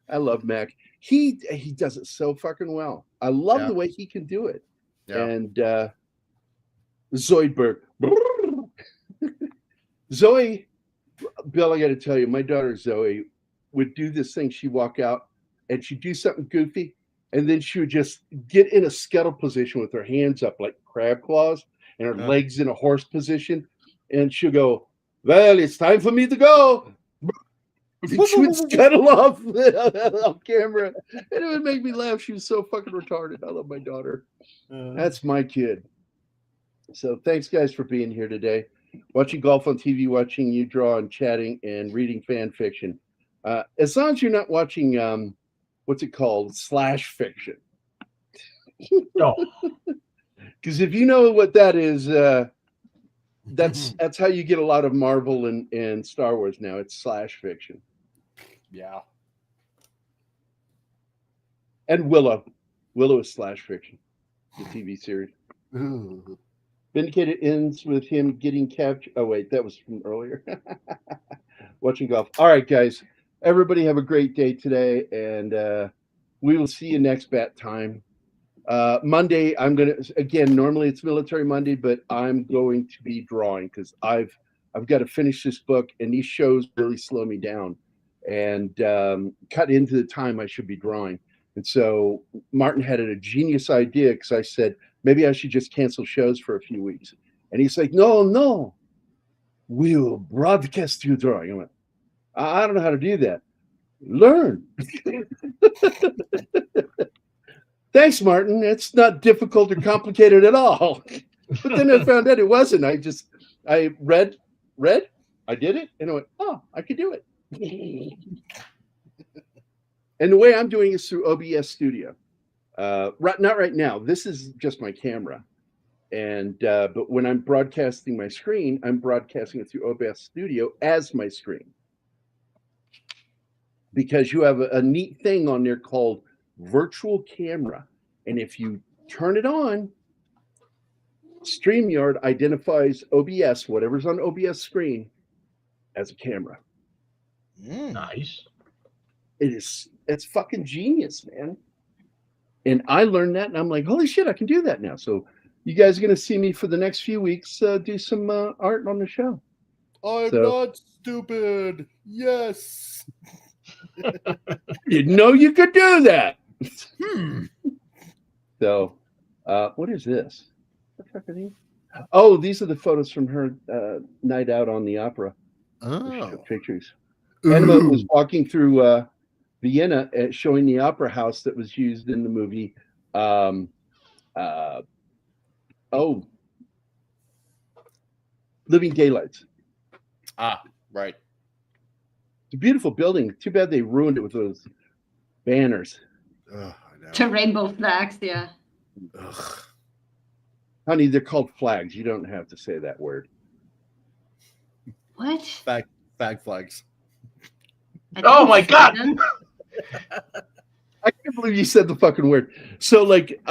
I love Mac. He does it so fucking well. I love the way he can do it. Yeah. And Zoidberg. Zoe, Bill, I got to tell you, my daughter Zoe would do this thing. She'd walk out and she'd do something goofy, and then she would just get in a scuttle position with her hands up like crab claws and her legs in a horse position, and she'll go, well, it's time for me to go. She would scuttle off camera, and it would make me laugh. She was so fucking retarded. I love my daughter. That's my kid. So thanks, guys, for being here today. Watching golf on TV, watching you draw and chatting and reading fan fiction. As long as you're not watching, what's it called? Slash fiction. No. Because if you know what that is, that's how you get a lot of Marvel and Star Wars now. It's slash fiction. Yeah. And Willow. Willow is slash fiction. The TV series. Ooh. Vindicated ends with him getting captured. Oh, wait, that was from earlier. Watching golf. All right, guys. Everybody have a great day today, and we will see you next bat time. Monday, I'm going to, again, normally it's Military Monday, but I'm going to be drawing because I've got to finish this book, and these shows really slow me down and cut into the time I should be drawing. And so Martin had a genius idea because I said, maybe I should just cancel shows for a few weeks. And he's like, no, we'll broadcast you drawing. I went, I don't know how to do that. Learn. Thanks, Martin. It's not difficult or complicated at all. But then I found out it wasn't. I read, I did it, and I went, oh, I could do it. And the way I'm doing is through OBS Studio. Not right now. This is just my camera. And but when I'm broadcasting my screen, I'm broadcasting it through OBS Studio as my screen. Because you have a neat thing on there called virtual camera, and if you turn it on, StreamYard identifies OBS, whatever's on OBS screen, as a camera. Nice. It's fucking genius, man. And I learned that, and I'm like, holy shit, I can do that now. So you guys are going to see me for the next few weeks do some art on the show. I'm not stupid. Yes. Didn't know you could do that. So, what is this? What the fuck are these? Oh, these are the photos from her night out on the opera. Oh, pictures. Anima was walking through Vienna showing the opera house that was used in the movie. Living Daylights. Ah, right. It's a beautiful building. Too bad they ruined it with those banners. I know. To rainbow flags, yeah. Ugh. Honey, they're called flags. You don't have to say that word. What? Fag flags. Oh my God! I can't believe you said the fucking word. So, like,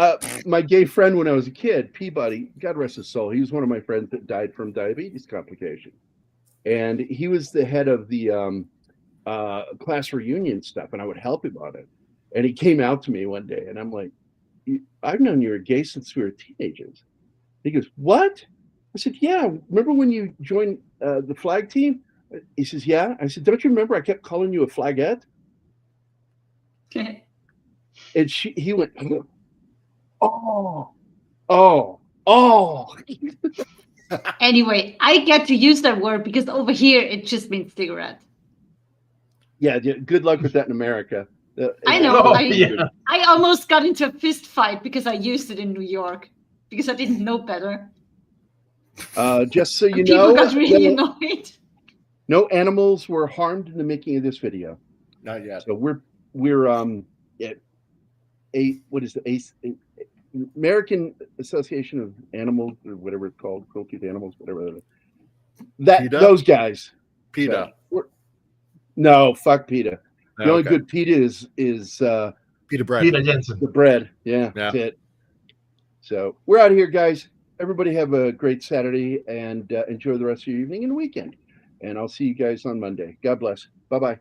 my gay friend when I was a kid, Peabody, God rest his soul, he was one of my friends that died from diabetes complication. And he was the head of the class reunion stuff, and I would help him on it. And he came out to me one day, and I'm like, I've known you were gay since we were teenagers. He goes, what? I said, yeah. Remember when you joined the flag team? He says, yeah. I said, don't you remember I kept calling you a flagette? And he went, oh. Anyway, I get to use that word because over here it just means cigarette. Yeah, good luck with that in America. I know. Oh, I almost got into a fist fight because I used it in New York because I didn't know better. Just so you People know, got really annoyed. no animals were harmed in the making of this video. Not yet. So we're what is the American Association of Animals or whatever it's called, cruelty to animals, whatever. That PETA? those guys. PETA. So no, fuck PETA. The only Okay. good PETA is PETA bread. Peter Jensen. the bread. Yeah, that's it. So we're out of here, guys. Everybody have a great Saturday and enjoy the rest of your evening and weekend. And I'll see you guys on Monday. God bless. Bye-bye.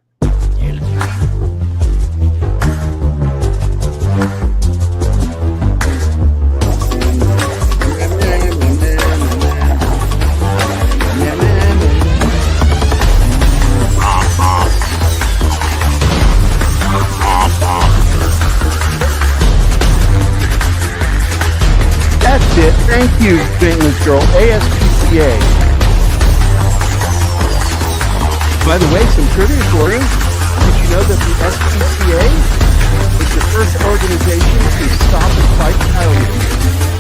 That's it. Thank you, Maintenance Girl. ASPCA. By the way, some trivia for you. Did you know that the SPCA is the first organization to stop and fight child abuse?